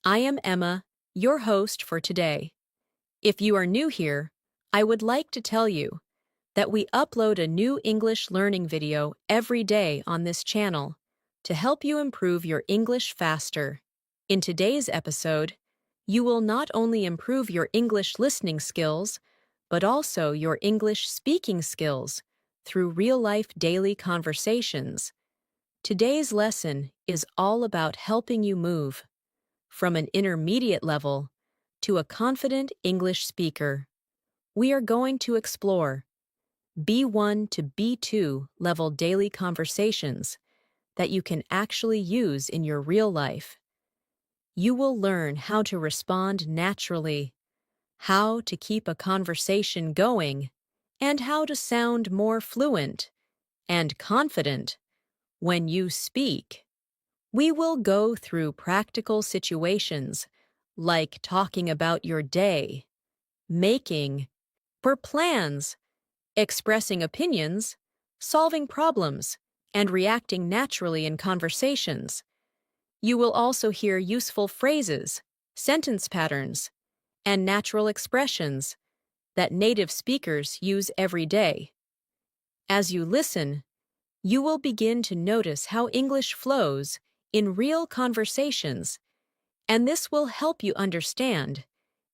I am Emma, your host for today. If you are new here, I would like to tell you that we upload a new English learning video every day on this channel to help you improve your English faster. In today's episode, you will not only improve your English listening skills, but also your English speaking skills through real-life daily conversations. Today's lesson is all about helping you move from an intermediate level to a confident English speaker. We are going to explore B1 to B2 level daily conversations that you can actually use in your real life. You will learn how to respond naturally, how to keep a conversation going, and how to sound more fluent and confident when you speak. We will go through practical situations like talking about your day, making plans, expressing opinions, solving problems, and reacting naturally in conversations. You will also hear useful phrases, sentence patterns, and natural expressions that native speakers use every day. As you listen, you will begin to notice how English flows in real conversations, and this will help you understand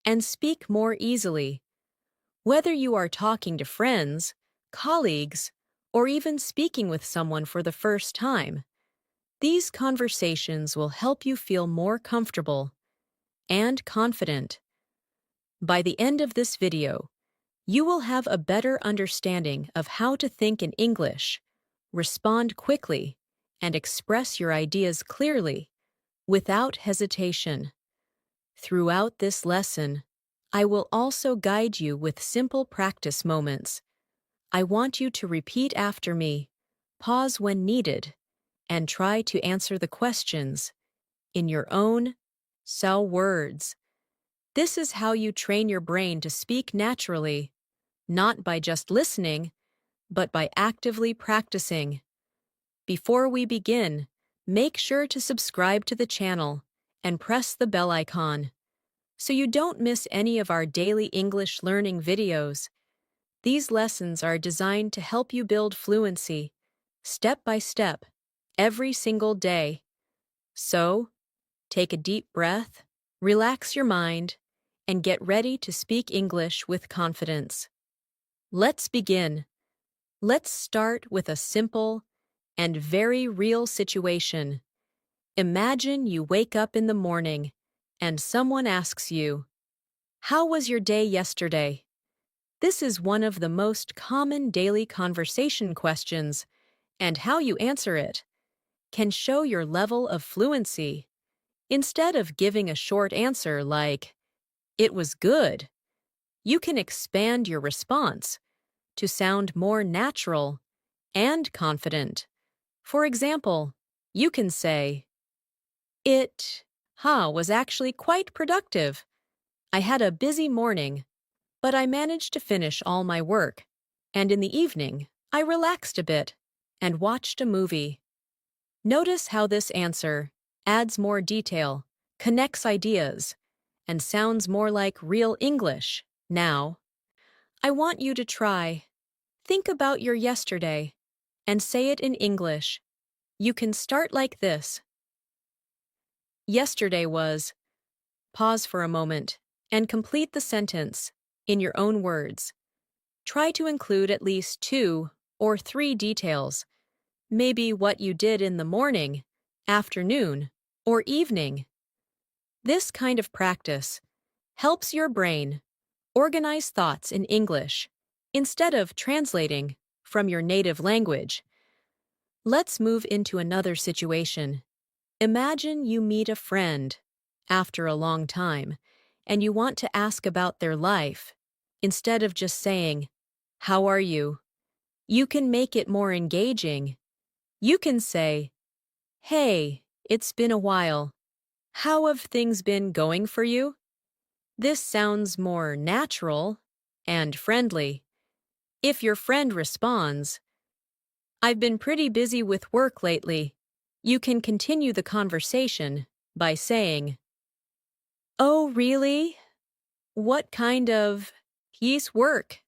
and speak more easily. Whether you are talking to friends, colleagues, or even speaking with someone for the first time, these conversations will help you feel more comfortable and confident. By the end of this video, you will have a better understanding of how to think in English, respond quickly, and express your ideas clearly, without hesitation. Throughout this lesson, I will also guide you with simple practice moments. I want you to repeat after me, pause when needed, and try to answer the questions in your own words. This is how you train your brain to speak naturally, not by just listening, but by actively practicing. Before we begin, make sure to subscribe to the channel and press the bell icon so you don't miss any of our daily English learning videos. These lessons are designed to help you build fluency, step by step, every single day. So, take a deep breath, relax your mind, and get ready to speak English with confidence. Let's begin. Let's start with a simple and very real situation. Imagine you wake up in the morning and someone asks you, "How was your day yesterday?" This is one of the most common daily conversation questions, and how you answer it can show your level of fluency. Instead of giving a short answer like, "It was good," you can expand your response to sound more natural and confident. For example, you can say, "It was actually quite productive. I had a busy morning, but I managed to finish all my work, and in the evening, I relaxed a bit and watched a movie." Notice how this answer adds more detail, connects ideas, and sounds more like real English. Now, I want you to try. Think about your yesterday and say it in English. You can start like this. Yesterday was. Pause for a moment and complete the sentence in your own words. Try to include at least 2 or 3 details, maybe what you did in the morning, afternoon, or evening. This kind of practice helps your brain organize thoughts in English instead of translating from your native language. Let's move into another situation. Imagine you meet a friend after a long time and you want to ask about their life. Instead of just saying, "How are you?" you can make it more engaging. You can say, "Hey, it's been a while. How have things been going for you?" This sounds more natural and friendly. If your friend responds, "I've been pretty busy with work lately," you can continue the conversation by saying, Oh, really? What kind of piece work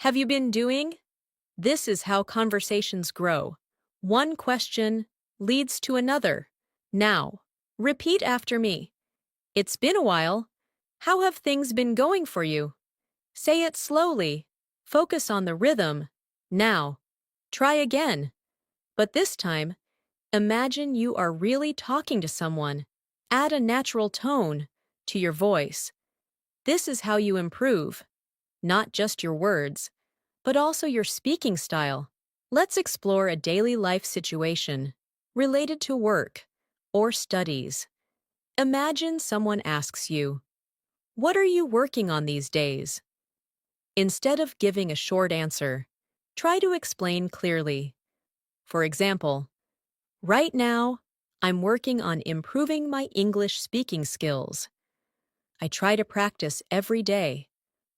have you been doing? This is how conversations grow. One question leads to another. Now, repeat after me. It's been a while. How have things been going for you? Say it slowly. Focus on the rhythm. Now, try again. But this time, imagine you are really talking to someone. Add a natural tone to your voice. This is how you improve, not just your words, but also your speaking style. Let's explore a daily life situation related to work or studies. Imagine someone asks you, "What are you working on these days?" Instead of giving a short answer, try to explain clearly. For example, "Right now, I'm working on improving my English speaking skills. I try to practice every day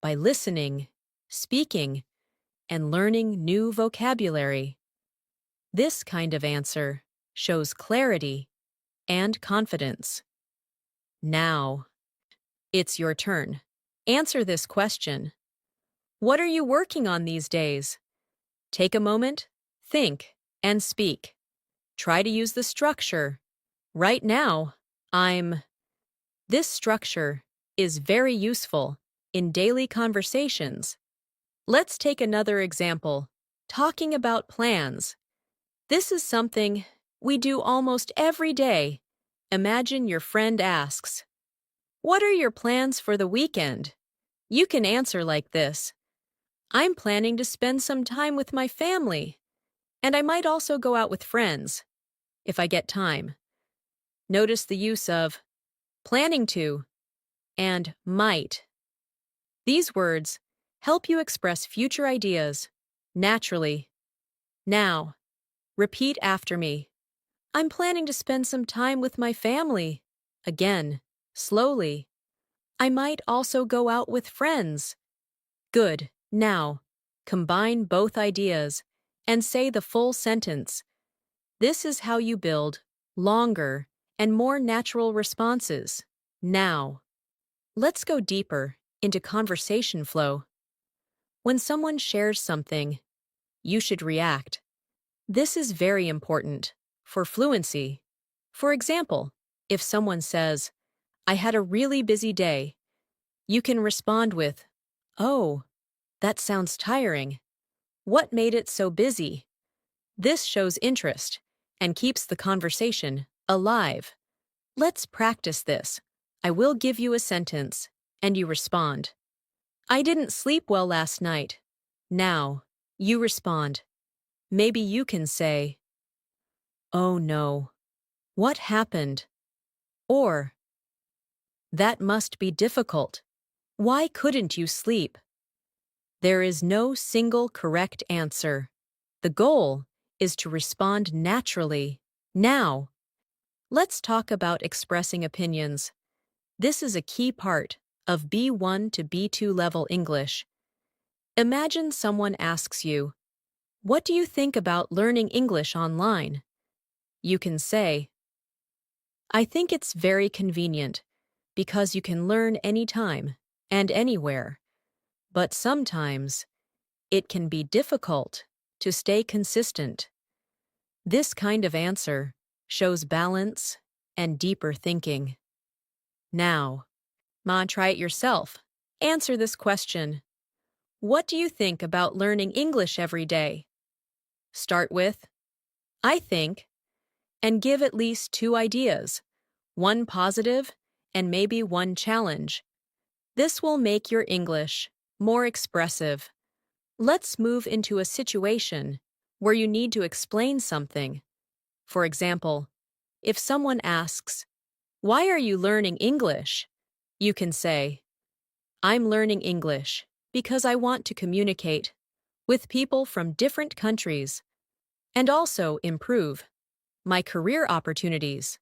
by listening, speaking, and learning new vocabulary." This kind of answer shows clarity and confidence. Now, it's your turn. Answer this question. What are you working on these days? Take a moment, think, and speak. Try to use the structure. Right now, I'm. This structure is very useful in daily conversations. Let's take another example. Talking about plans. This is something we do almost every day. Imagine your friend asks, "What are your plans for the weekend?" You can answer like this. "I'm planning to spend some time with my family, and I might also go out with friends, if I get time." Notice the use of planning to and might. These words help you express future ideas naturally. Now, repeat after me. I'm planning to spend some time with my family. Again, slowly. I might also go out with friends. Good. Now, combine both ideas and say the full sentence. This is how you build longer and more natural responses. Now, let's go deeper into conversation flow. When someone shares something, you should react. This is very important for fluency. For example, if someone says, "I had a really busy day," you can respond with, "Oh, that sounds tiring. What made it so busy?" This shows interest and keeps the conversation alive. Let's practice this. I will give you a sentence, and you respond. "I didn't sleep well last night." Now, you respond. Maybe you can say, "Oh no, what happened?" Or, "That must be difficult. Why couldn't you sleep?" There is no single correct answer. The goal is to respond naturally. Now, let's talk about expressing opinions. This is a key part of B1 to B2 level English. Imagine someone asks you, "What do you think about learning English online?" You can say, "I think it's very convenient because you can learn anytime and anywhere. But sometimes it can be difficult to stay consistent." This kind of answer shows balance and deeper thinking. Now, try it yourself. Answer this question. What do you think about learning English every day? Start with, "I think," and give at least two ideas, one positive and maybe one challenge. This will make your English more expressive. Let's move into a situation where you need to explain something. For example, if someone asks, "Why are you learning English?" You can say, "I'm learning English because I want to communicate with people from different countries and also improve my career opportunities."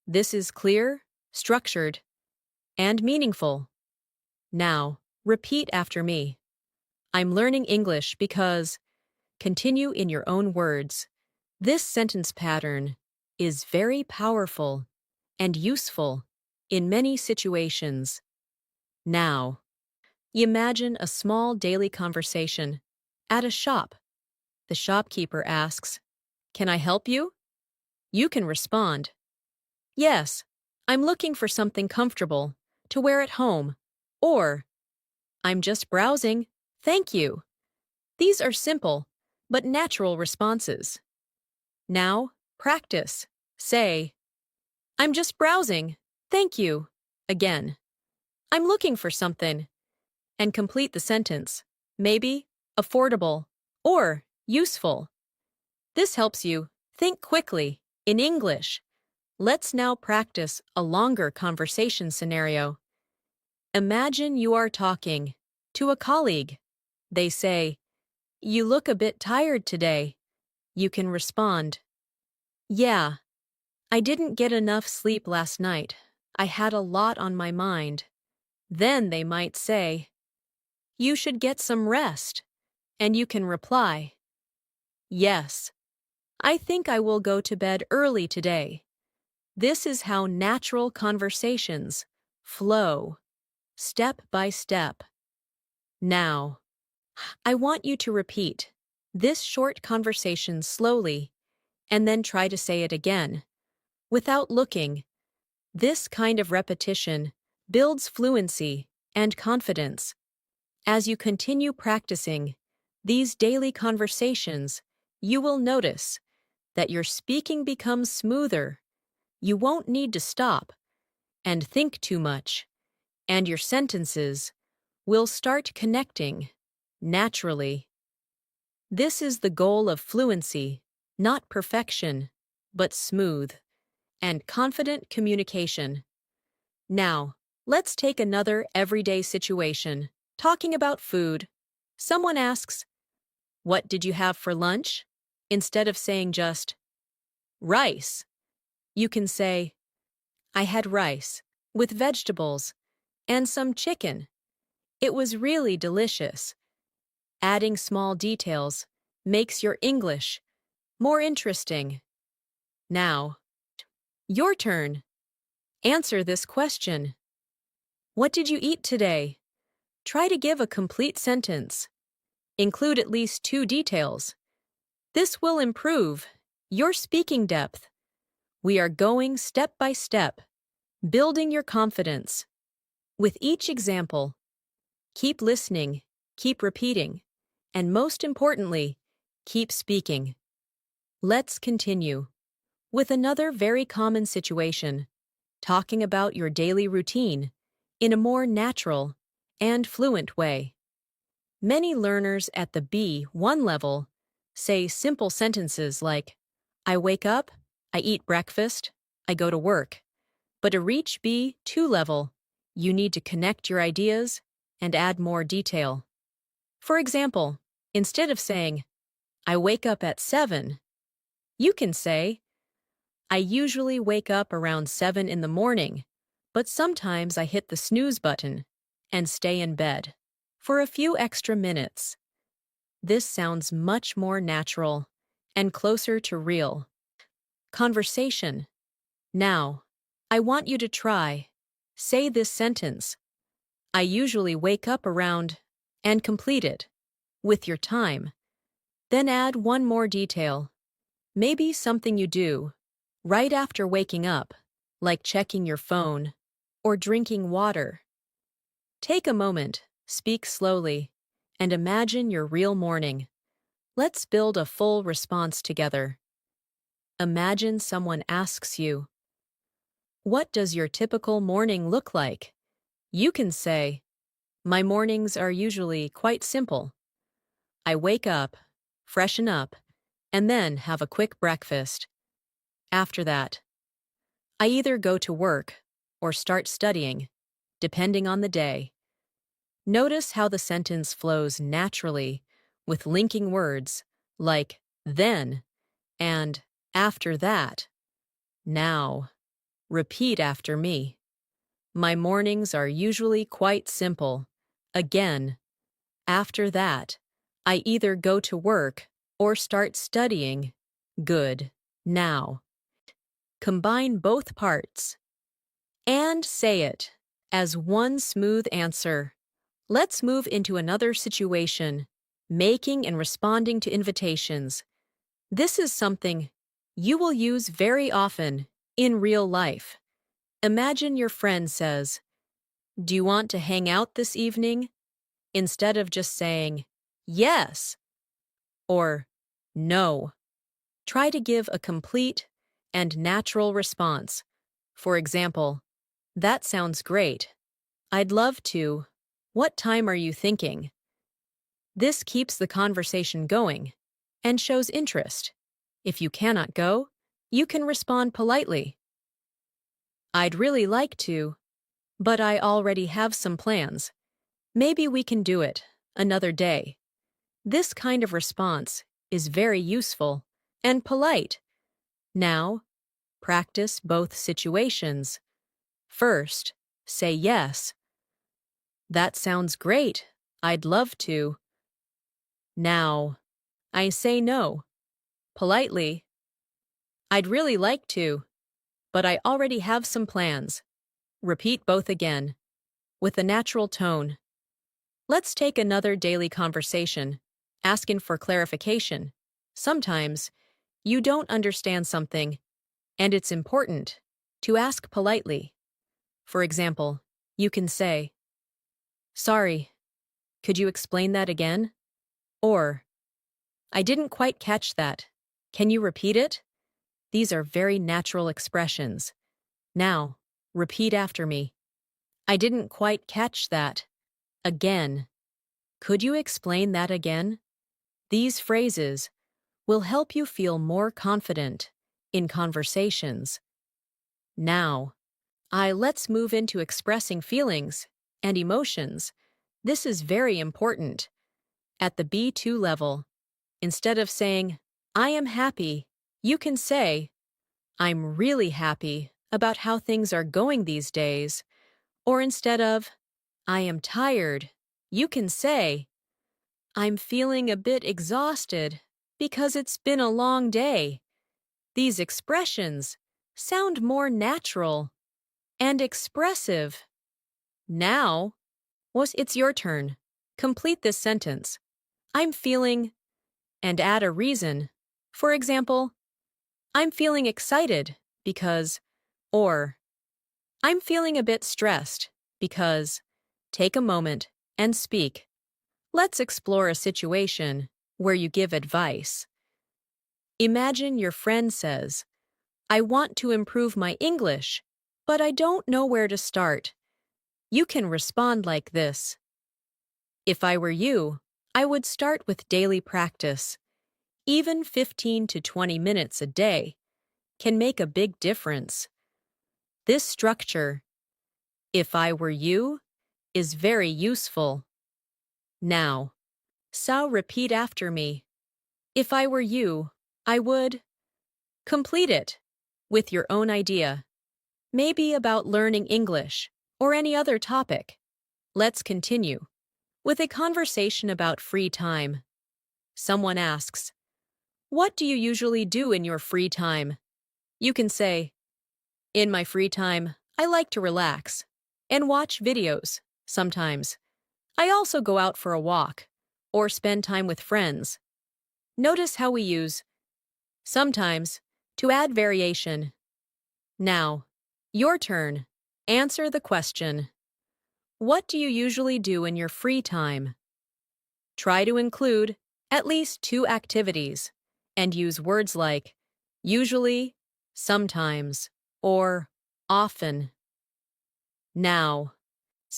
This is clear, structured, and meaningful. Now, repeat after me. I'm learning English because. Continue in your own words. This sentence pattern is very powerful and useful in many situations. Now, imagine a small daily conversation. At a shop, the shopkeeper asks, "Can I help you?" You can respond, "Yes, I'm looking for something comfortable to wear at home," or "I'm just browsing, thank you." These are simple, but natural responses. Now, practice. Say, "I'm just browsing, thank you." Again, "I'm looking for something," and complete the sentence. Maybe, affordable, or useful. This helps you think quickly in English. Let's now practice a longer conversation scenario. Imagine you are talking to a colleague. They say, "You look a bit tired today." You can respond, "Yeah, I didn't get enough sleep last night. I had a lot on my mind." Then they might say, "You should get some rest." And you can reply, "Yes, I think I will go to bed early today." This is how natural conversations flow, step by step. Now, I want you to repeat this short conversation slowly and then try to say it again, without looking. This kind of repetition builds fluency and confidence. As you continue practicing these daily conversations, you will notice that your speaking becomes smoother. You won't need to stop and think too much, and your sentences will start connecting naturally. This is the goal of fluency, not perfection, but smooth and confident communication. Now, let's take another everyday situation, talking about food. Someone asks, "What did you have for lunch?" Instead of saying just, "Rice," you can say, "I had rice with vegetables and some chicken. It was really delicious." Adding small details makes your English more interesting. Now, your turn. Answer this question. What did you eat today? Try to give a complete sentence. Include at least 2 details. This will improve your speaking depth. We are going step by step, building your confidence. With each example, keep listening, keep repeating, and most importantly, keep speaking. Let's continue with another very common situation, talking about your daily routine in a more natural and fluent way. Many learners at the B1 level say simple sentences like, "I wake up, I eat breakfast, I go to work." But to reach B2 level, you need to connect your ideas and add more detail. For example, instead of saying, "I wake up at 7, you can say, "I usually wake up around 7 in the morning, but sometimes I hit the snooze button and stay in bed for a few extra minutes." This sounds much more natural and closer to real conversation. Now, I want you to try. Say this sentence. "I usually wake up around," and complete it with your time. Then add one more detail. Maybe something you do right after waking up, like checking your phone or drinking water. Take a moment, speak slowly, and imagine your real morning. Let's build a full response together. Imagine someone asks you, "What does your typical morning look like?" You can say, "My mornings are usually quite simple. I wake up, freshen up, and then have a quick breakfast. After that, I either go to work or start studying, depending on the day." Notice how the sentence flows naturally with linking words like "then" and "after that." Now, repeat after me. "My mornings are usually quite simple." Again, "After that, I either go to work or start studying." Good. Now, combine both parts. and say it as one smooth answer. Let's move into another situation, making and responding to invitations. This is something you will use very often in real life. Imagine your friend says, "Do you want to hang out this evening?" Instead of just saying, "Yes," or "No." Try to give a complete and natural response. For example, "That sounds great. I'd love to. What time are you thinking?" This keeps the conversation going and shows interest. If you cannot go, you can respond politely. "I'd really like to, but I already have some plans. Maybe we can do it another day." This kind of response is very useful and polite. Now, practice both situations. First, say yes. "That sounds great. I'd love to." Now, I say no. Politely, "I'd really like to, but I already have some plans." Repeat both again, with a natural tone. Let's take another daily conversation, asking for clarification. Sometimes, you don't understand something, and it's important to ask politely. For example, you can say, "Sorry, could you explain that again?" Or, "I didn't quite catch that. Can you repeat it?" These are very natural expressions. Now, repeat after me. "I didn't quite catch that. Again. Could you explain that again?" These phrases will help you feel more confident in conversations. Now, let's move into expressing feelings and emotions. This is very important. At the B2 level, instead of saying, "I am happy," you can say, "I'm really happy about how things are going these days." Or instead of, "I am tired," you can say, "I'm feeling a bit exhausted because it's been a long day." These expressions sound more natural and expressive. Now, it's your turn. Complete this sentence. "I'm feeling," and add a reason. For example, "I'm feeling excited because," or "I'm feeling a bit stressed because." Take a moment and speak. Let's explore a situation where you give advice. Imagine your friend says, "I want to improve my English, but I don't know where to start." You can respond like this. "If I were you, I would start with daily practice. Even 15 to 20 minutes a day can make a big difference." This structure, "if I were you," is very useful. Now, repeat after me. "If I were you, I would." Complete it with your own idea, maybe about learning English or any other topic. Let's continue with a conversation about free time. Someone asks, "What do you usually do in your free time?" You can say, "In my free time, I like to relax and watch videos sometimes. I also go out for a walk or spend time with friends." Notice how we use sometimes to add variation. Now, your turn. Answer the question. What do you usually do in your free time? Try to include at least 2 activities and use words like usually, sometimes, or often. Now,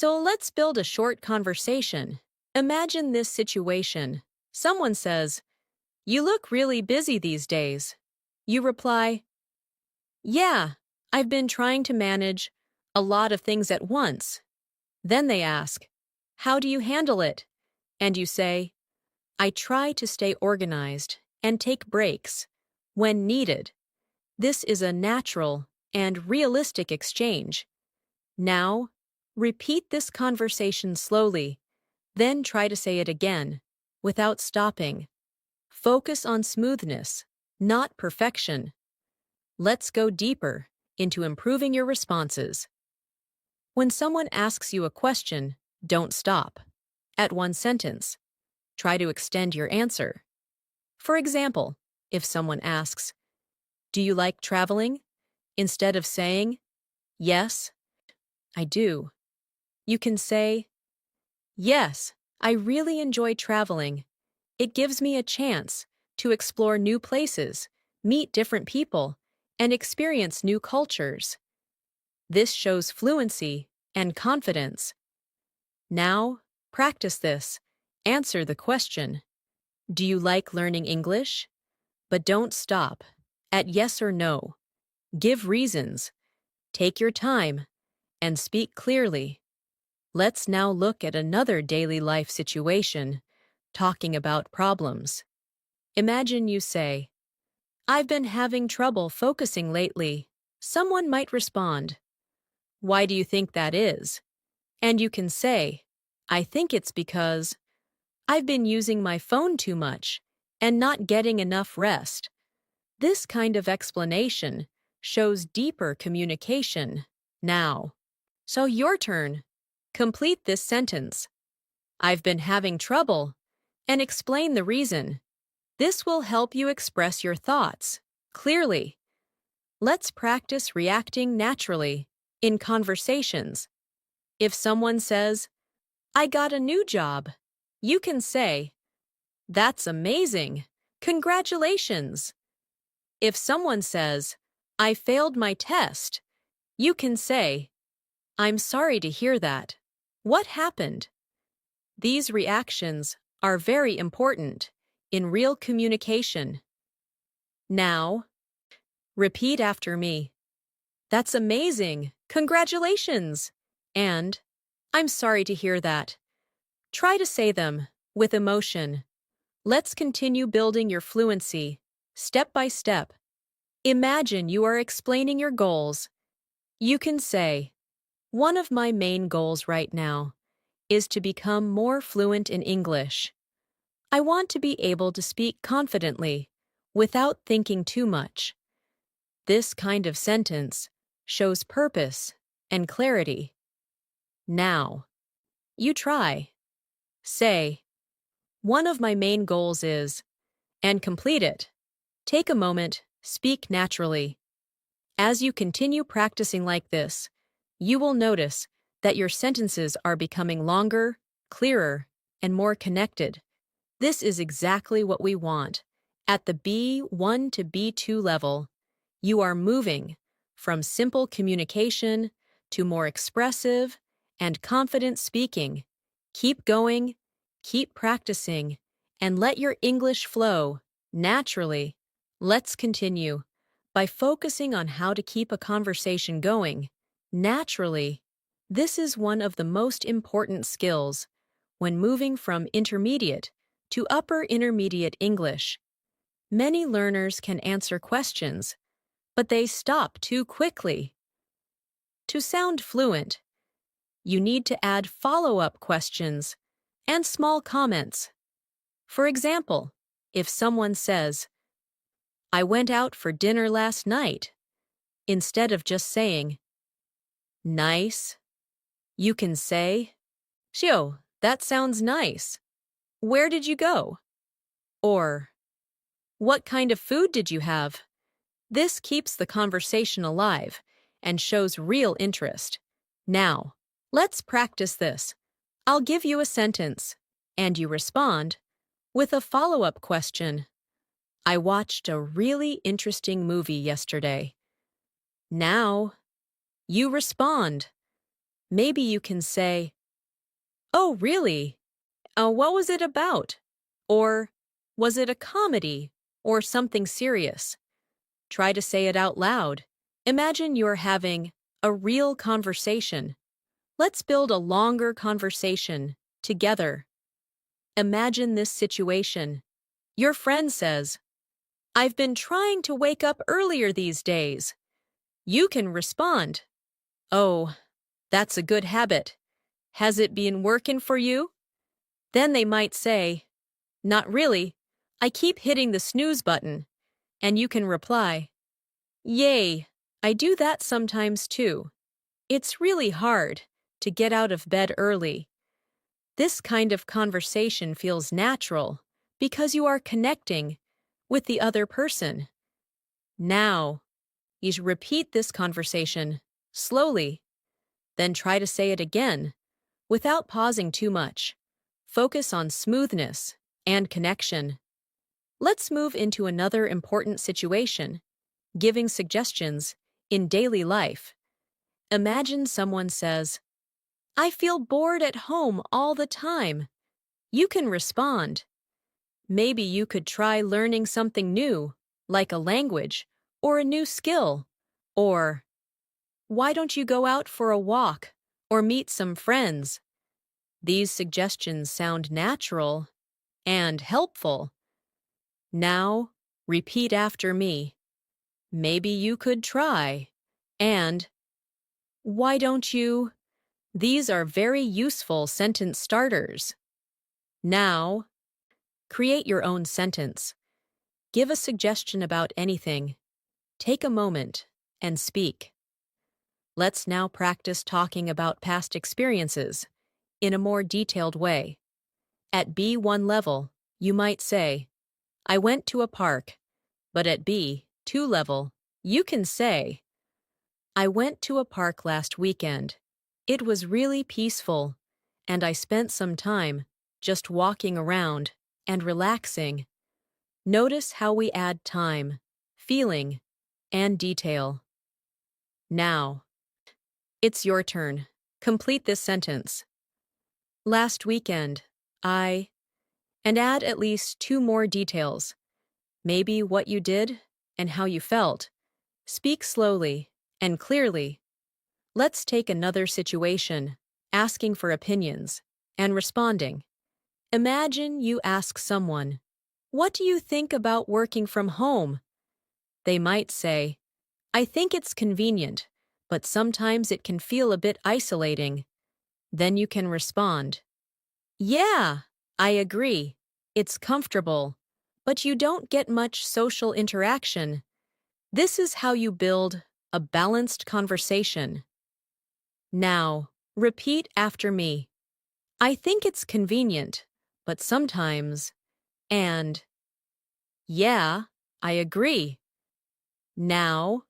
let's build a short conversation. Imagine this situation. Someone says, "You look really busy these days." You reply, "Yeah, I've been trying to manage a lot of things at once." Then they ask, "How do you handle it?" And you say, "I try to stay organized and take breaks when needed." This is a natural and realistic exchange. Now, repeat this conversation slowly, then try to say it again, without stopping. Focus on smoothness, not perfection. Let's go deeper into improving your responses. When someone asks you a question, don't stop at one sentence. Try to extend your answer. For example, if someone asks, "Do you like traveling?" Instead of saying, "Yes, I do," you can say, "Yes, I really enjoy traveling. It gives me a chance to explore new places, meet different people, and experience new cultures." This shows fluency and confidence. Now, practice this. Answer the question, "Do you like learning English?" But don't stop at yes or no. Give reasons. Take your time and speak clearly. Let's now look at another daily life situation, talking about problems. Imagine you say, "I've been having trouble focusing lately." Someone might respond, "Why do you think that is?" And you can say, "I think it's because I've been using my phone too much and not getting enough rest." This kind of explanation shows deeper communication. Now, so your turn. Complete this sentence. "I've been having trouble," and explain the reason. This will help you express your thoughts clearly. Let's practice reacting naturally in conversations. If someone says, "I got a new job," you can say, "That's amazing. Congratulations." If someone says, "I failed my test," you can say, "I'm sorry to hear that. What happened?" These reactions are very important in real communication. Now, repeat after me. "That's amazing. Congratulations." And, "I'm sorry to hear that." Try to say them with emotion. Let's continue building your fluency, step by step. Imagine you are explaining your goals. You can say, "One of my main goals right now is to become more fluent in English. I want to be able to speak confidently without thinking too much." This kind of sentence shows purpose and clarity. Now, you try. Say, "One of my main goals is," and complete it. Take a moment, speak naturally. As you continue practicing like this, you will notice that your sentences are becoming longer, clearer, and more connected. This is exactly what we want. At the B1 to B2 level, you are moving from simple communication to more expressive and confident speaking. Keep going, keep practicing, and let your English flow naturally. Let's continue by focusing on how to keep a conversation going naturally. This is one of the most important skills when moving from intermediate to upper intermediate English. Many learners can answer questions, but they stop too quickly. To sound fluent, you need to add follow-up questions and small comments. For example, if someone says, "I went out for dinner last night," instead of just saying, "Nice," you can say, "Shio, that sounds nice. Where did you go?" Or, "What kind of food did you have?" This keeps the conversation alive and shows real interest. Now, let's practice this. I'll give you a sentence, and you respond with a follow-up question. "I watched a really interesting movie yesterday." Now, you respond. Maybe you can say, "Oh, really? What was it about?" Or, "Was it a comedy or something serious?" Try to say it out loud. Imagine you're having a real conversation. Let's build a longer conversation together. Imagine this situation. Your friend says, "I've been trying to wake up earlier these days." You can respond, "Oh, that's a good habit. Has it been working for you?" Then they might say, "Not really. I keep hitting the snooze button." And you can reply, "Yay, I do that sometimes too. It's really hard to get out of bed early. This kind of conversation feels natural because you are connecting with the other person. Now, you should repeat this conversation slowly, then try to say it again without pausing too much. Focus on smoothness and connection. Let's move into another important situation, giving suggestions in daily life. Imagine someone says, "I feel bored at home all the time." You can respond, "Maybe you could try learning something new, like a language or a new skill." Or, "Why don't you go out for a walk or meet some friends?" These suggestions sound natural and helpful. Now, repeat after me. "Maybe you could try." And, "Why don't you?" These are very useful sentence starters. Now, create your own sentence. Give a suggestion about anything. Take a moment and speak. Let's now practice talking about past experiences in a more detailed way. At B1 level, you might say, "I went to a park." But at B2 level, you can say, "I went to a park last weekend. It was really peaceful, and I spent some time just walking around and relaxing." Notice how we add time, feeling, and detail. Now, it's your turn. Complete this sentence. Last weekend, and add at least 2 more details. Maybe what you did and how you felt. Speak slowly and clearly. Let's take another situation, asking for opinions and responding. Imagine you ask someone, "What do you think about working from home?" They might say, "I think it's convenient, but sometimes it can feel a bit isolating." Then you can respond, "Yeah, I agree. It's comfortable, but you don't get much social interaction." This is how you build a balanced conversation. Now, repeat after me. "I think it's convenient, but sometimes," and "Yeah, I agree." Now,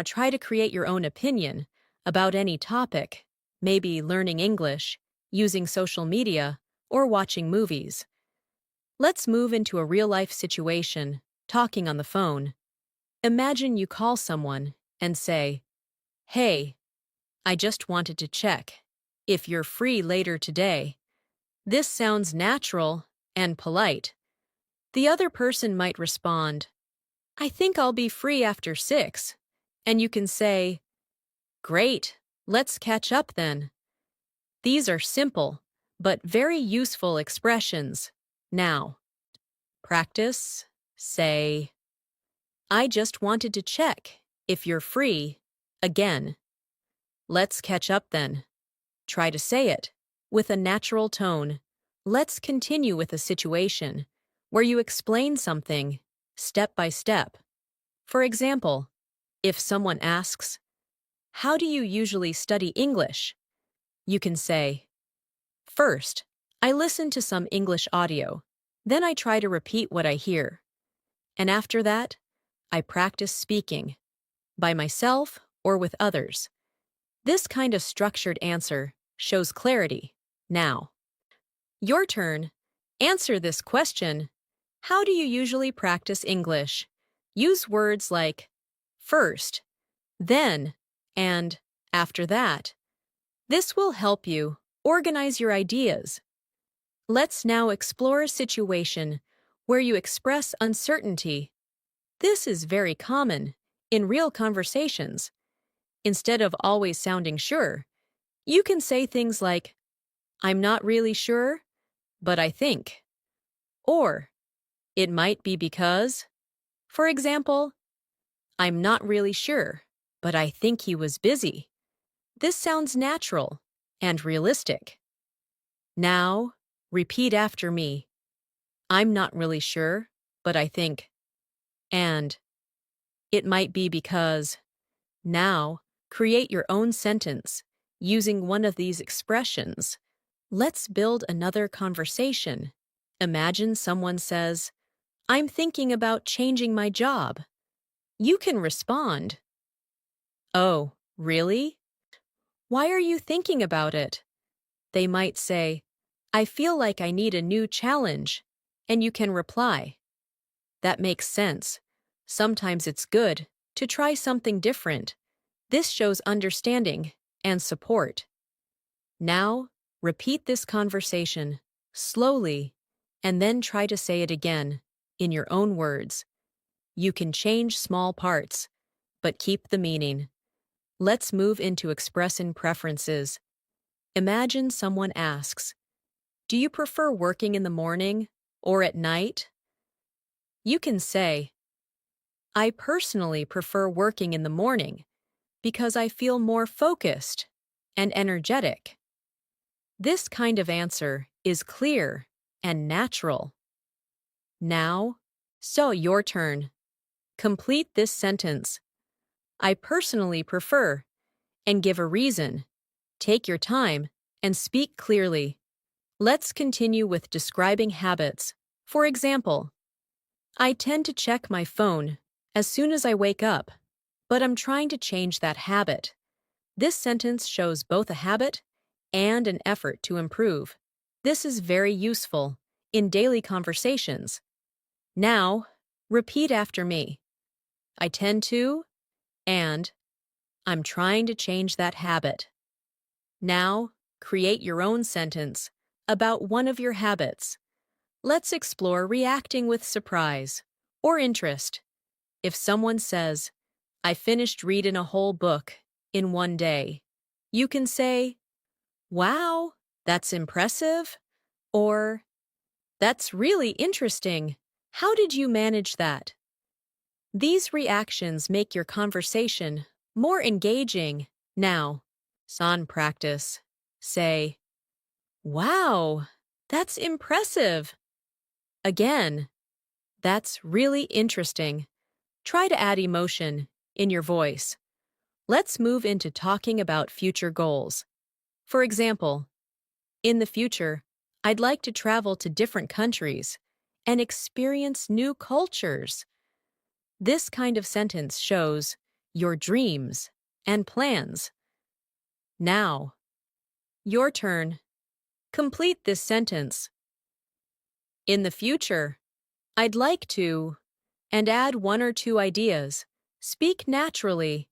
try to create your own opinion about any topic, maybe learning English, using social media, or watching movies. Let's move into a real-life situation, talking on the phone. Imagine you call someone and say, "Hey, I just wanted to check if you're free later today." This sounds natural and polite. The other person might respond, "I think I'll be free after 6." And you can say, "Great, let's catch up then." These are simple, but very useful expressions. Now, practice. Say, "I just wanted to check if you're free." Again, "Let's catch up then." Try to say it with a natural tone. Let's continue with a situation where you explain something step by step. For example, if someone asks, "How do you usually study English?" You can say, "First, I listen to some English audio. Then I try to repeat what I hear. And after that, I practice speaking, by myself or with others." This kind of structured answer shows clarity. Now, your turn. Answer this question. How do you usually practice English? Use words like first, then, and after that. This will help you organize your ideas. Let's now explore a situation where you express uncertainty. This is very common in real conversations. Instead of always sounding sure, you can say things like, "I'm not really sure, but I think." Or, "It might be because." For example, "I'm not really sure, but I think he was busy." This sounds natural and realistic. Now, repeat after me. "I'm not really sure, but I think." And, "It might be because." Now, Create your own sentence using one of these expressions. Let's build another conversation. Imagine someone says, "I'm thinking about changing my job." You can respond, "Oh, really? Why are you thinking about it?" They might say, "I feel like I need a new challenge." And you can reply, "That makes sense. Sometimes it's good to try something different." This shows understanding and support. Now, repeat this conversation slowly and then try to say it again in your own words. You can change small parts, but keep the meaning. Let's move into expressing preferences. Imagine someone asks, "Do you prefer working in the morning or at night?" You can say, "I personally prefer working in the morning because I feel more focused and energetic." This kind of answer is clear and natural. Now, so your turn. Complete this sentence. "I personally prefer," and give a reason. Take your time and speak clearly. Let's continue with describing habits. For example, "I tend to check my phone as soon as I wake up, but I'm trying to change that habit." This sentence shows both a habit and an effort to improve. This is very useful in daily conversations. Now, repeat after me. "I tend to," and "I'm trying to change that habit." Now, create your own sentence about one of your habits. Let's explore reacting with surprise or interest. If someone says, "I finished reading a whole book in one day," you can say, "Wow, that's impressive," or "That's really interesting. How did you manage that?" These reactions make your conversation more engaging. Now, son practice. Say, "Wow, that's impressive." Again, "That's really interesting." Try to add emotion in your voice. Let's move into talking about future goals. For example, "In the future, I'd like to travel to different countries and experience new cultures." This kind of sentence shows your dreams and plans. Now, your turn. Complete this sentence. "In the future, I'd like to," and add one or two ideas. Speak naturally.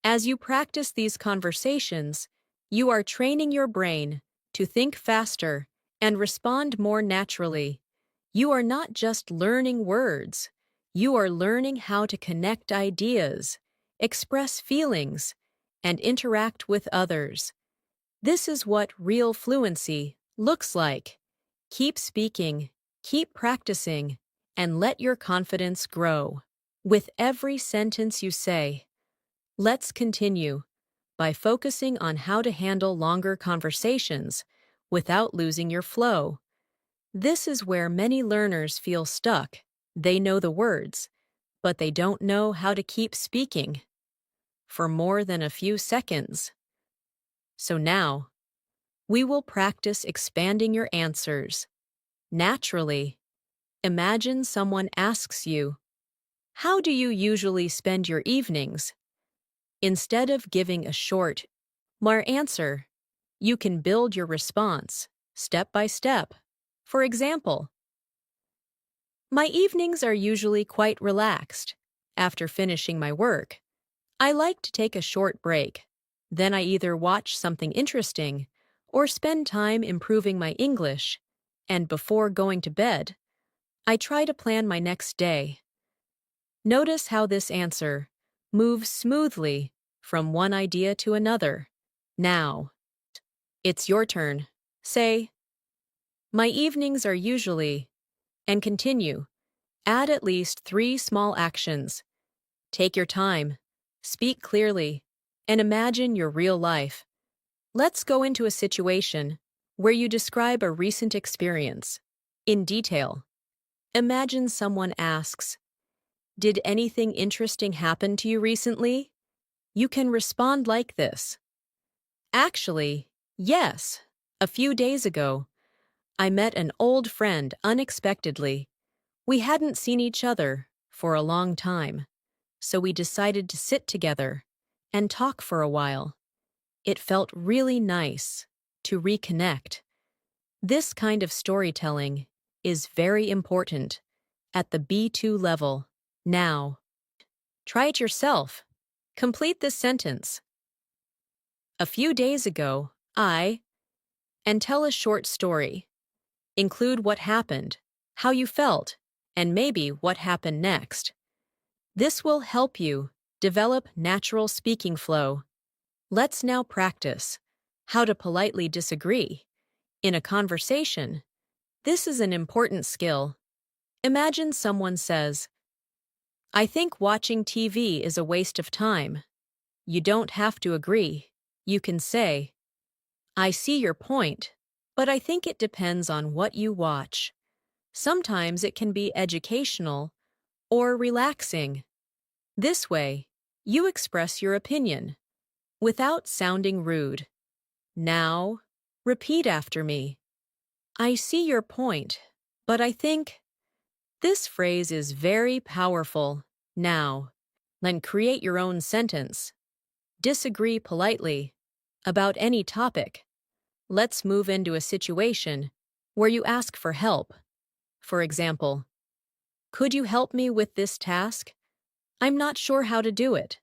As you practice these conversations, you are training your brain to think faster and respond more naturally. You are not just learning words, you are learning how to connect ideas, express feelings, and interact with others. This is what real fluency looks like. Keep speaking, keep practicing, and let your confidence grow. With every sentence you say, let's continue by focusing on how to handle longer conversations without losing your flow. This is where many learners feel stuck. They know the words, but they don't know how to keep speaking for more than a few seconds. So now, we will practice expanding your answers. Naturally, imagine someone asks you, "How do you usually spend your evenings?" Instead of giving a short, more answer, you can build your response step by step. For example, "My evenings are usually quite relaxed. After finishing my work, I like to take a short break. Then I either watch something interesting or spend time improving my English. And before going to bed, I try to plan my next day." Notice how this answer moves smoothly from one idea to another. Now, it's your turn. Say, "My evenings are usually," and continue. Add at least 3 small actions. Take your time, speak clearly, and imagine your real life. Let's go into a situation where you describe a recent experience in detail. Imagine someone asks, "Did anything interesting happen to you recently?" You can respond like this. Actually, yes. A few days ago, I met an old friend unexpectedly. We hadn't seen each other for a long time, so we decided to sit together and talk for a while. It felt really nice to reconnect. This kind of storytelling is very important at the B2 level. Now, try it yourself. Complete this sentence. A few days ago, and tell a short story. Include what happened, how you felt, and maybe what happened next. This will help you develop natural speaking flow. Let's now practice how to politely disagree. In a conversation, this is an important skill. Imagine someone says, I think watching TV is a waste of time. You don't have to agree. You can say, I see your point, but I think it depends on what you watch. Sometimes it can be educational or relaxing. This way, you express your opinion without sounding rude. Now, repeat after me. I see your point, but I think this phrase is very powerful. Now, then create your own sentence. Disagree politely about any topic. Let's move into a situation where you ask for help. For example, could you help me with this task? I'm not sure how to do it.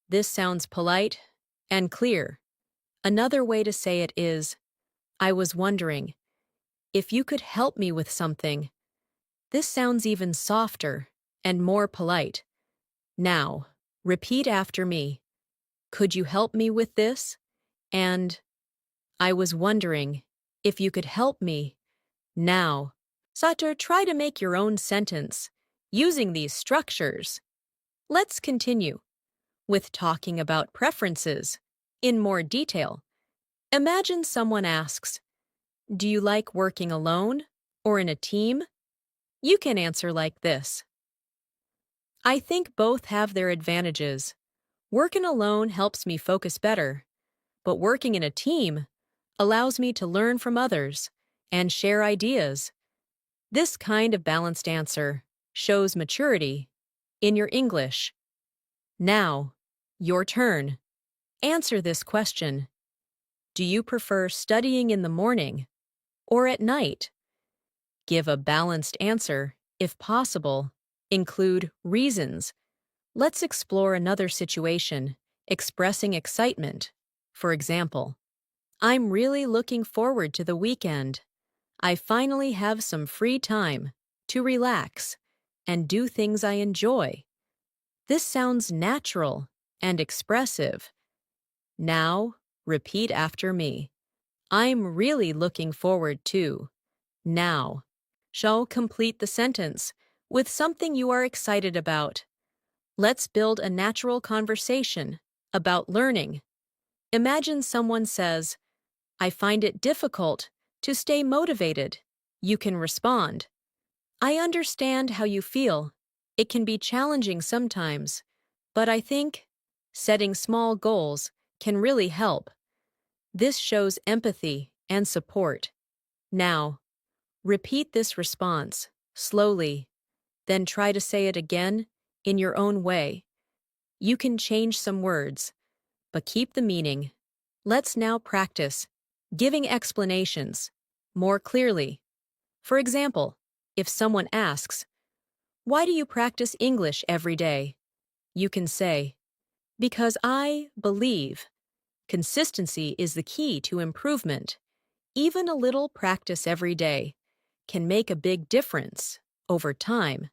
This sounds polite and clear. Another way to say it is, I was wondering if you could help me with something. This sounds even softer and more polite. Now, repeat after me. Could you help me with this? And I was wondering if you could help me. Now, Satur, try to make your own sentence using these structures. Let's continue with talking about preferences in more detail. Imagine someone asks, do you like working alone or in a team? You can answer like this. I think both have their advantages. Working alone helps me focus better, but working in a team allows me to learn from others and share ideas. This kind of balanced answer shows maturity in your English. Now, your turn. Answer this question. Do you prefer studying in the morning or at night? Give a balanced answer, if possible. Include reasons. Let's explore another situation, expressing excitement. For example, I'm really looking forward to the weekend. I finally have some free time to relax and do things I enjoy. This sounds natural and expressive. Now, repeat after me. I'm really looking forward to. Now, shall complete the sentence with something you are excited about. Let's build a natural conversation about learning. Imagine someone says, I find it difficult to stay motivated. You can respond, I understand how you feel. It can be challenging sometimes, but I think setting small goals can really help. This shows empathy and support. Now, repeat this response slowly, then try to say it again in your own way. You can change some words, but keep the meaning. Let's now practice giving explanations more clearly. For example, if someone asks, why do you practice English every day? You can say, because I believe consistency is the key to improvement. Even a little practice every day can make a big difference over time.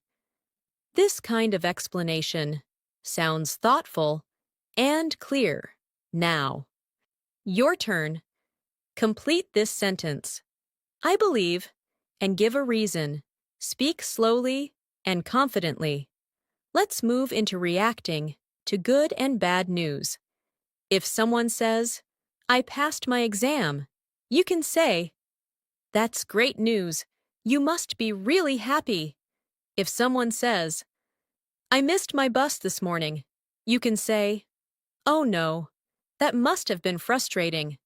This kind of explanation sounds thoughtful and clear. Now, your turn. Complete this sentence. I believe, and give a reason. Speak slowly and confidently. Let's move into reacting to good and bad news. If someone says, I passed my exam, you can say, that's great news. You must be really happy. If someone says, I missed my bus this morning, you can say, Oh no, that must have been frustrating.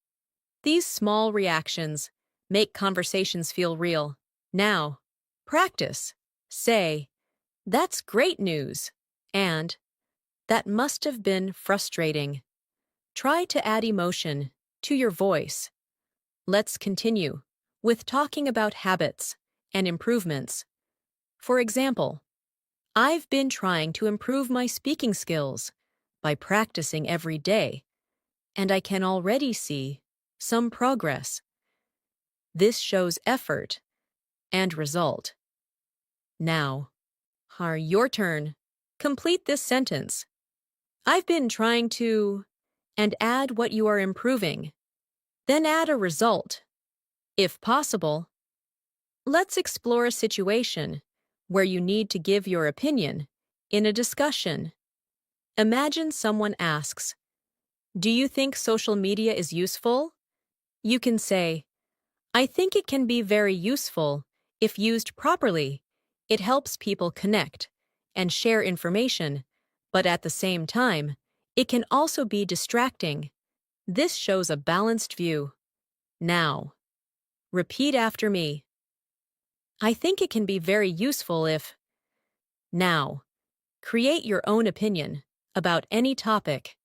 These small reactions make conversations feel real. Now, practice. Say, that's great news. And, that must have been frustrating. Try to add emotion to your voice. Let's continue with talking about habits and improvements. For example, I've been trying to improve my speaking skills by practicing every day, and I can already see some progress. This shows effort and result. Now, your turn. Complete this sentence. I've been trying to, and add what you are improving. Then add a result. If possible, let's explore a situation where you need to give your opinion in a discussion. Imagine someone asks, "Do you think social media is useful?" You can say, "I think it can be very useful if used properly. It helps people connect and share information, but at the same time, it can also be distracting." This shows a balanced view. Now, repeat after me. I think it can be very useful if. Now, create your own opinion about any topic.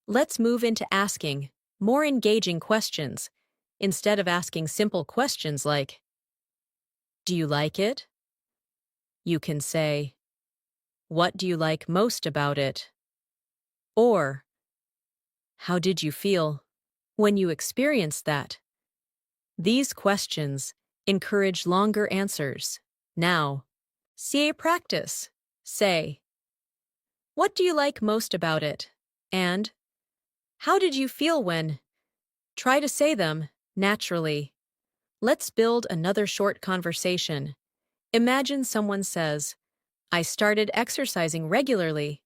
Let's move into asking more engaging questions instead of asking simple questions like, "Do you like it?" You can say, "What do you like most about it?" Or, "How did you feel when you experienced that?" These questions encourage longer answers. Now, CA practice. Say, "What do you like most about it?" And, "How did you feel when?" Try to say them naturally. Let's build another short conversation. Imagine someone says, "I started exercising regularly."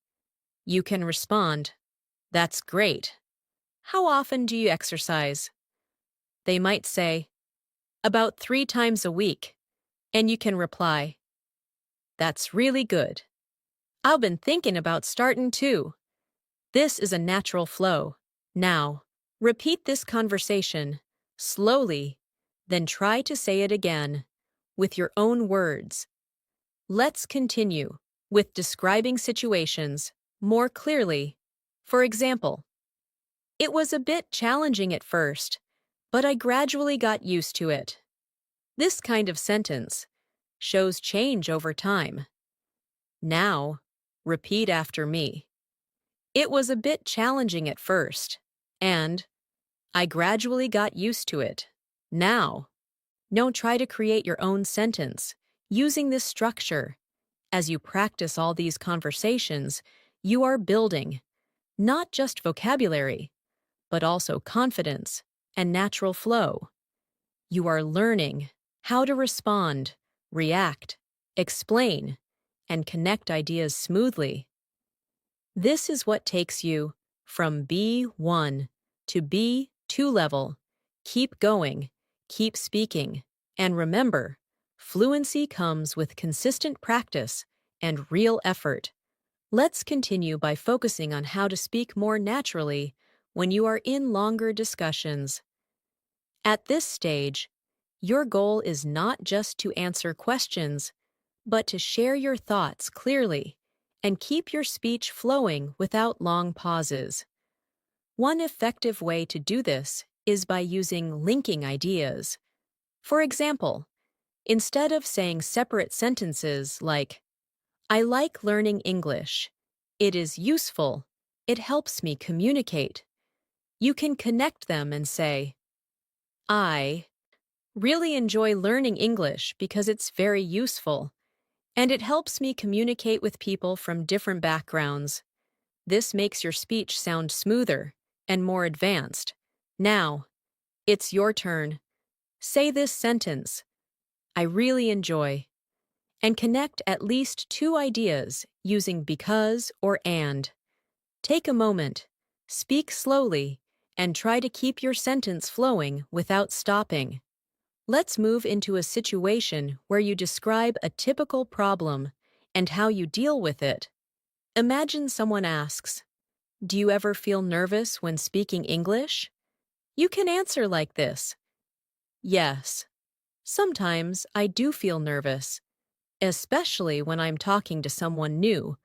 You can respond, "That's great. How often do you exercise?" They might say, "About 3 times a week." And you can reply, "That's really good. I've been thinking about starting too." This is a natural flow. Now, repeat this conversation slowly, then try to say it again with your own words. Let's continue with describing situations more clearly. For example, "It was a bit challenging at first, but I gradually got used to it." This kind of sentence shows change over time. Now, repeat after me. "It was a bit challenging at first, and I gradually got used to it." Now, don't try to create your own sentence using this structure. As you practice all these conversations, you are building not just vocabulary, but also confidence and natural flow. You are learning how to respond, react, explain, and connect ideas smoothly. This is what takes you from B1 to B2 level. Keep going, keep speaking, and remember, fluency comes with consistent practice and real effort. Let's continue by focusing on how to speak more naturally when you are in longer discussions. At this stage, your goal is not just to answer questions, but to share your thoughts clearly and keep your speech flowing without long pauses. One effective way to do this is by using linking ideas. For example, instead of saying separate sentences like, "I like learning English. It is useful. It helps me communicate," you can connect them and say, "I really enjoy learning English because it's very useful, and it helps me communicate with people from different backgrounds." This makes your speech sound smoother and more advanced. Now, it's your turn. Say this sentence, "I really enjoy," and connect at least two ideas using because or and. Take a moment, speak slowly, and try to keep your sentence flowing without stopping. Let's move into a situation where you describe a typical problem and how you deal with it. Imagine someone asks, Do you ever feel nervous when speaking English? You can answer like this. Yes, sometimes I do feel nervous, especially when I'm talking to someone new,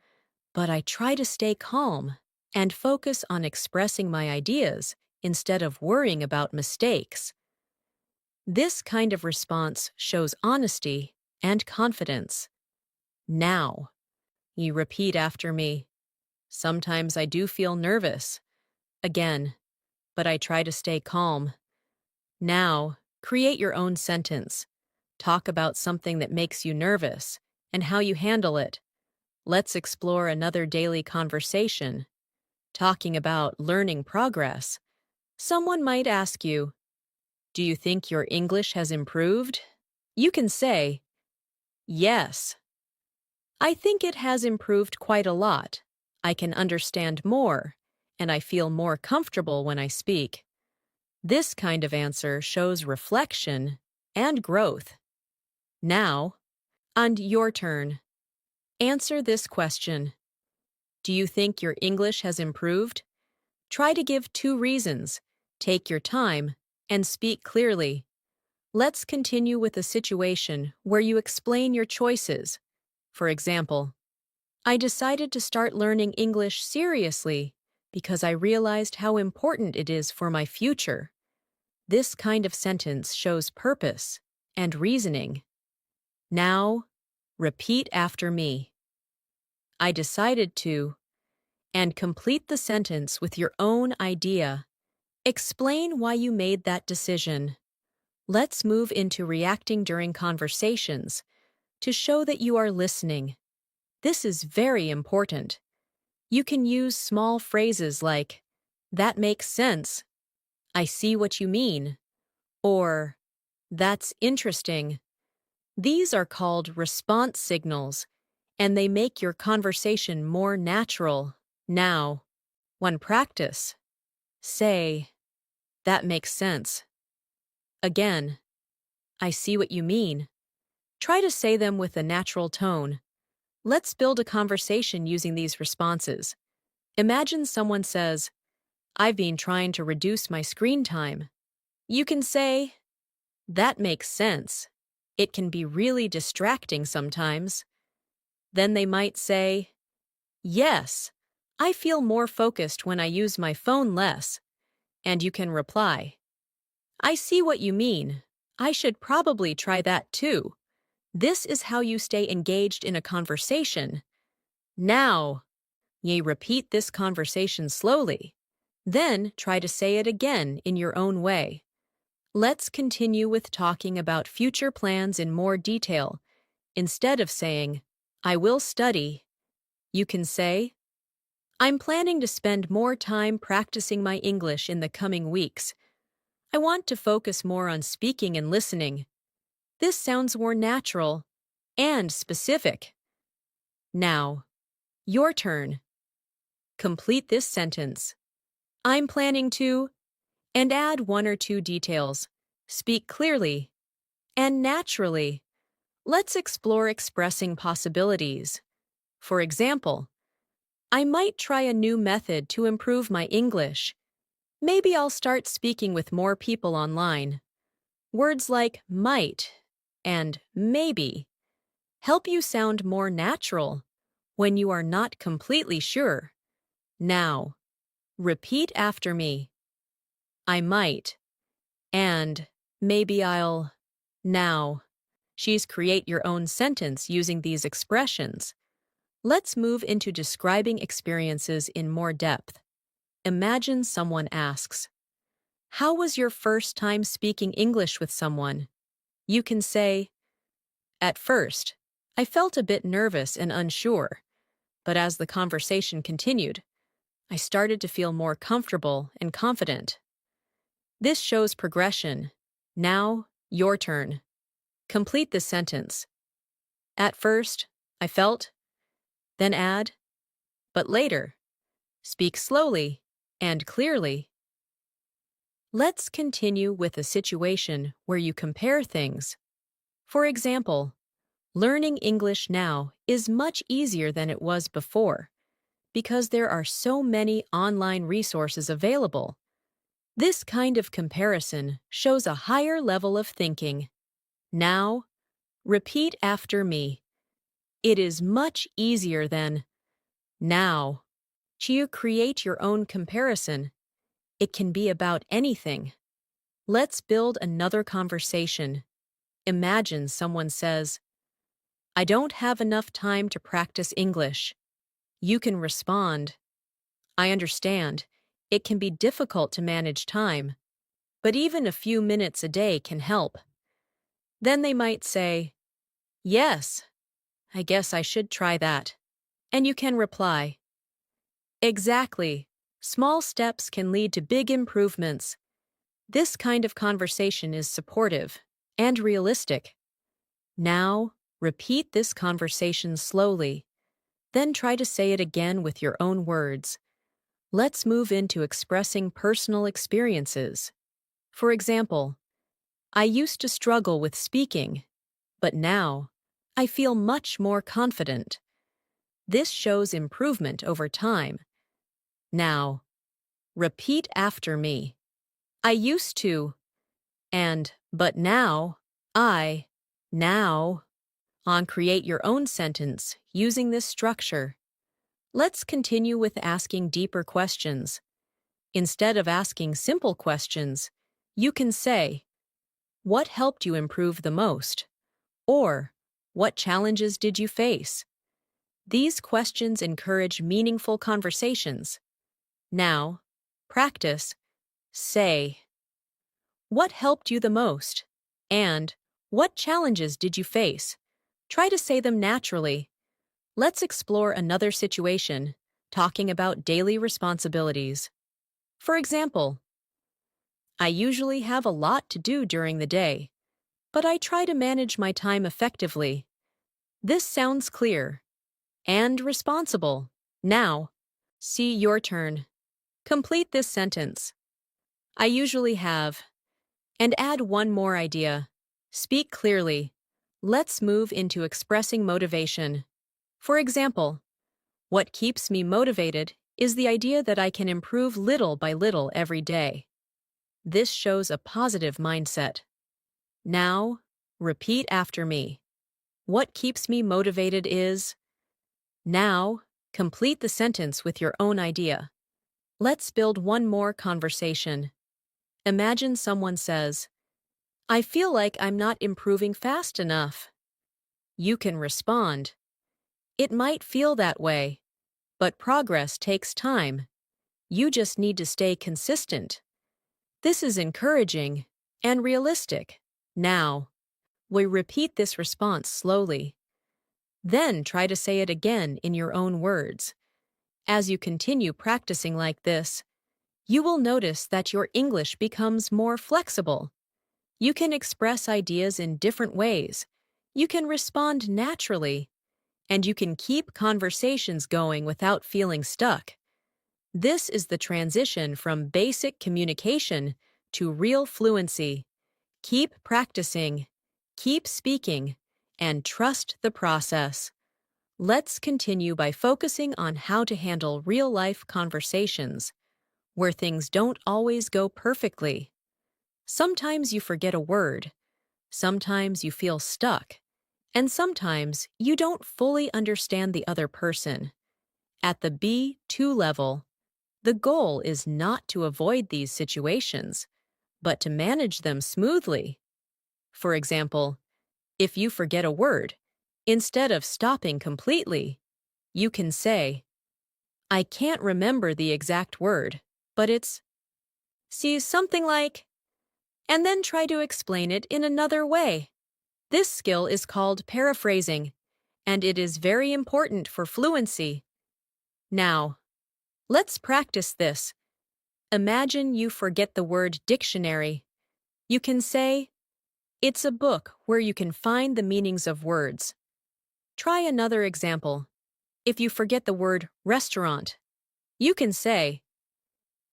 but I try to stay calm and focus on expressing my ideas instead of worrying about mistakes. This kind of response shows honesty and confidence. Now, you repeat after me. Sometimes I do feel nervous. Again, but I try to stay calm. Now, create your own sentence. Talk about something that makes you nervous and how you handle it. Let's explore another daily conversation. Talking about learning progress. Someone might ask you, "Do you think your English has improved?" You can say, "Yes, I think it has improved quite a lot. I can understand more, and I feel more comfortable when I speak." This kind of answer shows reflection and growth. Now, on your turn, answer this question. Do you think your English has improved? Try to give 2 reasons. Take your time and speak clearly. Let's continue with a situation where you explain your choices. For example, I decided to start learning English seriously because I realized how important it is for my future. This kind of sentence shows purpose and reasoning. Now, repeat after me. I decided to, and complete the sentence with your own idea. Explain why you made that decision. Let's move into reacting during conversations to show that you are listening. This is very important. You can use small phrases like, "That makes sense," "I see what you mean," or "That's interesting." These are called response signals, and they make your conversation more natural. Now, when practice, say, "That makes sense." Again, "I see what you mean." Try to say them with a natural tone. Let's build a conversation using these responses. Imagine someone says, "I've been trying to reduce my screen time." You can say, "That makes sense. It can be really distracting sometimes." Then they might say, "Yes, I feel more focused when I use my phone less." And you can reply, "I see what you mean. I should probably try that too." This is how you stay engaged in a conversation. Now, you repeat this conversation slowly. Then try to say it again in your own way. Let's continue with talking about future plans in more detail. Instead of saying, "I will study," you can say, "I'm planning to spend more time practicing my English in the coming weeks. I want to focus more on speaking and listening." This sounds more natural and specific. Now, your turn. Complete this sentence. I'm planning to, and add 1 or 2 details. Speak clearly and naturally. Let's explore expressing possibilities. For example, I might try a new method to improve my English. Maybe I'll start speaking with more people online. Words like might and maybe help you sound more natural when you are not completely sure. Now, repeat after me. I might, and maybe I'll. Now, she's create your own sentence using these expressions. Let's move into describing experiences in more depth. Imagine someone asks, "How was your first time speaking English with someone?" You can say, "At first, I felt a bit nervous and unsure, but as the conversation continued, I started to feel more comfortable and confident." This shows progression. Now, your turn. Complete the sentence. At first, I felt, then add, but later. Speak slowly and clearly. Let's continue with a situation where you compare things. For example, learning English now is much easier than it was before. because there are so many online resources available. This kind of comparison shows a higher level of thinking. Now, repeat after me. It is much easier than now. To create your own comparison, it can be about anything. Let's build another conversation. Imagine someone says, I don't have enough time to practice English. You can respond, I understand. It can be difficult to manage time, but even a few minutes a day can help. Then they might say, yes, I guess I should try that. And you can reply, exactly. Small steps can lead to big improvements. This kind of conversation is supportive and realistic. Now, repeat this conversation slowly. Then try to say it again with your own words. Let's move into expressing personal experiences. For example, I used to struggle with speaking, but now I feel much more confident. This shows improvement over time. Now, repeat after me. I used to, and but now, now. Create your own sentence using this structure. Let's continue with asking deeper questions. Instead of asking simple questions, you can say, what helped you improve the most? Or, what challenges did you face? These questions encourage meaningful conversations. Now, practice. Say, what helped you the most? And, what challenges did you face? Try to say them naturally. Let's explore another situation, talking about daily responsibilities. For example, I usually have a lot to do during the day, but I try to manage my time effectively. This sounds clear and responsible. Now, see your turn. Complete this sentence. I usually have. And add one more idea. Speak clearly. Let's move into expressing motivation. For example, what keeps me motivated is the idea that I can improve little by little every day. This shows a positive mindset. Now, repeat after me. What keeps me motivated is... Now, complete the sentence with your own idea. Let's build one more conversation. Imagine someone says, I feel like I'm not improving fast enough. You can respond, it might feel that way, but progress takes time. You just need to stay consistent. This is encouraging and realistic. Now, we repeat this response slowly. Then try to say it again in your own words. As you continue practicing like this, you will notice that your English becomes more flexible. You can express ideas in different ways. You can respond naturally. And you can keep conversations going without feeling stuck. This is the transition from basic communication to real fluency. Keep practicing, keep speaking, and trust the process. Let's continue by focusing on how to handle real-life conversations, where things don't always go perfectly. Sometimes you forget a word, sometimes you feel stuck, and sometimes you don't fully understand the other person. At the B2 level, the goal is not to avoid these situations, but to manage them smoothly. For example, if you forget a word, instead of stopping completely, you can say, I can't remember the exact word, but it's, see, something like, and then try to explain it in another way. This skill is called paraphrasing, and it is very important for fluency. Now, let's practice this. Imagine you forget the word dictionary. You can say, it's a book where you can find the meanings of words. Try another example. If you forget the word restaurant, you can say,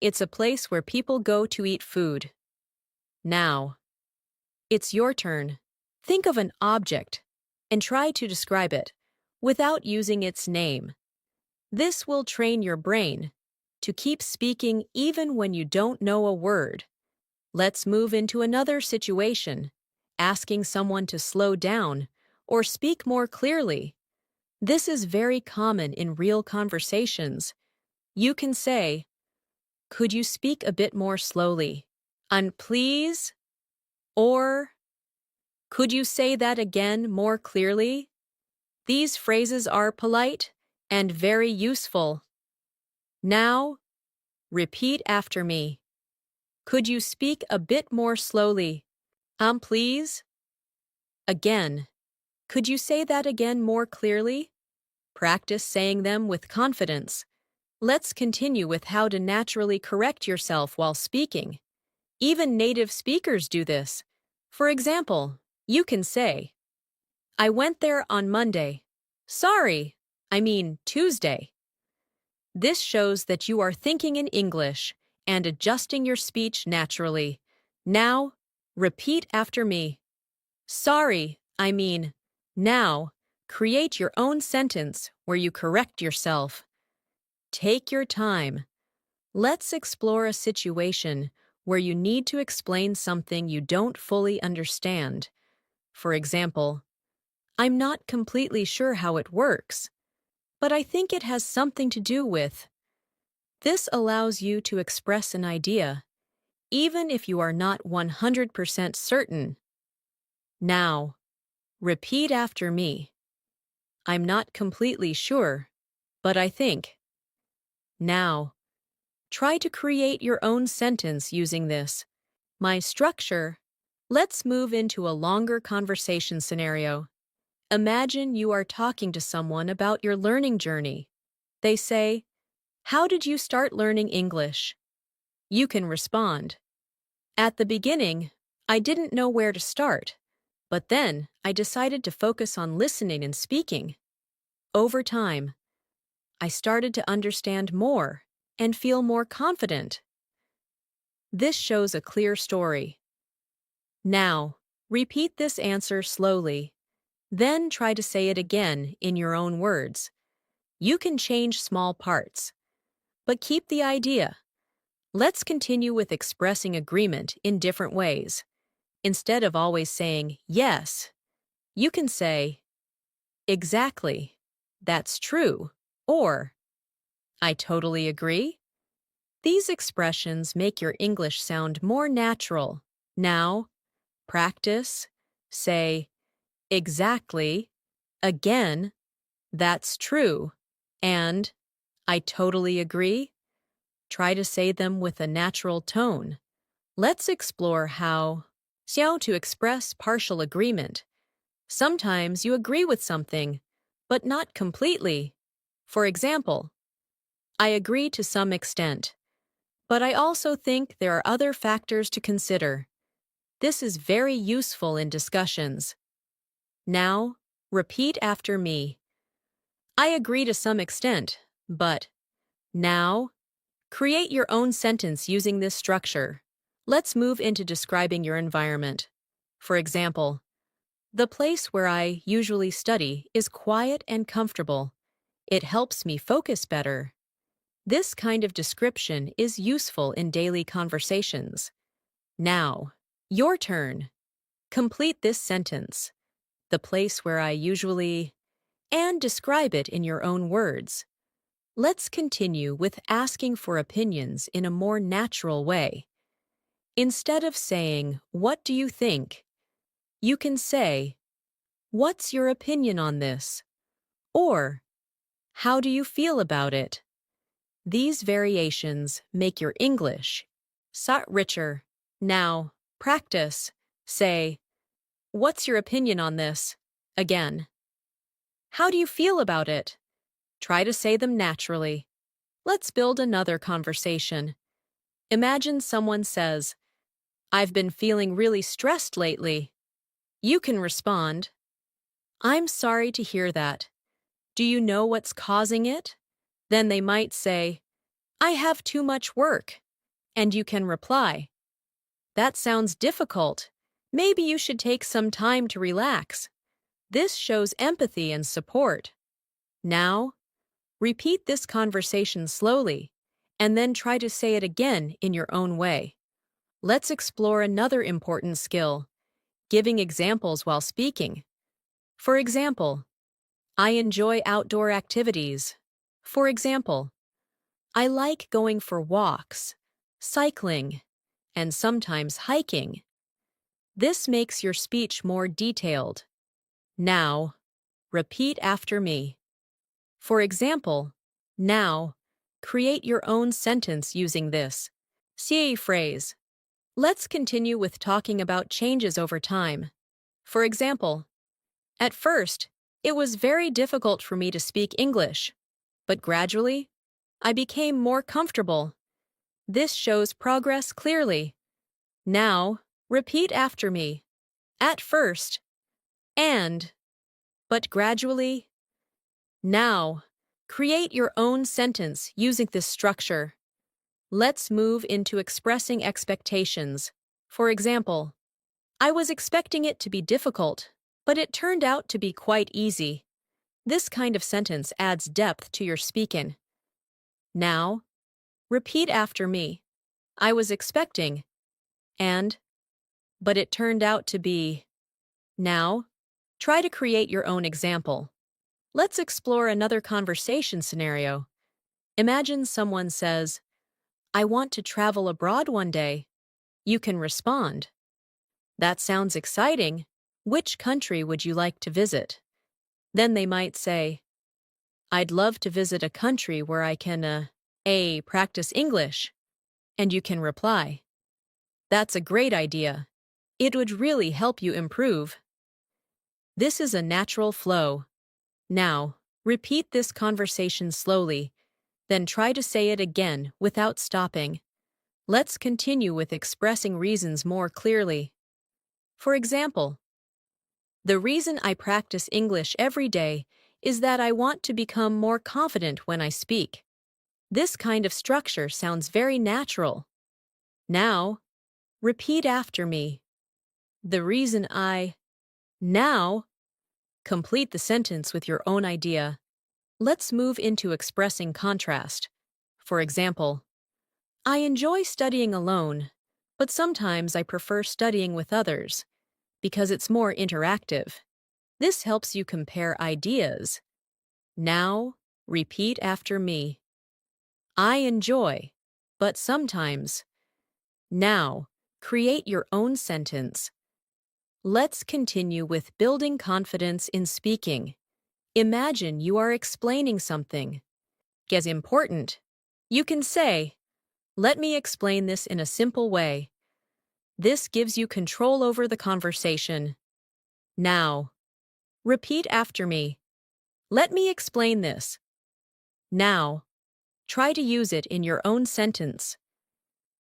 it's a place where people go to eat food. Now, it's your turn. Think of an object and try to describe it without using its name. This will train your brain to keep speaking even when you don't know a word. Let's move into another situation, asking someone to slow down or speak more clearly. This is very common in real conversations. You can say, "Could you speak a bit more slowly? And please?" Or, "Could you say that again more clearly?" These phrases are polite and very useful. Now, repeat after me. Could you speak a bit more slowly? Please? Again. Could you say that again more clearly? Practice saying them with confidence. Let's continue with how to naturally correct yourself while speaking. Even native speakers do this. For example, you can say, "I went there on Monday." Sorry, I mean Tuesday. This shows that you are thinking in English and adjusting your speech naturally. Now, repeat after me. Sorry, I mean, now, create your own sentence where you correct yourself. Take your time. Let's explore a situation where you need to explain something you don't fully understand. For example, "I'm not completely sure how it works, but I think it has something to do with." This allows you to express an idea, even if you are not 100% certain. Now, repeat after me. "I'm not completely sure, but I think." Now, try to create your own sentence using this. My structure. Let's move into a longer conversation scenario. Imagine you are talking to someone about your learning journey. They say, "How did you start learning English?" You can respond, "At the beginning, I didn't know where to start, but then I decided to focus on listening and speaking. Over time, I started to understand more and feel more confident." This shows a clear story. Now, repeat this answer slowly. Then try to say it again in your own words. You can change small parts, but keep the idea. Let's continue with expressing agreement in different ways. Instead of always saying yes, you can say, "Exactly, that's true," or "I totally agree." These expressions make your English sound more natural. Now, practice. Say, "Exactly," again, "That's true," and "I totally agree." Try to say them with a natural tone. Let's explore how to express partial agreement. Sometimes you agree with something, but not completely. For example, "I agree to some extent, but I also think there are other factors to consider." This is very useful in discussions. Now, repeat after me. "I agree to some extent, but..." Now, create your own sentence using this structure. Let's move into describing your environment. For example, "The place where I usually study is quiet and comfortable. It helps me focus better." This kind of description is useful in daily conversations. Now, your turn. Complete this sentence. "The place where I usually..." and describe it in your own words. Let's continue with asking for opinions in a more natural way. Instead of saying, "What do you think?" you can say, "What's your opinion on this?" or "How do you feel about it?" These variations make your English richer. Now, practice. Say, "What's your opinion on this?" again. "How do you feel about it?" Try to say them naturally. Let's build another conversation. Imagine someone says, "I've been feeling really stressed lately." You can respond, "I'm sorry to hear that. Do you know what's causing it?" Then they might say, "I have too much work." And you can reply, "That sounds difficult. Maybe you should take some time to relax." This shows empathy and support. Now, Repeat this conversation slowly, and then try to say it again in your own way. Let's explore another important skill, giving examples while speaking. For example, I enjoy outdoor activities. For example, I like going for walks, cycling, and sometimes hiking. This makes your speech more detailed. Now, repeat after me. For example, now, create your own sentence using this CA phrase. Let's continue with talking about changes over time. For example, at first, it was very difficult for me to speak English, but gradually, I became more comfortable. This shows progress clearly. Now, repeat after me. At first, and, but gradually. Now, create your own sentence using this structure. Let's move into expressing expectations. For example, I was expecting it to be difficult, but it turned out to be quite easy. This kind of sentence adds depth to your speaking. Now, repeat after me. I was expecting, and, but it turned out to be. Now, try to create your own example. Let's explore another conversation scenario. Imagine someone says, I want to travel abroad one day. You can respond, that sounds exciting. Which country would you like to visit? Then they might say, I'd love to visit a country where I can, practice English. And you can reply, that's a great idea. It would really help you improve. This is a natural flow. Now, repeat this conversation slowly, then try to say it again without stopping. Let's continue with expressing reasons more clearly. For example, the reason I practice English every day is that I want to become more confident when I speak. This kind of structure sounds very natural. Now, repeat after me. The reason I. Now, complete the sentence with your own idea. Let's move into expressing contrast. For example, I enjoy studying alone, but sometimes I prefer studying with others because it's more interactive. This helps you compare ideas. Now, repeat after me. I enjoy, but sometimes. Now, create your own sentence. Let's continue with building confidence in speaking. Imagine you are explaining something. As important, you can say, let me explain this in a simple way. This gives you control over the conversation. Now, repeat after me. Let me explain this. Now, try to use it in your own sentence.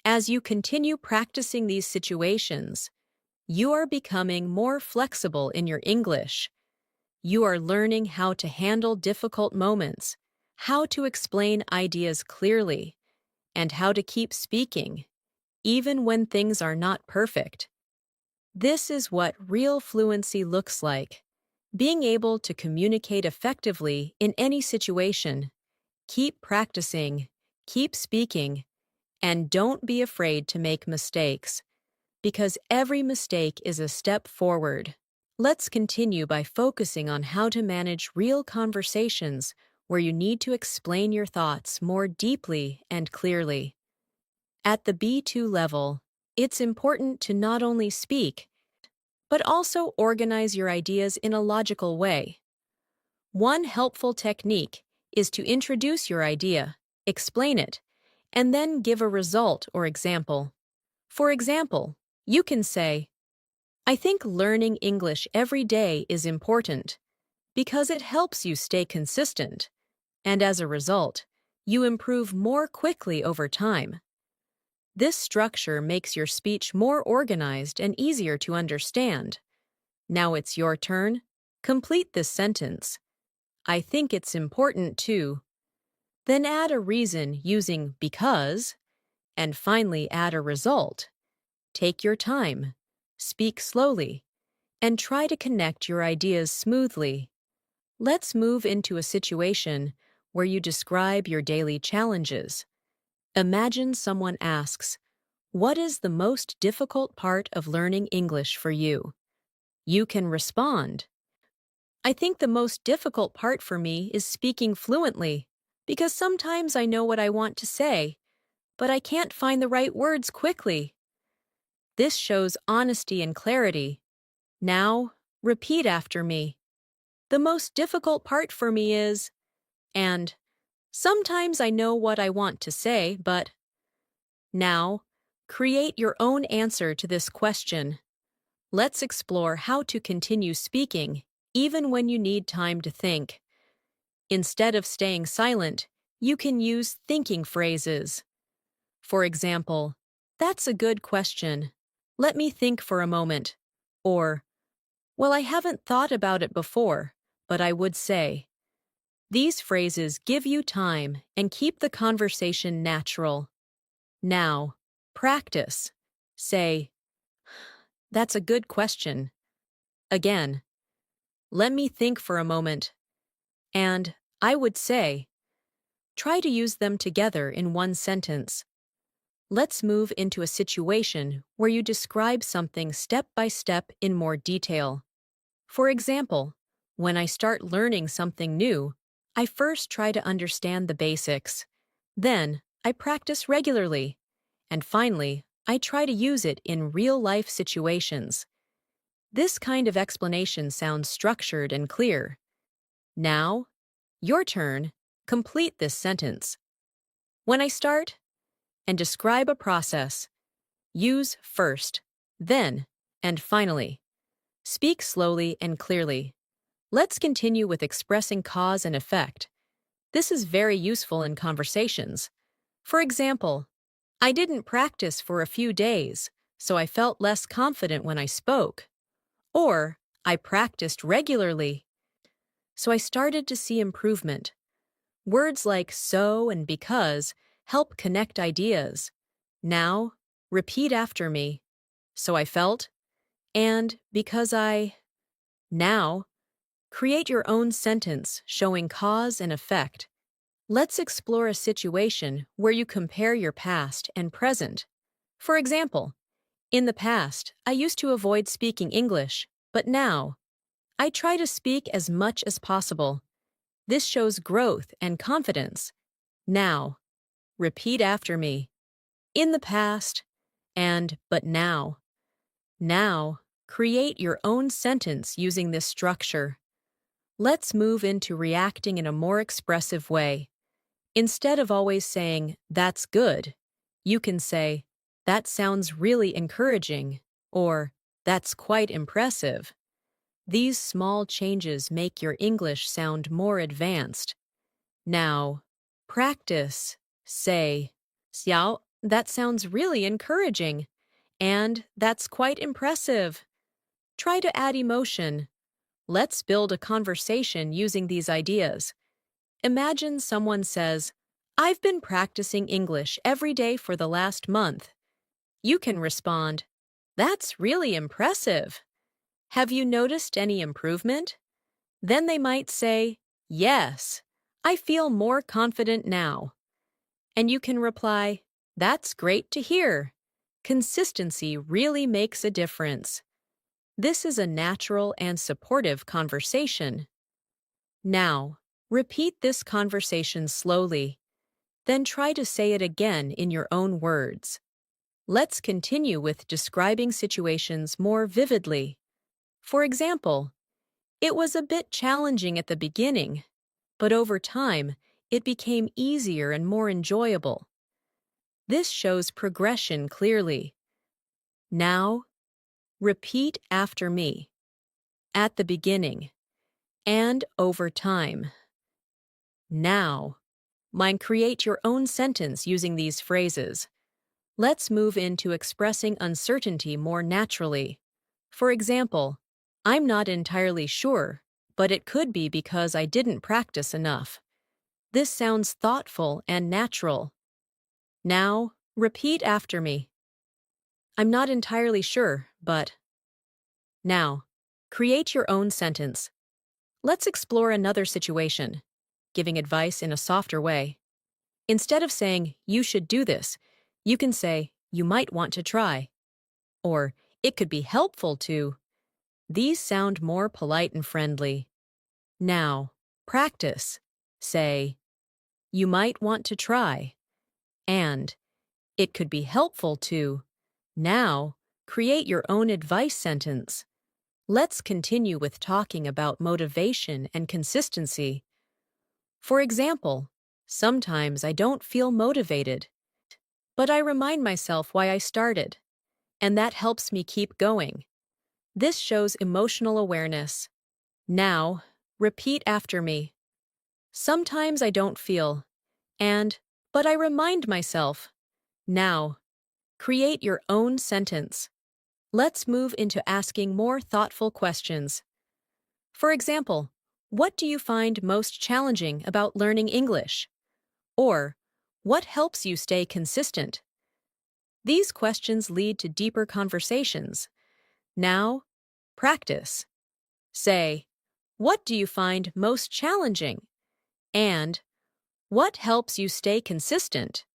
As you continue practicing these situations, you are becoming more flexible in your English. You are learning how to handle difficult moments, how to explain ideas clearly, and how to keep speaking, even when things are not perfect. This is what real fluency looks like, being able to communicate effectively in any situation. Keep practicing, keep speaking, and don't be afraid to make mistakes, because every mistake is a step forward. Let's continue by focusing on how to manage real conversations where you need to explain your thoughts more deeply and clearly. At the B2 level, it's important to not only speak, but also organize your ideas in a logical way. One helpful technique is to introduce your idea, explain it, and then give a result or example. For example, you can say, I think learning English every day is important because it helps you stay consistent, and as a result, you improve more quickly over time. This structure makes your speech more organized and easier to understand. Now it's your turn. Complete this sentence. I think it's important too. Then add a reason using because, and finally add a result. Take your time, speak slowly, and try to connect your ideas smoothly. Let's move into a situation where you describe your daily challenges. Imagine someone asks, "What is the most difficult part of learning English for you?" You can respond, "I think the most difficult part for me is speaking fluently, because sometimes I know what I want to say, but I can't find the right words quickly." This shows honesty and clarity. Now, repeat after me. "The most difficult part for me is," and "sometimes I know what I want to say, but—" Now, create your own answer to this question. Let's explore how to continue speaking, even when you need time to think. Instead of staying silent, you can use thinking phrases. For example, "That's a good question. Let me think for a moment." Or, "Well, I haven't thought about it before, but I would say." These phrases give you time and keep the conversation natural. Now, practice. Say, "That's a good question." Again, "Let me think for a moment." And "I would say." Try to use them together in one sentence. Let's move into a situation where you describe something step by step in more detail. For example, when I start learning something new, I first try to understand the basics. Then, I practice regularly. And finally, I try to use it in real-life situations. This kind of explanation sounds structured and clear. Now, your turn. Complete this sentence. When I start, and describe a process. Use first, then, and finally. Speak slowly and clearly. Let's continue with expressing cause and effect. This is very useful in conversations. For example, "I didn't practice for a few days, so I felt less confident when I spoke." Or, "I practiced regularly, so I started to see improvement." Words like "so" and "because" help connect ideas. Now, repeat after me. "So I felt," and "because I—" Now, create your own sentence showing cause and effect. Let's explore a situation where you compare your past and present. For example, "In the past, I used to avoid speaking English, but now, I try to speak as much as possible." This shows growth and confidence. Now, repeat after me. "In the past," and "but now." Now, create your own sentence using this structure. Let's move into reacting in a more expressive way. Instead of always saying, "That's good," you can say, "That sounds really encouraging," or "That's quite impressive." These small changes make your English sound more advanced. Now, practice. Say, "Xiao, that sounds really encouraging," and "That's quite impressive." Try to add emotion. Let's build a conversation using these ideas. Imagine someone says, "I've been practicing English every day for the last month." You can respond, "That's really impressive. Have you noticed any improvement?" Then they might say, "Yes, I feel more confident now." And you can reply, "That's great to hear. Consistency really makes a difference." This is a natural and supportive conversation. Now, repeat this conversation slowly. Then try to say it again in your own words. Let's continue with describing situations more vividly. For example, "It was a bit challenging at the beginning, but over time, it became easier and more enjoyable." This shows progression clearly. Now, repeat after me. "At the beginning," and "over time." Now, create your own sentence using these phrases. Let's move into expressing uncertainty more naturally. For example, "I'm not entirely sure, but it could be because I didn't practice enough." This sounds thoughtful and natural. Now, repeat after me. "I'm not entirely sure, but—" Now, create your own sentence. Let's explore another situation. giving advice in a softer way. Instead of saying, you should do this, you can say, you might want to try. Or, it could be helpful to. These sound more polite and friendly. Now, practice. Say, you might want to try. And, it could be helpful to. Now, create your own advice sentence. Let's continue with talking about motivation and consistency. For example, sometimes I don't feel motivated, but I remind myself why I started, and that helps me keep going. This shows emotional awareness. Now, repeat after me. Sometimes I don't feel, but I remind myself. Now, create your own sentence. Let's move into asking more thoughtful questions. For example, what do you find most challenging about learning English? Or, what helps you stay consistent? These questions lead to deeper conversations. Now, practice. Say, what do you find most challenging? And, what helps you stay consistent?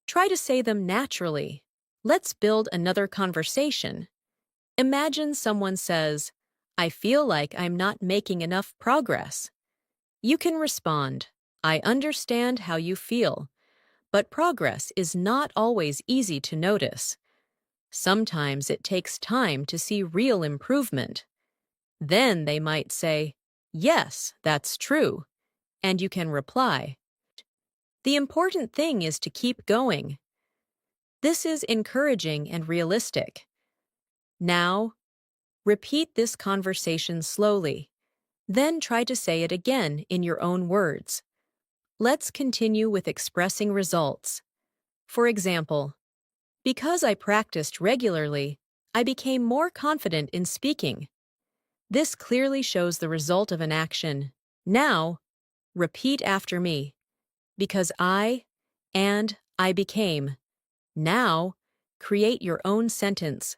Try to say them naturally. Let's build another conversation. Imagine someone says, I feel like I'm not making enough progress. You can respond, I understand how you feel, but progress is not always easy to notice. Sometimes it takes time to see real improvement. Then they might say, yes, that's true, and you can reply. The important thing is to keep going. This is encouraging and realistic. Now, repeat this conversation slowly. Then try to say it again in your own words. Let's continue with expressing results. For example, because I practiced regularly, I became more confident in speaking. This clearly shows the result of an action. Now, repeat after me. Because and I became. Now, create your own sentence.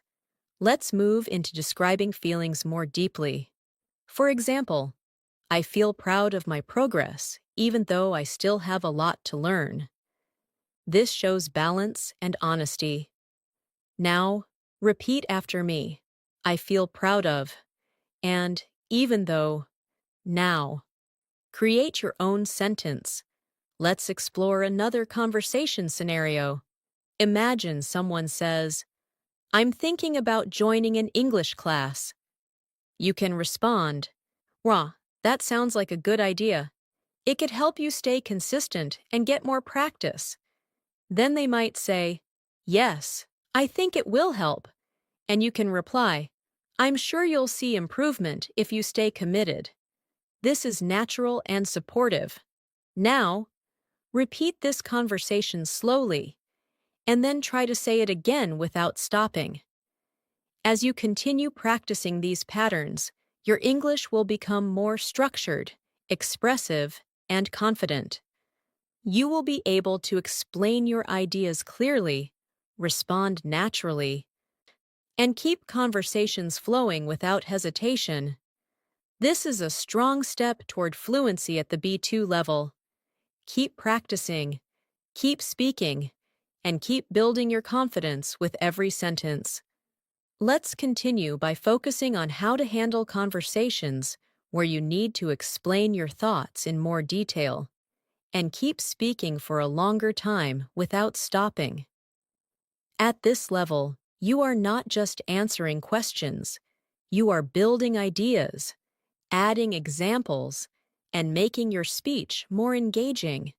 Let's move into describing feelings more deeply. For example, I feel proud of my progress, even though I still have a lot to learn. This shows balance and honesty. Now, repeat after me. I feel proud of, and even though. Now, create your own sentence. Let's explore another conversation scenario. Imagine someone says, I'm thinking about joining an English class. You can respond, Wah, that sounds like a good idea. It could help you stay consistent and get more practice. Then they might say, yes, I think it will help. And you can reply, I'm sure you'll see improvement if you stay committed. This is natural and supportive. Now, repeat this conversation slowly, and then try to say it again without stopping. As you continue practicing these patterns, your English will become more structured, expressive, and confident. You will be able to explain your ideas clearly, respond naturally, and keep conversations flowing without hesitation. This is a strong step toward fluency at the B2 level. Keep practicing, keep speaking, and keep building your confidence with every sentence. Let's continue by focusing on how to handle conversations where you need to explain your thoughts in more detail, and keep speaking for a longer time without stopping. At this level, you are not just answering questions, you are building ideas, adding examples, and making your speech more engaging.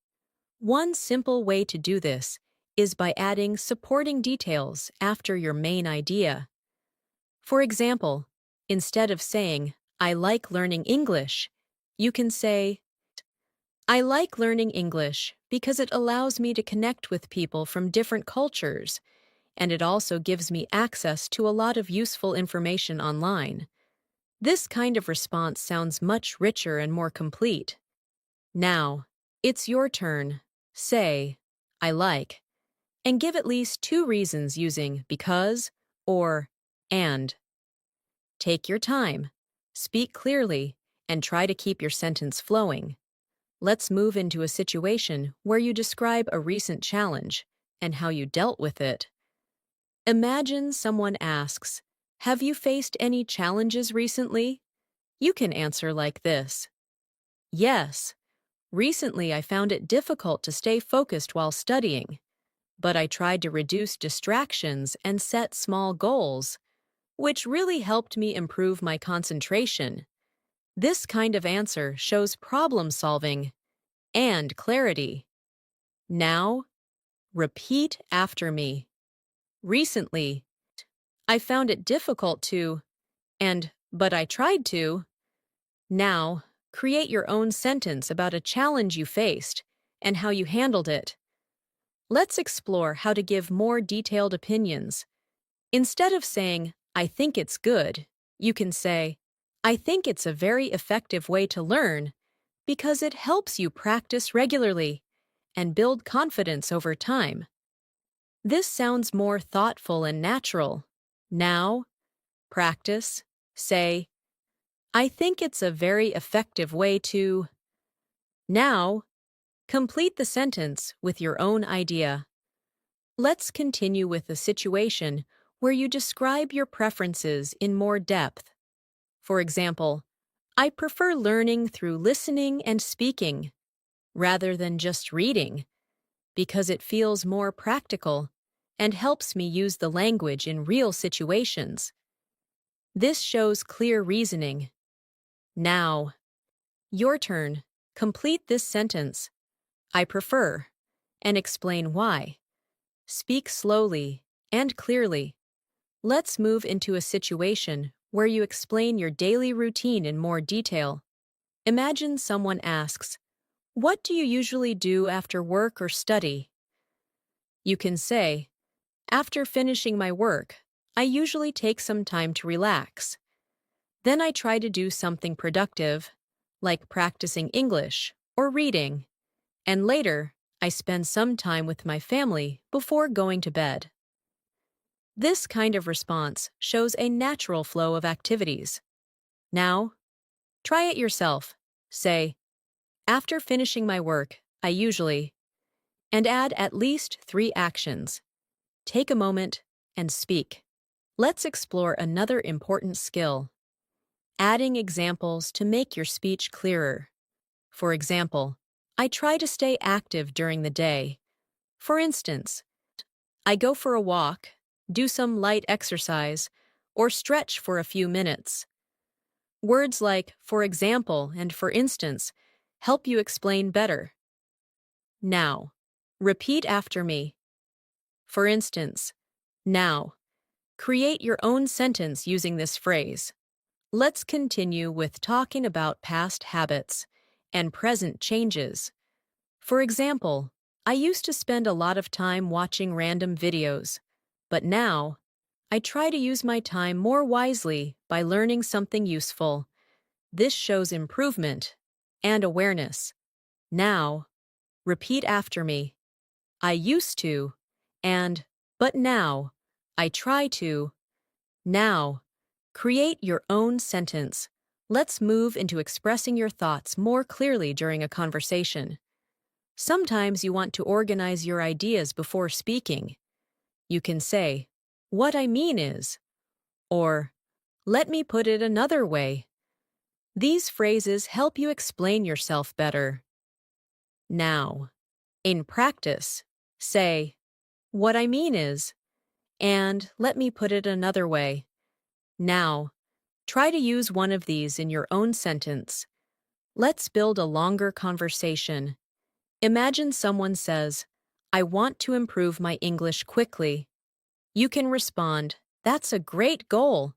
One simple way to do this is by adding supporting details after your main idea. For example, instead of saying, I like learning English, you can say, I like learning English because it allows me to connect with people from different cultures, and it also gives me access to a lot of useful information online. This kind of response sounds much richer and more complete. Now, it's your turn. Say, I like, and give at least 2 reasons using because or and. Take your time, speak clearly, and try to keep your sentence flowing. let's move into a situation where you describe a recent challenge and how you dealt with it. Imagine someone asks, "Have you faced any challenges recently?" You can answer like this: "Yes, recently I found it difficult to stay focused while studying, but I tried to reduce distractions and set small goals, which really helped me improve my concentration." This kind of answer shows problem solving and clarity. Now, repeat after me. Recently, I found it difficult to, but I tried to. Now, create your own sentence about a challenge you faced and how you handled it. Let's explore how to give more detailed opinions. Instead of saying, "I think it's good," you can say, "I think it's a very effective way to learn because it helps you practice regularly and build confidence over time." This sounds more thoughtful and natural. Now, practice. Say, "I think it's a very effective way to." Now, complete the sentence with your own idea. Let's continue with a situation where you describe your preferences in more depth. For example, "I prefer learning through listening and speaking rather than just reading because it feels more practical and helps me use the language in real situations." This shows clear reasoning. Now, your turn. Complete this sentence. "I prefer," and explain why. Speak slowly and clearly. Let's move into a situation where you explain your daily routine in more detail. Imagine someone asks, "What do you usually do after work or study?" You can say, "After finishing my work, I usually take some time to relax. Then I try to do something productive, like practicing English or reading, and later I spend some time with my family before going to bed." This kind of response shows a natural flow of activities. Now, try it yourself. Say, "After finishing my work, I usually," and add at least 3 actions. Take a moment and speak. Let's explore another important skill: adding examples to make your speech clearer. For example, "I try to stay active during the day." For instance, "I go for a walk, do some light exercise, or stretch for a few minutes." Words like "for example" and "for instance" help you explain better. Now, repeat after me. For instance, now, create your own sentence using this phrase. Let's continue with talking about past habits and present changes. For example, "I used to spend a lot of time watching random videos, but now I try to use my time more wisely by learning something useful." This shows improvement and awareness. Now, repeat after me. "I used to," but now, "I try to." Now, create your own sentence. Let's move into expressing your thoughts more clearly during a conversation. Sometimes you want to organize your ideas before speaking. You can say, "What I mean is," or "Let me put it another way." These phrases help you explain yourself better. Now, in practice, say, "What I mean is," and "Let me put it another way." Now, try to use one of these in your own sentence. Let's build a longer conversation. Imagine someone says, "I want to improve my English quickly." You can respond, "That's a great goal,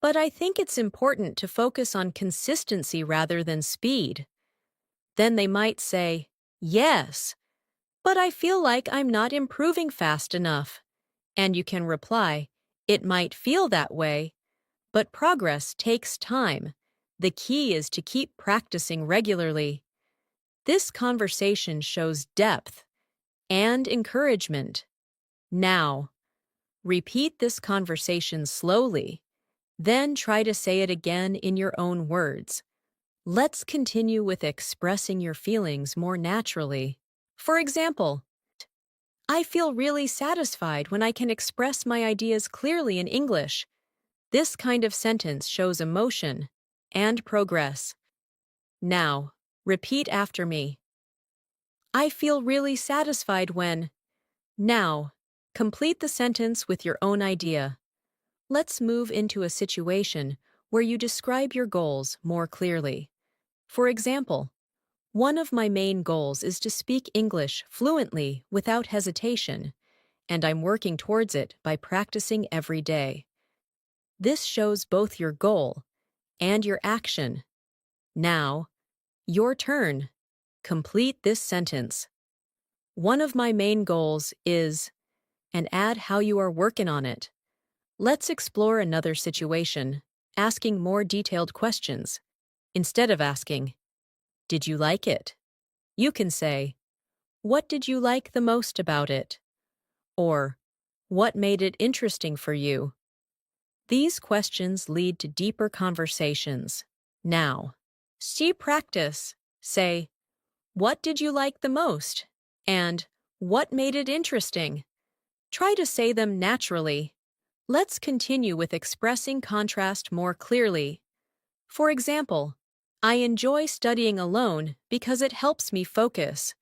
but I think it's important to focus on consistency rather than speed." Then they might say, "Yes, but I feel like I'm not improving fast enough." And you can reply, "It might feel that way, but progress takes time. The key is to keep practicing regularly." This conversation shows depth and encouragement. Now, repeat this conversation slowly, then try to say it again in your own words. Let's continue with expressing your feelings more naturally. For example, I feel really satisfied when I can express my ideas clearly in English. This kind of sentence shows emotion and progress. Now, repeat after me. I feel really satisfied when. Now, complete the sentence with your own idea. Let's move into a situation where you describe your goals more clearly. For example, one of my main goals is to speak English fluently without hesitation, and I'm working towards it by practicing every day. This shows both your goal and your action. Now, your turn. Complete this sentence. One of my main goals is, and add how you are working on it. Let's explore another situation, asking more detailed questions. Instead of asking, did you like it? You can say, what did you like the most about it? Or, what made it interesting for you? These questions lead to deeper conversations. Now, see practice. Say, what did you like the most? And, what made it interesting? Try to say them naturally. Let's continue with expressing contrast more clearly. For example, I enjoy studying alone because it helps me focus.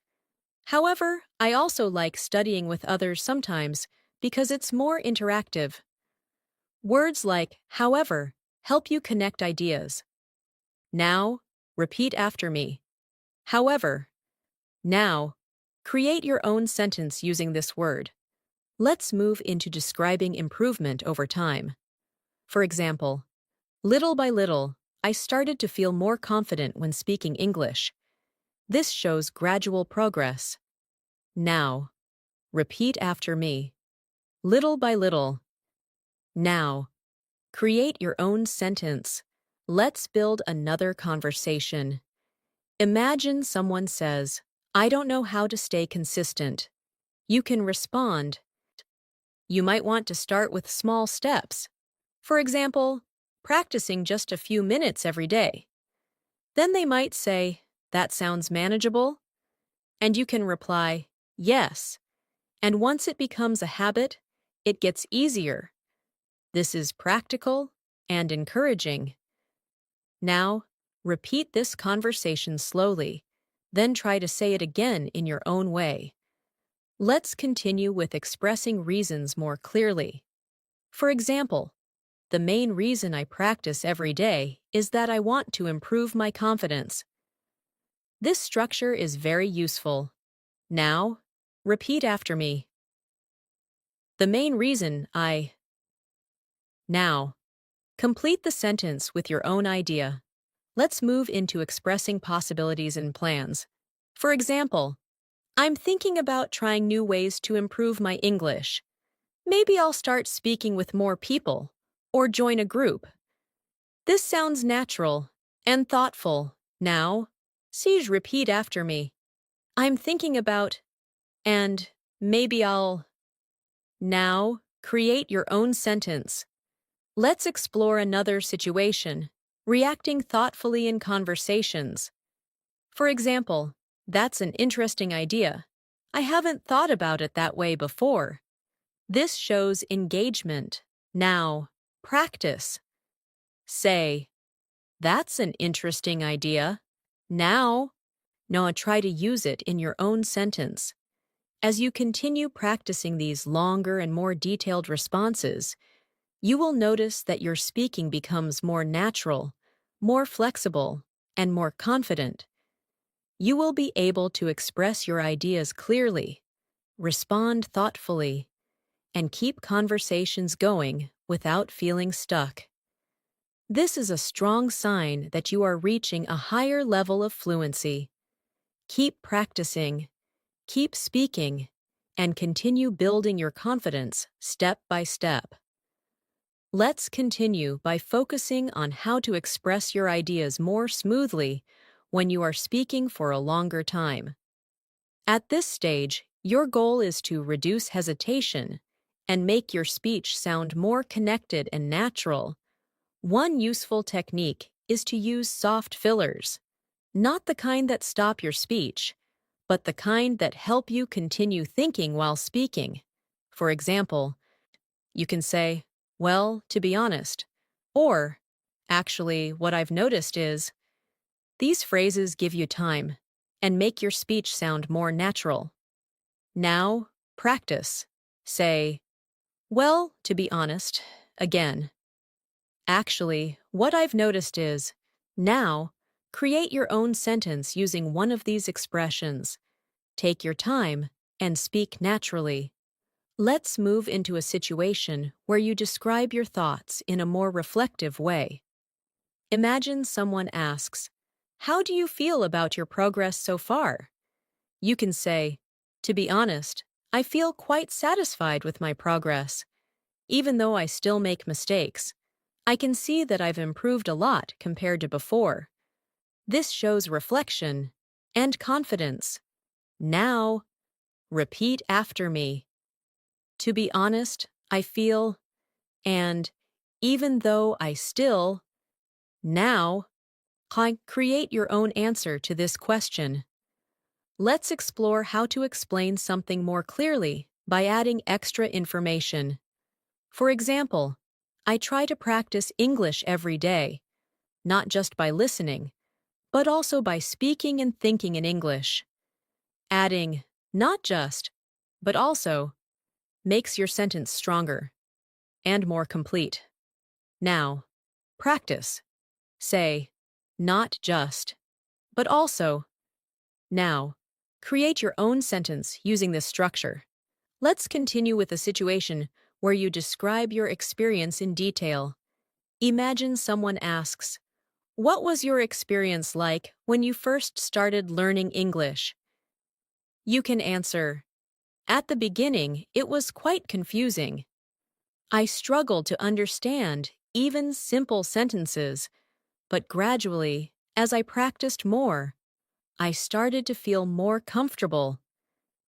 However, I also like studying with others sometimes because it's more interactive. Words like however help you connect ideas. Now, repeat after me. However. Now, create your own sentence using this word. Let's move into describing improvement over time. For example, little by little, I started to feel more confident when speaking English. This shows gradual progress. Now, repeat after me. Little by little. Now, create your own sentence. Let's build another conversation. Imagine someone says, I don't know how to stay consistent. You can respond. You might want to start with small steps. For example, practicing just a few minutes every day. Then they might say, that sounds manageable? And you can reply, yes. And once it becomes a habit, it gets easier. This is practical and encouraging. Now, repeat this conversation slowly, then try to say it again in your own way. Let's continue with expressing reasons more clearly. For example, the main reason I practice every day is that I want to improve my confidence. This structure is very useful. Now, repeat after me. The main reason I. Now, complete the sentence with your own idea. Let's move into expressing possibilities and plans. For example, I'm thinking about trying new ways to improve my English. Maybe I'll start speaking with more people, or join a group. This sounds natural and thoughtful. Now, Siege, repeat after me. I'm thinking about, and maybe I'll. Now, create your own sentence. Let's explore another situation, reacting thoughtfully in conversations. For example, that's an interesting idea. I haven't thought about it that way before. This shows engagement. Now, practice. Say, that's an interesting idea. Now, try to use it in your own sentence. As you continue practicing these longer and more detailed responses, you will notice that your speaking becomes more natural, more flexible, and more confident. You will be able to express your ideas clearly, respond thoughtfully, and keep conversations going without feeling stuck. This is a strong sign that you are reaching a higher level of fluency. Keep practicing, keep speaking, and continue building your confidence step by step. Let's continue by focusing on how to express your ideas more smoothly when you are speaking for a longer time. At this stage, your goal is to reduce hesitation and make your speech sound more connected and natural. One useful technique is to use soft fillers, not the kind that stop your speech, but the kind that help you continue thinking while speaking. For example, you can say, "Well, to be honest," or, "Actually, what I've noticed is," these phrases give you time and make your speech sound more natural. Now, practice. Say, "Well, to be honest," again. "Actually, what I've noticed is," now, create your own sentence using one of these expressions. Take your time and speak naturally. Let's move into a situation where you describe your thoughts in a more reflective way. Imagine someone asks, "How do you feel about your progress so far?" You can say, "To be honest, I feel quite satisfied with my progress. Even though I still make mistakes, I can see that I've improved a lot compared to before." This shows reflection and confidence. Now, repeat after me. To be honest, I feel, and even though I still, now, create your own answer to this question. Let's explore how to explain something more clearly by adding extra information. For example, I try to practice English every day, not just by listening, but also by speaking and thinking in English. Adding not just, but also makes your sentence stronger and more complete. Now, practice. Say, not just, but also. Now, create your own sentence using this structure. Let's continue with a situation where you describe your experience in detail. Imagine someone asks, "What was your experience like when you first started learning English?" You can answer, "At the beginning, it was quite confusing. I struggled to understand even simple sentences, but gradually, as I practiced more, I started to feel more comfortable."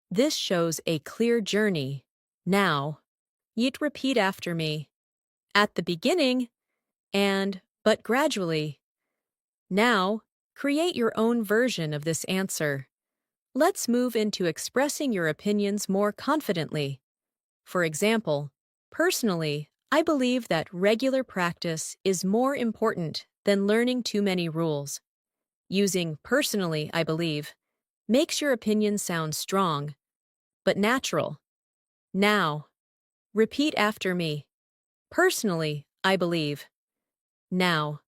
This shows a clear journey. Now, you'd repeat after me. At the beginning, and but gradually. Now, create your own version of this answer. Let's move into expressing your opinions more confidently. For example, personally, I believe that regular practice is more important than learning too many rules. Using "personally, I believe" makes your opinion sound strong, but natural. Now, repeat after me. Personally, I believe. Now,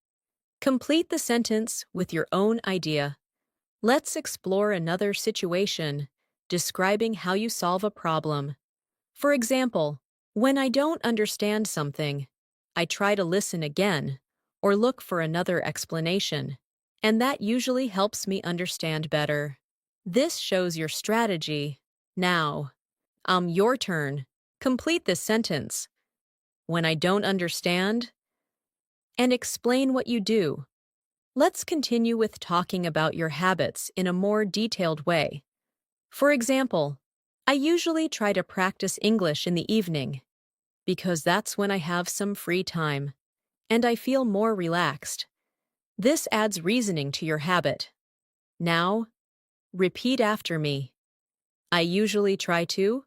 complete the sentence with your own idea. Let's explore another situation, describing how you solve a problem. For example, when I don't understand something, I try to listen again or look for another explanation, and that usually helps me understand better. This shows your strategy. Now, your turn. Complete this sentence. When I don't understand, and explain what you do. Let's continue with talking about your habits in a more detailed way. For example, I usually try to practice English in the evening because that's when I have some free time and I feel more relaxed. This adds reasoning to your habit. Now, repeat after me. I usually try to,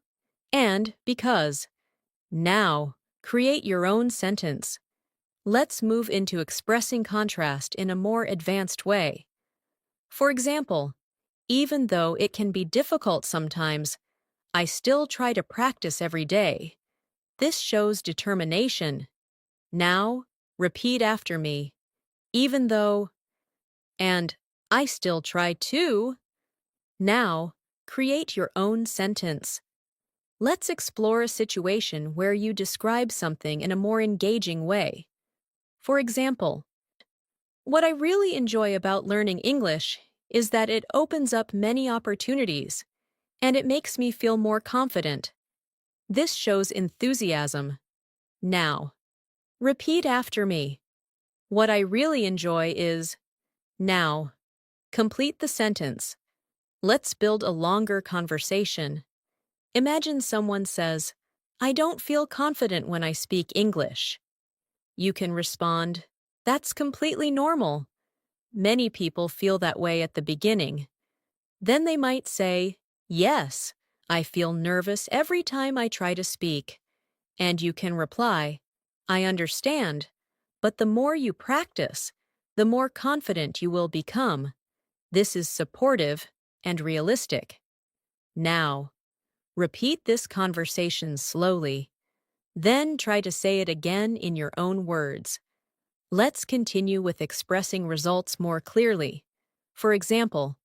and because. Now, create your own sentence. Let's move into expressing contrast in a more advanced way. For example, even though it can be difficult sometimes, I still try to practice every day. This shows determination. Now, repeat after me. Even though, and I still try to. Now, create your own sentence. Let's explore a situation where you describe something in a more engaging way. For example, what I really enjoy about learning English is that it opens up many opportunities, and it makes me feel more confident. This shows enthusiasm. Now, repeat after me. What I really enjoy is. Now, complete the sentence. Let's build a longer conversation. Imagine someone says, "I don't feel confident when I speak English." You can respond, That's completely normal. Many people feel that way at the beginning. Then they might say, "Yes, I feel nervous every time I try to speak." And you can reply, "I understand, but the more you practice, the more confident you will become." This is supportive and realistic. Now, repeat this conversation slowly. Then try to say it again in your own words. Let's continue with expressing results more clearly. For example,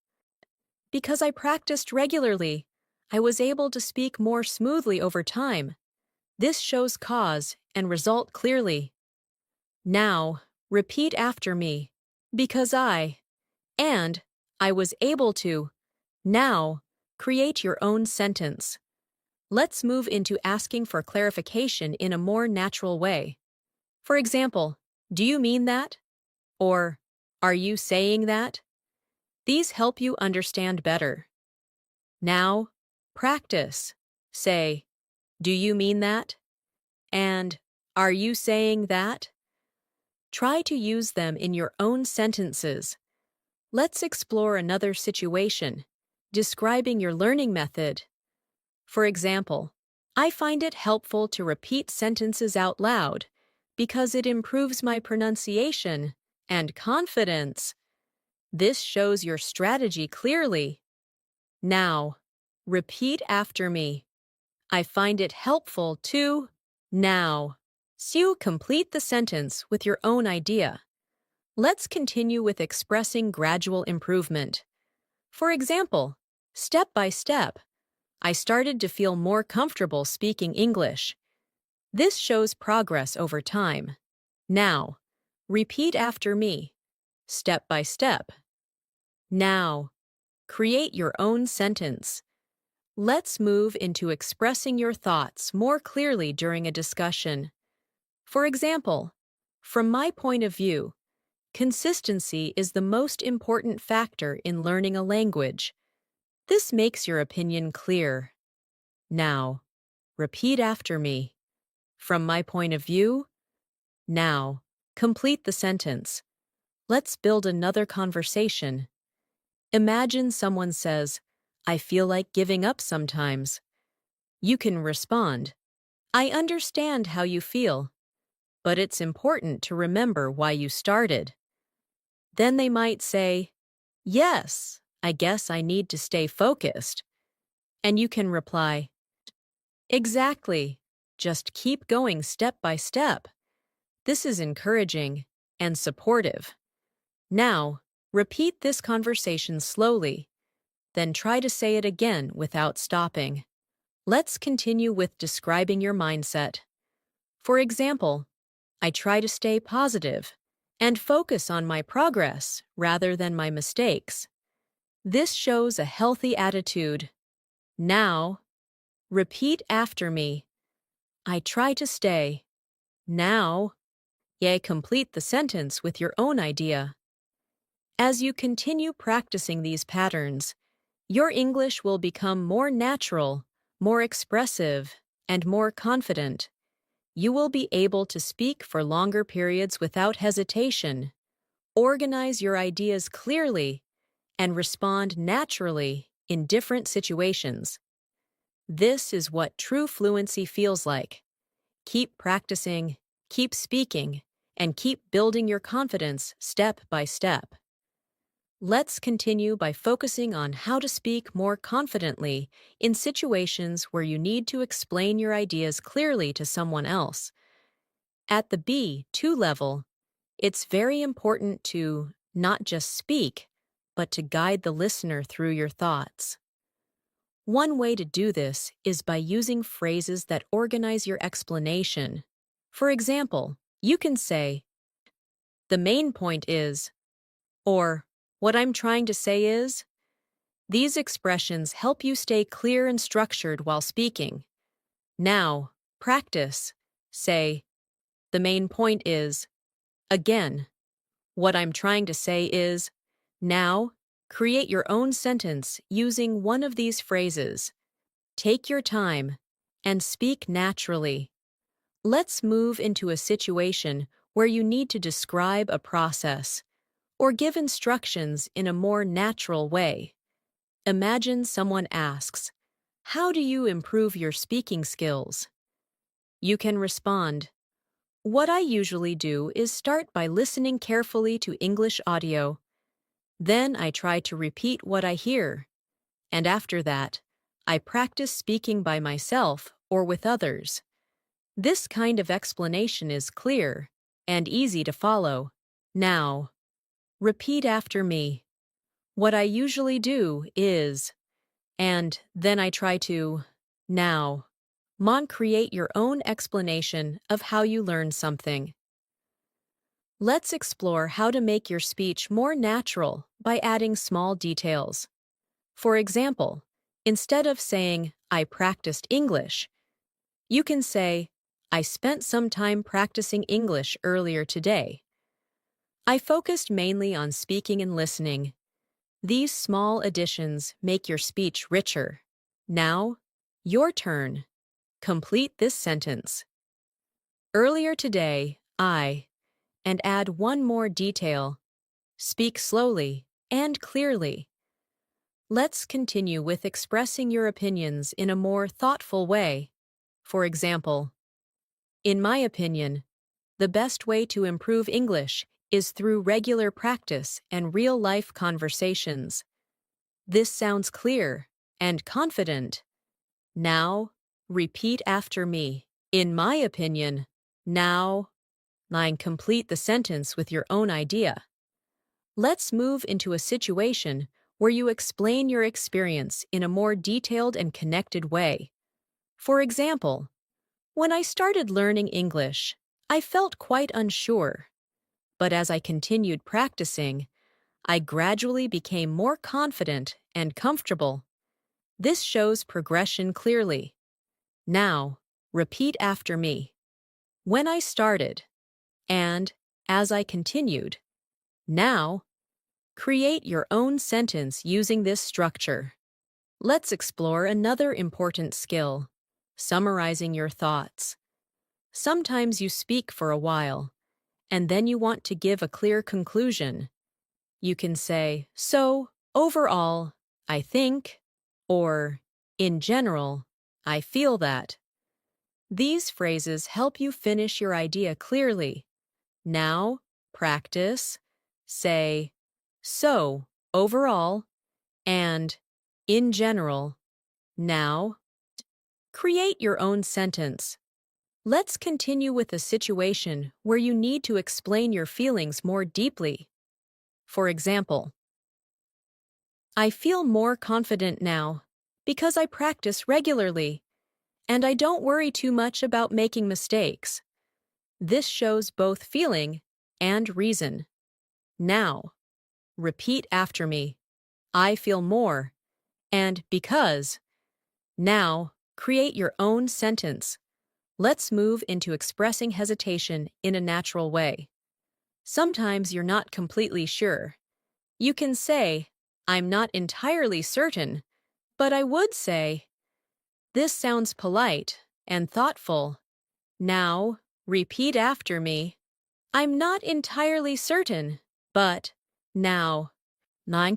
because I practiced regularly, I was able to speak more smoothly over time. This shows cause and result clearly. Now, repeat after me. Because and I was able to. Now, create your own sentence. Let's move into asking for clarification in a more natural way. For example, do you mean that? Or, are you saying that? These help you understand better. Now, practice. Say, do you mean that? And, are you saying that? Try to use them in your own sentences. Let's explore another situation, describing your learning method. For example, I find it helpful to repeat sentences out loud because it improves my pronunciation and confidence. This shows your strategy clearly. Now, repeat after me. I find it helpful to. Now, so complete the sentence with your own idea. Let's continue with expressing gradual improvement. For example, step by step, I started to feel more comfortable speaking English. This shows progress over time. Now, repeat after me, step by step. Now, create your own sentence. Let's move into expressing your thoughts more clearly during a discussion. For example, from my point of view, consistency is the most important factor in learning a language. This makes your opinion clear. Now, repeat after me. From my point of view. Now, complete the sentence. Let's build another conversation. Imagine someone says, "I feel like giving up sometimes." You can respond, "I understand how you feel, but it's important to remember why you started." Then they might say, "Yes, I guess I need to stay focused." And you can reply, "Exactly. Just keep going step by step." This is encouraging and supportive. Now, repeat this conversation slowly, then try to say it again without stopping. Let's continue with describing your mindset. For example, I try to stay positive and focus on my progress rather than my mistakes. This shows a healthy attitude. Now, repeat after me. I try to stay. Now, complete the sentence with your own idea. As you continue practicing these patterns, your English will become more natural, more expressive, and more confident. You will be able to speak for longer periods without hesitation, organize your ideas clearly, and respond naturally in different situations. This is what true fluency feels like. Keep practicing, keep speaking, and keep building your confidence step by step. Let's continue by focusing on how to speak more confidently in situations where you need to explain your ideas clearly to someone else. At the B2 level, it's very important to not just speak, but to guide the listener through your thoughts. One way to do this is by using phrases that organize your explanation. For example, you can say, "The main point is," or "What I'm trying to say is." These expressions help you stay clear and structured while speaking. Now, practice. Say, "The main point is," again. "What I'm trying to say is." Now, create your own sentence using one of these phrases. Take your time and speak naturally. Let's move into a situation where you need to describe a process or give instructions in a more natural way. Imagine someone asks, "How do you improve your speaking skills?" You can respond, "What I usually do is start by listening carefully to English audio. Then I try to repeat what I hear. And after that, I practice speaking by myself or with others." This kind of explanation is clear and easy to follow. Now, repeat after me. What I usually do is, and then I try to, now. Create your own explanation of how you learn something. Let's explore how to make your speech more natural by adding small details. For example, instead of saying, "I practiced English," you can say, "I spent some time practicing English earlier today. I focused mainly on speaking and listening." These small additions make your speech richer. Now, your turn. Complete this sentence. Earlier today, and add one more detail. Speak slowly and clearly. Let's continue with expressing your opinions in a more thoughtful way. For example, in my opinion, the best way to improve English is through regular practice and real-life conversations. This sounds clear and confident. Now, repeat after me. In my opinion, now. Complete the sentence with your own idea. Let's move into a situation where you explain your experience in a more detailed and connected way. For example, when I started learning English, I felt quite unsure. But as I continued practicing, I gradually became more confident and comfortable. This shows progression clearly. Now, repeat after me. When I started, and as I continued. Now, create your own sentence using this structure. Let's explore another important skill, summarizing your thoughts. Sometimes you speak for a while, and then you want to give a clear conclusion. You can say, "So, overall, I think," or, "In general, I feel that." These phrases help you finish your idea clearly. Now, practice. Say, "So, overall," and "In general." Now, create your own sentence. Let's continue with a situation where you need to explain your feelings more deeply. For example, I feel more confident now because I practice regularly, and I don't worry too much about making mistakes. This shows both feeling and reason. Now, repeat after me. I feel more, and because. Now, create your own sentence. Let's move into expressing hesitation in a natural way. Sometimes you're not completely sure. You can say, "I'm not entirely certain, but I would say." This sounds polite and thoughtful. Now, repeat after me. I'm not entirely certain, but. Now.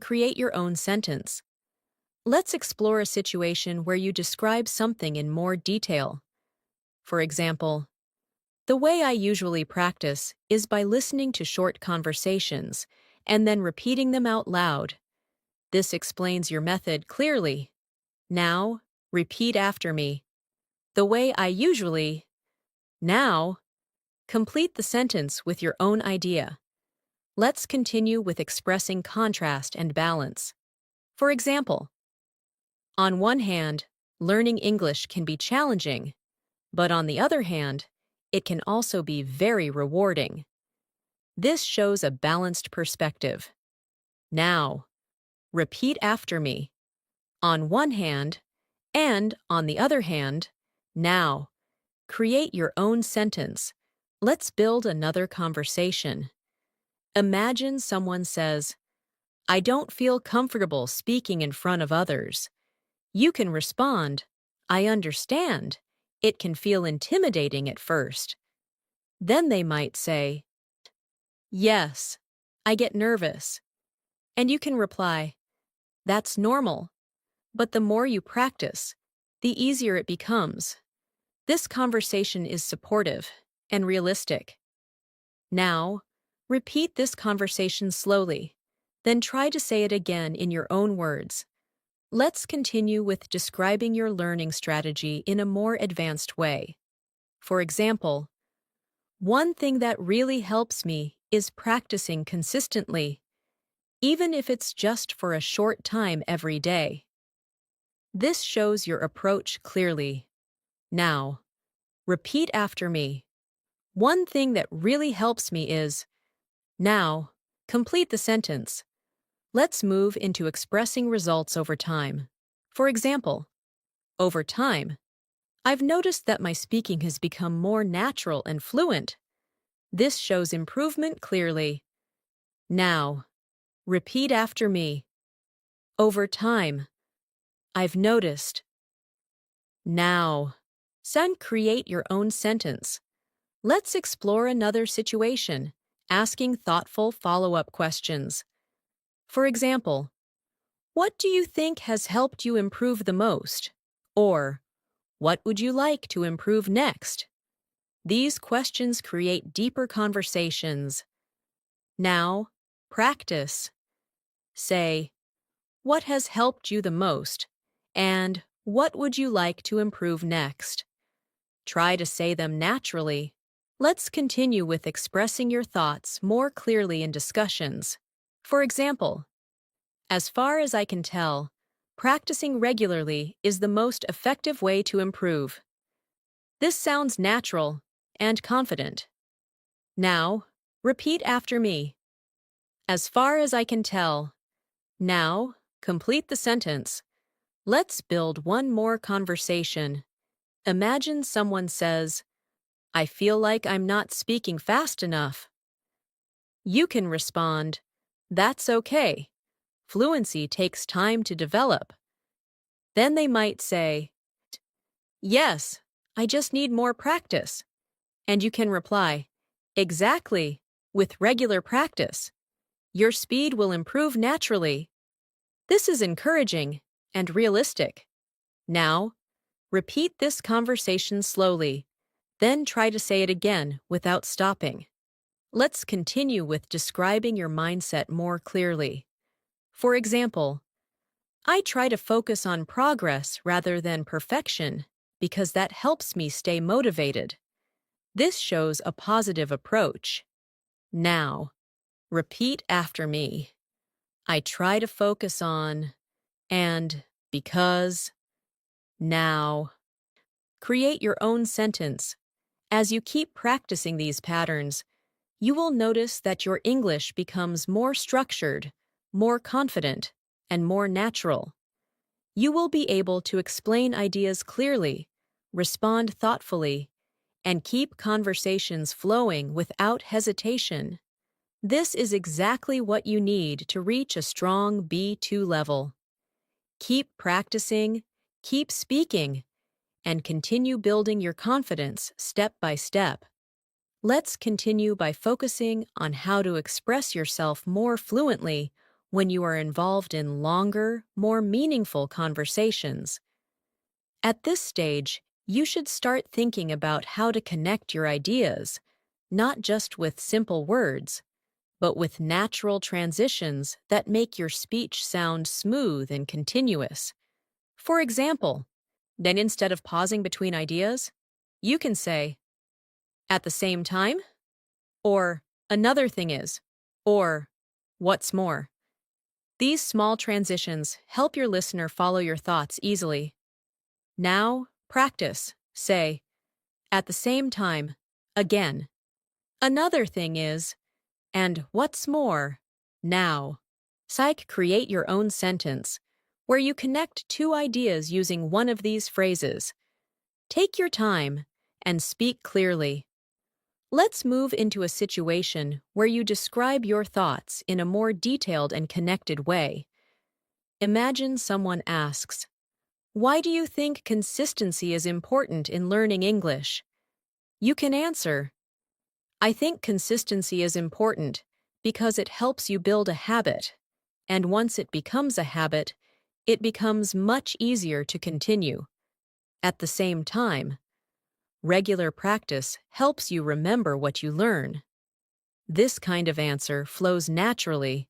Create your own sentence. Let's explore a situation where you describe something in more detail. For example, the way I usually practice is by listening to short conversations and then repeating them out loud. This explains your method clearly. Now, repeat after me. The way I usually. Now, complete the sentence with your own idea. Let's continue with expressing contrast and balance. For example, on one hand, learning English can be challenging, but on the other hand, it can also be very rewarding. This shows a balanced perspective. Now, repeat after me. On one hand, and on the other hand, now. Create your own sentence. Let's build another conversation. Imagine someone says, "I don't feel comfortable speaking in front of others." You can respond, "I understand. It can feel intimidating at first." Then they might say, "Yes, I get nervous." And you can reply, "That's normal." But the more you practice, the easier it becomes. This conversation is supportive and realistic. Now, repeat this conversation slowly, then try to say it again in your own words. Let's continue with describing your learning strategy in a more advanced way. For example, one thing that really helps me is practicing consistently, even if it's just for a short time every day. This shows your approach clearly. Now, repeat after me. One thing that really helps me is, now, complete the sentence. Let's move into expressing results over time. For example, over time, I've noticed that my speaking has become more natural and fluent. This shows improvement clearly. Now, repeat after me. Over time, I've noticed. Now, create your own sentence. Let's explore another situation, asking thoughtful follow-up questions. For example, what do you think has helped you improve the most? Or, what would you like to improve next? These questions create deeper conversations. Now, practice. Say, what has helped you the most? And what would you like to improve next? Try to say them naturally. Let's continue with expressing your thoughts more clearly in discussions. For example, as far as I can tell, practicing regularly is the most effective way to improve. This sounds natural and confident. Now, repeat after me. As far as I can tell. Now, complete the sentence. Let's build one more conversation. Imagine someone says, "I feel like I'm not speaking fast enough." You can respond, "That's okay. Fluency takes time to develop." Then they might say, "Yes, I just need more practice." And you can reply, "Exactly. With regular practice, your speed will improve naturally." This is encouraging and realistic. Now, repeat this conversation slowly, then try to say it again without stopping. Let's continue with describing your mindset more clearly. For example, I try to focus on progress rather than perfection because that helps me stay motivated. This shows a positive approach. Now, repeat after me. I try to focus on, and, because. Now, create your own sentence. As you keep practicing these patterns, you will notice that your English becomes more structured, more confident, and more natural. You will be able to explain ideas clearly, respond thoughtfully, and keep conversations flowing without hesitation. This is exactly what you need to reach a strong B2 level. Keep practicing, keep speaking, and continue building your confidence step by step. Let's continue by focusing on how to express yourself more fluently when you are involved in longer, more meaningful conversations. At this stage, you should start thinking about how to connect your ideas, not just with simple words, but with natural transitions that make your speech sound smooth and continuous. For example, then instead of pausing between ideas, you can say, "At the same time," or "Another thing is," or "What's more." These small transitions help your listener follow your thoughts easily. Now, practice. Say, "At the same time," again. "Another thing is," and "What's more," now. Create your own sentence, where you connect two ideas using one of these phrases. Take your time and speak clearly. Let's move into a situation where you describe your thoughts in a more detailed and connected way. Imagine someone asks, "Why do you think consistency is important in learning English?" You can answer, I think consistency is important because it helps you build a habit, and once it becomes a habit, it becomes much easier to continue. At the same time, regular practice helps you remember what you learn. This kind of answer flows naturally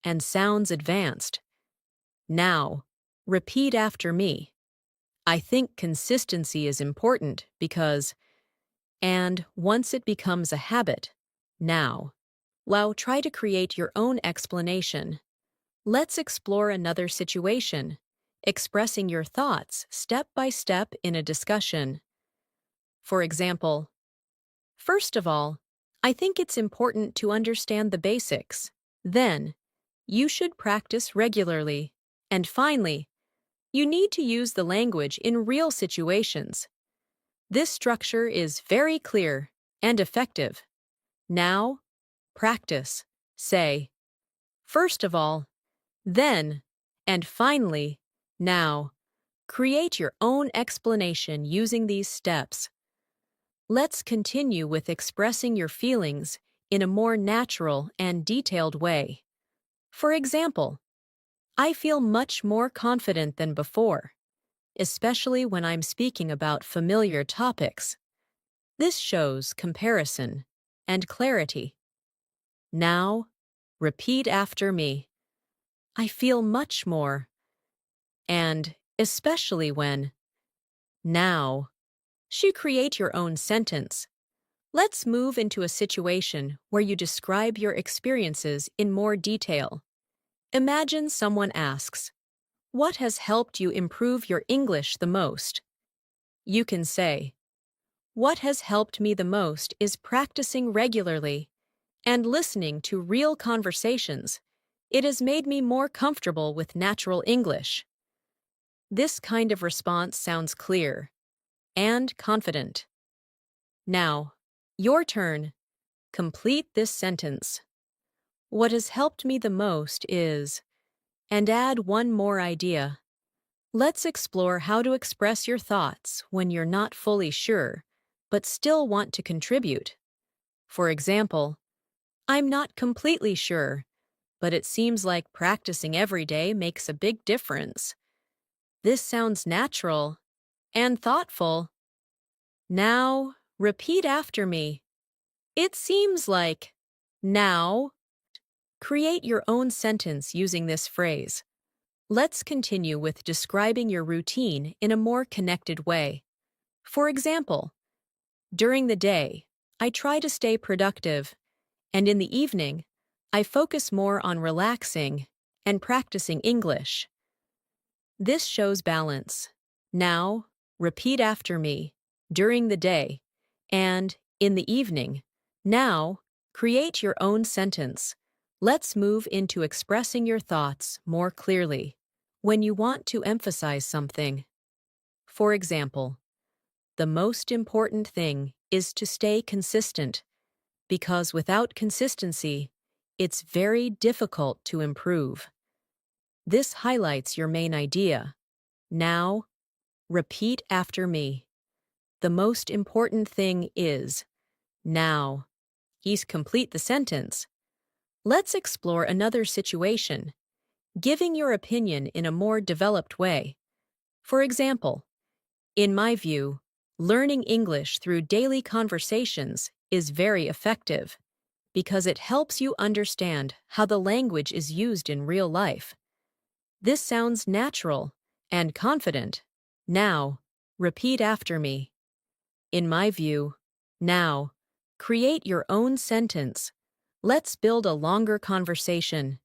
and sounds advanced. Now, repeat after me. I think consistency is important because, and once it becomes a habit, now. Now try to create your own explanation. Let's explore another situation, expressing your thoughts step by step in a discussion. For example, first of all, I think it's important to understand the basics. Then, you should practice regularly. And finally, you need to use the language in real situations. This structure is very clear and effective. Now, practice. Say, first of all, then, and finally, now. Create your own explanation using these steps. Let's continue with expressing your feelings in a more natural and detailed way. For example, I feel much more confident than before, especially when I'm speaking about familiar topics. This shows comparison and clarity. Now, repeat after me. I feel much more, and especially when. Now, create your own sentence. Let's move into a situation where you describe your experiences in more detail. Imagine someone asks, "What has helped you improve your English the most?" You can say, "What has helped me the most is practicing regularly and listening to real conversations. It has made me more comfortable with natural English." This kind of response sounds clear and confident. Now, your turn. Complete this sentence. What has helped me the most is, and add one more idea. Let's explore how to express your thoughts when you're not fully sure, but still want to contribute. For example, I'm not completely sure, but it seems like practicing every day makes a big difference. This sounds natural and thoughtful. Now, repeat after me. It seems like. Now. Create your own sentence using this phrase. Let's continue with describing your routine in a more connected way. For example, during the day, I try to stay productive, and in the evening, I focus more on relaxing and practicing English. This shows balance. Now, repeat after me. During the day, and in the evening. Now, create your own sentence. Let's move into expressing your thoughts more clearly when you want to emphasize something. For example, the most important thing is to stay consistent, because without consistency, it's very difficult to improve. This highlights your main idea. Now, repeat after me. The most important thing is. Now. Complete the sentence. Let's explore another situation, giving your opinion in a more developed way. For example, in my view, learning English through daily conversations is very effective because it helps you understand how the language is used in real life. This sounds natural and confident. Now, repeat after me. In my view. Now, create your own sentence. Let's build a longer conversation.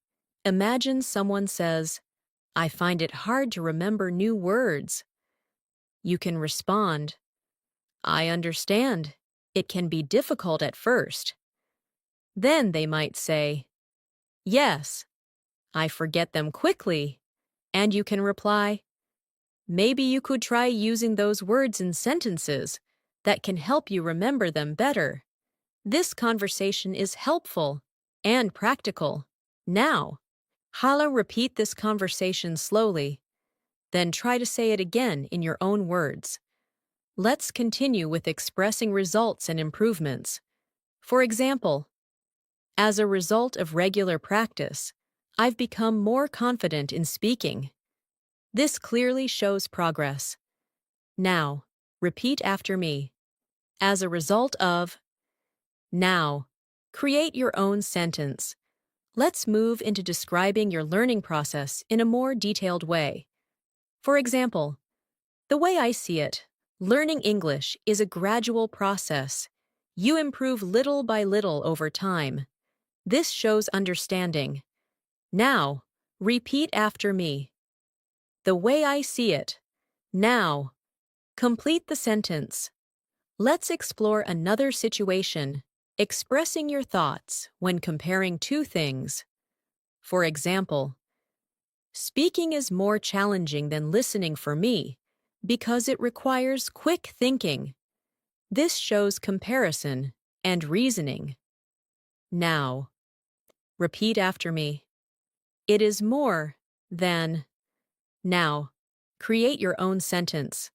Imagine someone says, "I find it hard to remember new words." You can respond, "I understand. It can be difficult at first." Then they might say, "Yes, I forget them quickly." And you can reply, "Maybe you could try using those words in sentences that can help you remember them better." This conversation is helpful and practical. Now, repeat this conversation slowly, then try to say it again in your own words. Let's continue with expressing results and improvements. For example, as a result of regular practice, I've become more confident in speaking. This clearly shows progress. Now, repeat after me. As a result of. Now, create your own sentence. Let's move into describing your learning process in a more detailed way. For example, the way I see it, learning English is a gradual process. You improve little by little over time. This shows understanding. Now, repeat after me. The way I see it. Now, complete the sentence. Let's explore another situation, expressing your thoughts when comparing two things. For example, speaking is more challenging than listening for me because it requires quick thinking. This shows comparison and reasoning. Now, repeat after me. It is more than. Now, create your own sentence.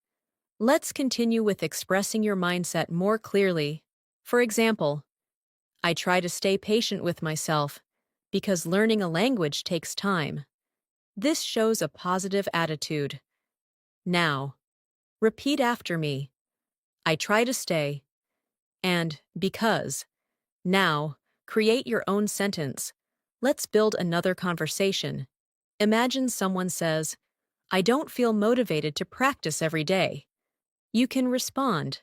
Let's continue with expressing your mindset more clearly. For example, I try to stay patient with myself because learning a language takes time. This shows a positive attitude. Now, repeat after me. I try to stay. And because. Now, create your own sentence. Let's build another conversation. Imagine someone says, I don't feel motivated to practice every day. You can respond,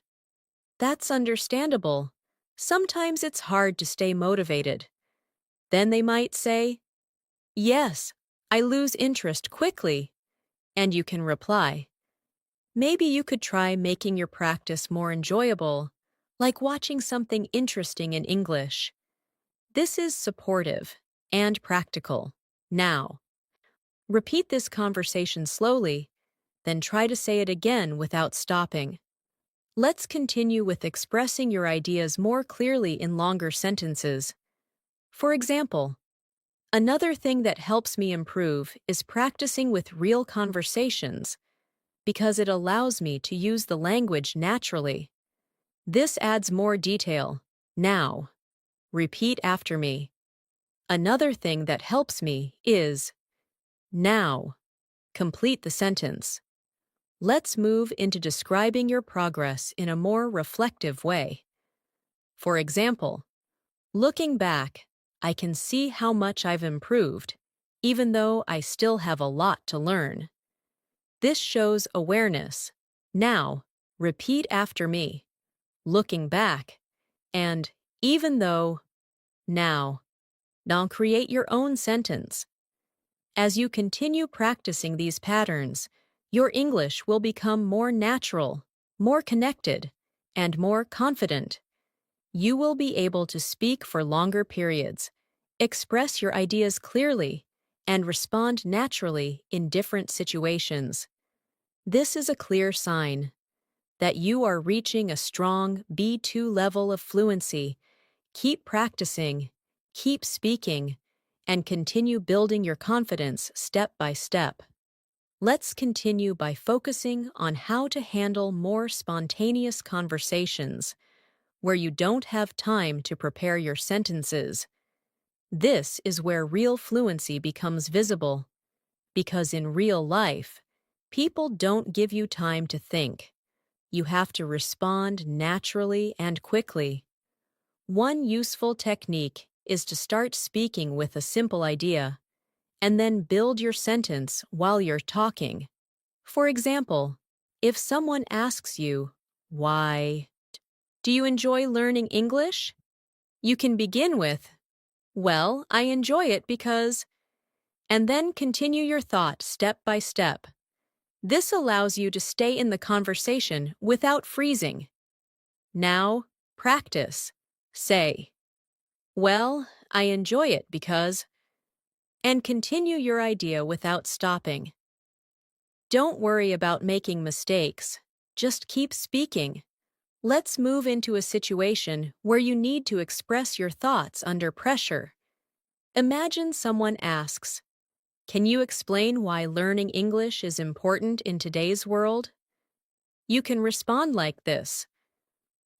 that's understandable. Sometimes it's hard to stay motivated. Then they might say, yes, I lose interest quickly. And you can reply, maybe you could try making your practice more enjoyable, like watching something interesting in English. This is supportive and practical. Now, repeat this conversation slowly, then try to say it again without stopping. Let's continue with expressing your ideas more clearly in longer sentences. For example, another thing that helps me improve is practicing with real conversations because it allows me to use the language naturally. This adds more detail. Now, repeat after me. Another thing that helps me is. Now, complete the sentence. Let's move into describing your progress in a more reflective way. For example, looking back, I can see how much I've improved, even though I still have a lot to learn. This shows awareness. Now, repeat after me. Looking back, and even though. Now, create your own sentence. As you continue practicing these patterns, your English will become more natural, more connected, and more confident. You will be able to speak for longer periods, express your ideas clearly, and respond naturally in different situations. This is a clear sign that you are reaching a strong B2 level of fluency. Keep practicing, keep speaking, and continue building your confidence step by step. Let's continue by focusing on how to handle more spontaneous conversations where you don't have time to prepare your sentences. This is where real fluency becomes visible, because in real life, people don't give you time to think. You have to respond naturally and quickly. One useful technique is to start speaking with a simple idea, and then build your sentence while you're talking. For example, if someone asks you, why do you enjoy learning English? You can begin with, well, I enjoy it because, and then continue your thought step by step. This allows you to stay in the conversation without freezing. Now, practice. Say, well, I enjoy it because, and continue your idea without stopping. Don't worry about making mistakes. Just keep speaking. Let's move into a situation where you need to express your thoughts under pressure. Imagine someone asks, can you explain why learning English is important in today's world? You can respond like this.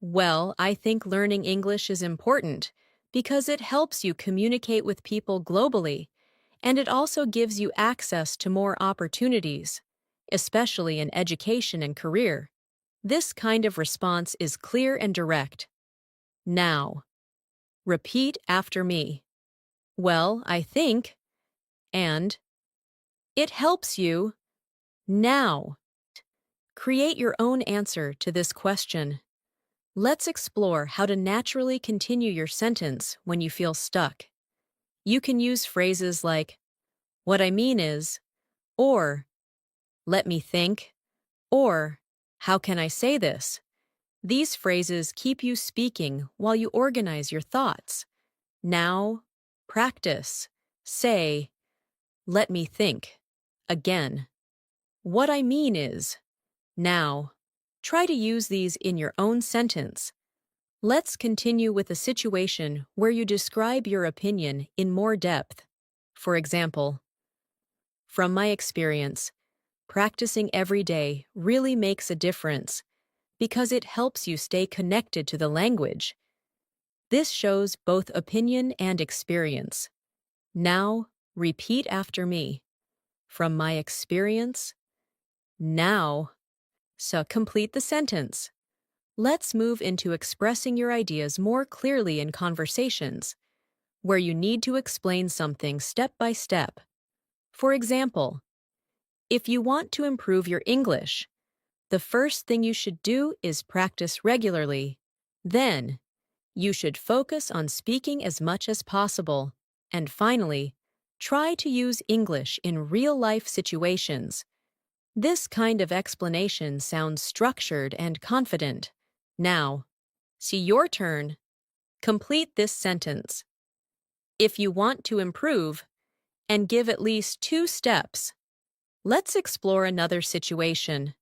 Well, I think learning English is important because it helps you communicate with people globally, and it also gives you access to more opportunities, especially in education and career. This kind of response is clear and direct. Now, repeat after me. Well, I think, and it helps you. Now, create your own answer to this question. Let's explore how to naturally continue your sentence when you feel stuck. You can use phrases like, what I mean is, or let me think, or how can I say this? These phrases keep you speaking while you organize your thoughts. Now, practice. Say, let me think. Again. What I mean is. Now, try to use these in your own sentence. Let's continue with a situation where you describe your opinion in more depth. For example, from my experience, practicing every day really makes a difference because it helps you stay connected to the language. This shows both opinion and experience. Now, repeat after me. From my experience, now. So complete the sentence. Let's move into expressing your ideas more clearly in conversations, where you need to explain something step by step. For example, if you want to improve your English, the first thing you should do is practice regularly. Then, you should focus on speaking as much as possible. And finally, try to use English in real-life situations. This kind of explanation sounds structured and confident. Now, see your turn. Complete this sentence. If you want to improve, and give at least 2 steps. Let's explore another situation.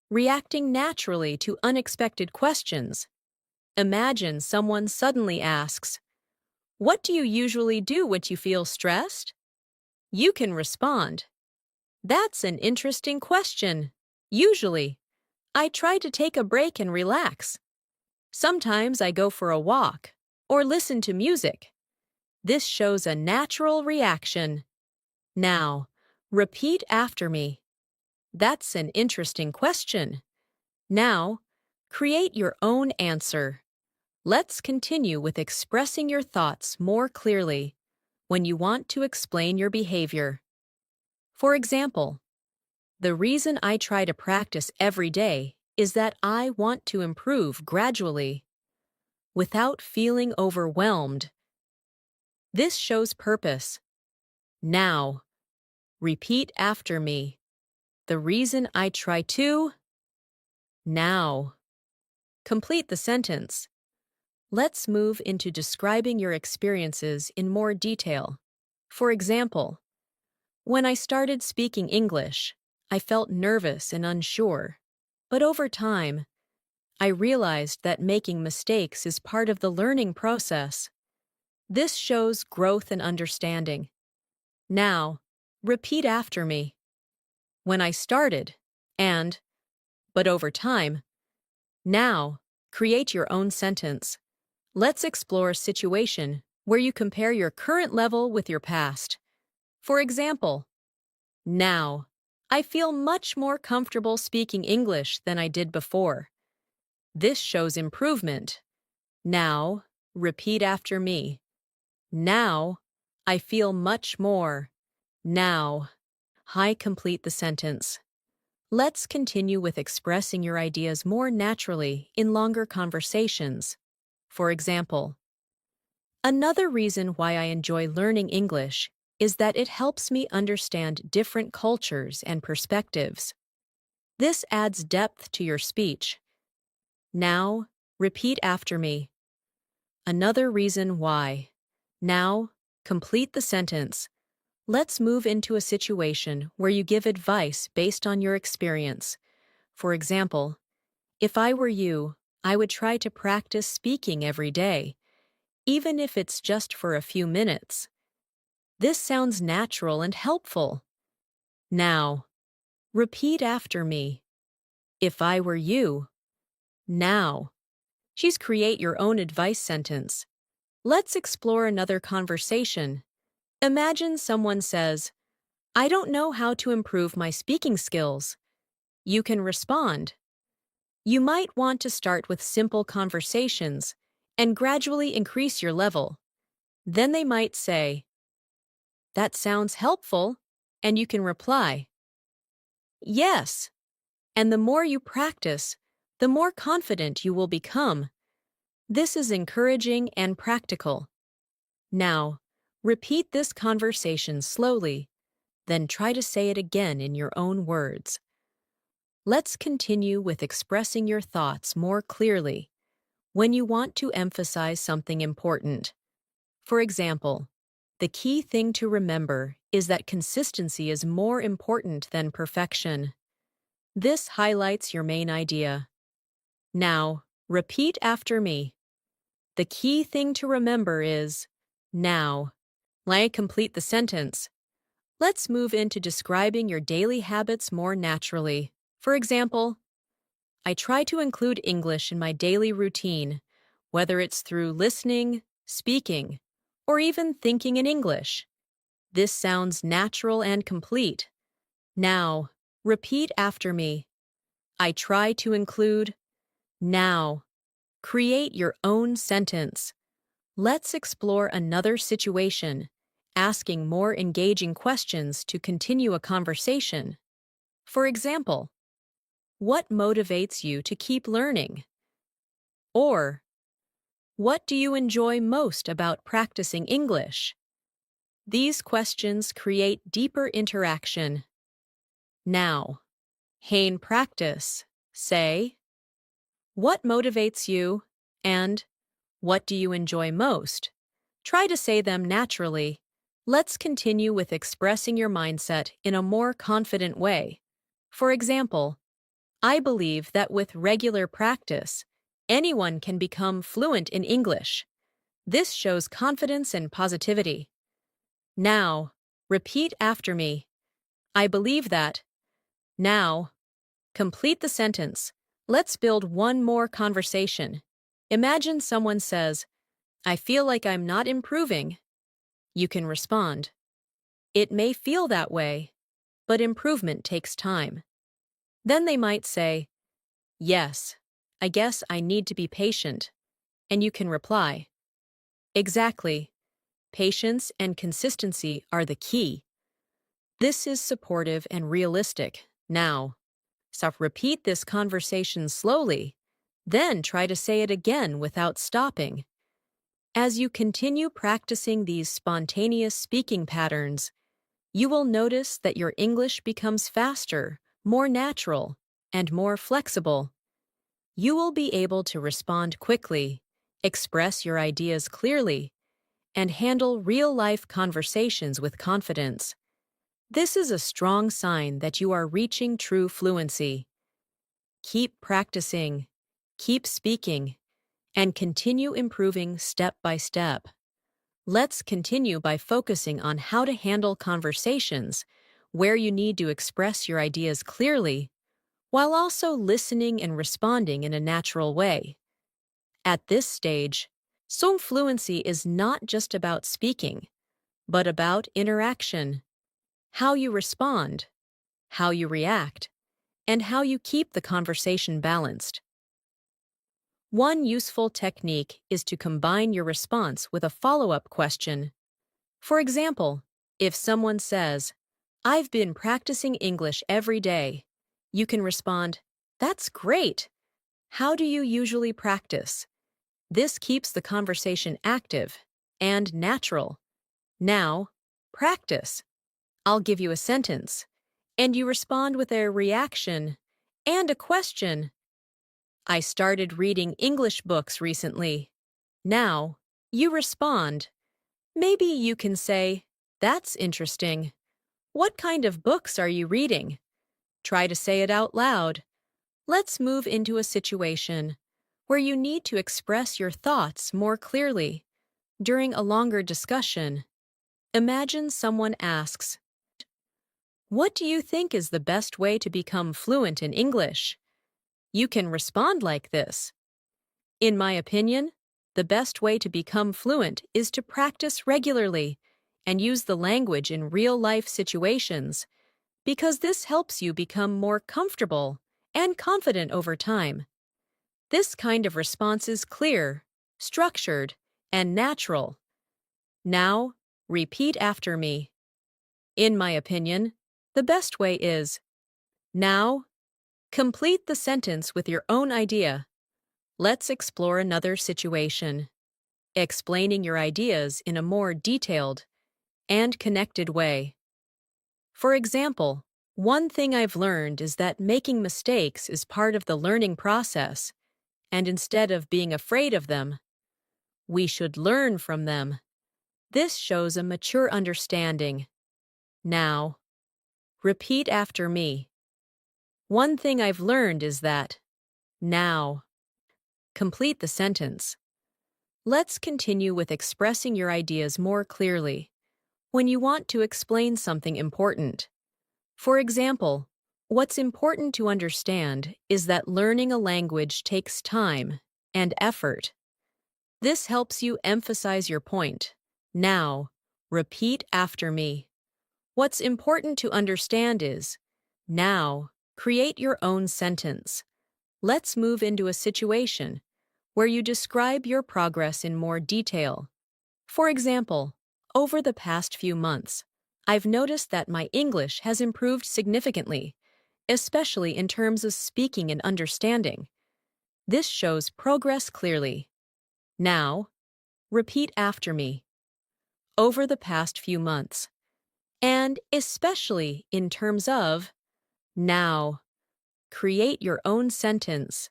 Reacting naturally to unexpected questions. Imagine someone suddenly asks, what do you usually do when you feel stressed? You can respond, that's an interesting question. Usually, I try to take a break and relax. Sometimes I go for a walk or listen to music. This shows a natural reaction. Now, repeat after me. That's an interesting question. Now, create your own answer. Let's continue with expressing your thoughts more clearly when you want to explain your behavior. For example, the reason I try to practice every day is that I want to improve gradually, without feeling overwhelmed. This shows purpose. Now, repeat after me. The reason I try to. Now. Complete the sentence. Let's move into describing your experiences in more detail. For example, when I started speaking English, I felt nervous and unsure. But over time, I realized that making mistakes is part of the learning process. This shows growth and understanding. Now, repeat after me. When I started, and, but over time. Now, create your own sentence. Let's explore a situation where you compare your current level with your past. For example, now, I feel much more comfortable speaking English than I did before. This shows improvement. Now, repeat after me. Now, I feel much more. Now, I complete the sentence. Let's continue with expressing your ideas more naturally in longer conversations. For example, another reason why I enjoy learning English is that it helps me understand different cultures and perspectives. This adds depth to your speech. Now, repeat after me. Another reason why. Now, complete the sentence. Let's move into a situation where you give advice based on your experience. For example, if I were you, I would try to practice speaking every day, even if it's just for a few minutes. This sounds natural and helpful. Now, repeat after me. If I were you. Now, She's create your own advice sentence. Let's explore another conversation. Imagine someone says, I don't know how to improve my speaking skills. You can respond. You might want to start with simple conversations and gradually increase your level. Then they might say, that sounds helpful, and you can reply, yes. And the more you practice, the more confident you will become. This is encouraging and practical. Now, repeat this conversation slowly, then try to say it again in your own words. Let's continue with expressing your thoughts more clearly when you want to emphasize something important. For example, the key thing to remember is that consistency is more important than perfection. This highlights your main idea. Now, repeat after me. The key thing to remember is now. Let me complete the sentence. Let's move into describing your daily habits more naturally. For example, I try to include English in my daily routine, whether it's through listening, speaking, or even thinking in English. This sounds natural and complete. Now, repeat after me. I try to include now. Create your own sentence. Let's explore another situation, asking more engaging questions to continue a conversation. For example, what motivates you to keep learning? Or, what do you enjoy most about practicing English? These questions create deeper interaction. Now, in practice, say, what motivates you and what do you enjoy most? Try to say them naturally. Let's continue with expressing your mindset in a more confident way. For example, I believe that with regular practice, anyone can become fluent in English. This shows confidence and positivity. Now, repeat after me. I believe that. Now, complete the sentence. Let's build one more conversation. Imagine someone says, I feel like I'm not improving. You can respond, it may feel that way, but improvement takes time. Then they might say, yes, I guess I need to be patient. And you can reply, exactly. Patience and consistency are the key. This is supportive and realistic. Now, so repeat this conversation slowly, then try to say it again without stopping. As you continue practicing these spontaneous speaking patterns, you will notice that your English becomes faster, more natural, and more flexible. You will be able to respond quickly, express your ideas clearly, and handle real-life conversations with confidence. This is a strong sign that you are reaching true fluency. Keep practicing, keep speaking, and continue improving step by step. Let's continue by focusing on how to handle conversations where you need to express your ideas clearly, while also listening and responding in a natural way. At this stage, song fluency is not just about speaking, but about interaction, how you respond, how you react, and how you keep the conversation balanced. One useful technique is to combine your response with a follow-up question. For example, if someone says, I've been practicing English every day, you can respond, that's great. How do you usually practice? This keeps the conversation active and natural. Now, practice. I'll give you a sentence, and you respond with a reaction and a question. I started reading English books recently. Now, you respond. Maybe you can say, that's interesting. What kind of books are you reading? Try to say it out loud. Let's move into a situation where you need to express your thoughts more clearly. During a longer discussion, imagine someone asks, what do you think is the best way to become fluent in English? You can respond like this. In my opinion, the best way to become fluent is to practice regularly and use the language in real-life situations, because this helps you become more comfortable and confident over time. This kind of response is clear, structured, and natural. Now, repeat after me. In my opinion, the best way is. Now, complete the sentence with your own idea. Let's explore another situation. Explaining your ideas in a more detailed and connected way. For example, one thing I've learned is that making mistakes is part of the learning process, and instead of being afraid of them, we should learn from them. This shows a mature understanding. Now, repeat after me. One thing I've learned is that. Now, complete the sentence. Let's continue with expressing your ideas more clearly. When you want to explain something important. For example, what's important to understand is that learning a language takes time and effort. This helps you emphasize your point. Now, repeat after me. What's important to understand is. Now, create your own sentence. Let's move into a situation where you describe your progress in more detail. For example, over the past few months, I've noticed that my English has improved significantly, especially in terms of speaking and understanding. This shows progress clearly. Now, repeat after me. Over the past few months, and especially in terms of. Now, create your own sentence.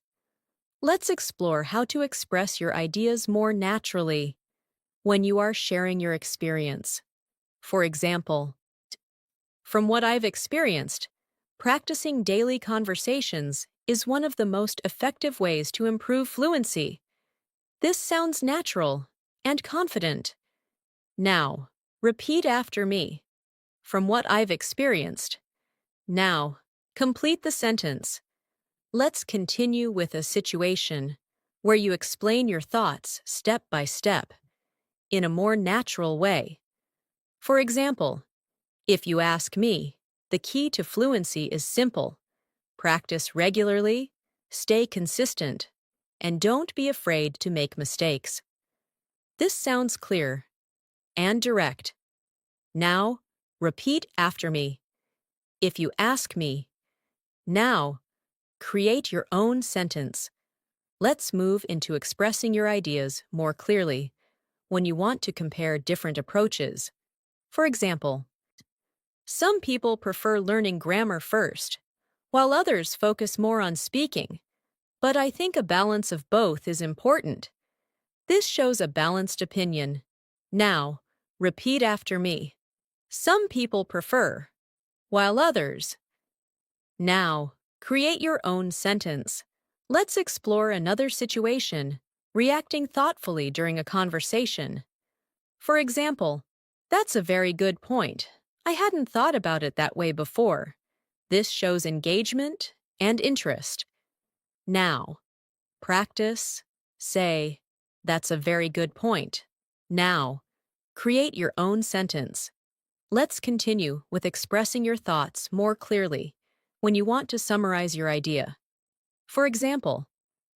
Let's explore how to express your ideas more naturally when you are sharing your experience. For example, from what I've experienced, practicing daily conversations is one of the most effective ways to improve fluency. This sounds natural and confident. Now, repeat after me. From what I've experienced. Now, complete the sentence. Let's continue with a situation where you explain your thoughts step by step in a more natural way. For example, if you ask me, the key to fluency is simple. Practice regularly, stay consistent, and don't be afraid to make mistakes. This sounds clear and direct. Now, repeat after me. If you ask me. Now, create your own sentence. Let's move into expressing your ideas more clearly when you want to compare different approaches. For example, some people prefer learning grammar first, while others focus more on speaking. But I think a balance of both is important. This shows a balanced opinion. Now, repeat after me. Some people prefer, while others. Now, create your own sentence. Let's explore another situation, reacting thoughtfully during a conversation. For example, that's a very good point. I hadn't thought about it that way before. This shows engagement and interest. Now, practice, say, that's a very good point. Now, create your own sentence. Let's continue with expressing your thoughts more clearly when you want to summarize your idea. For example,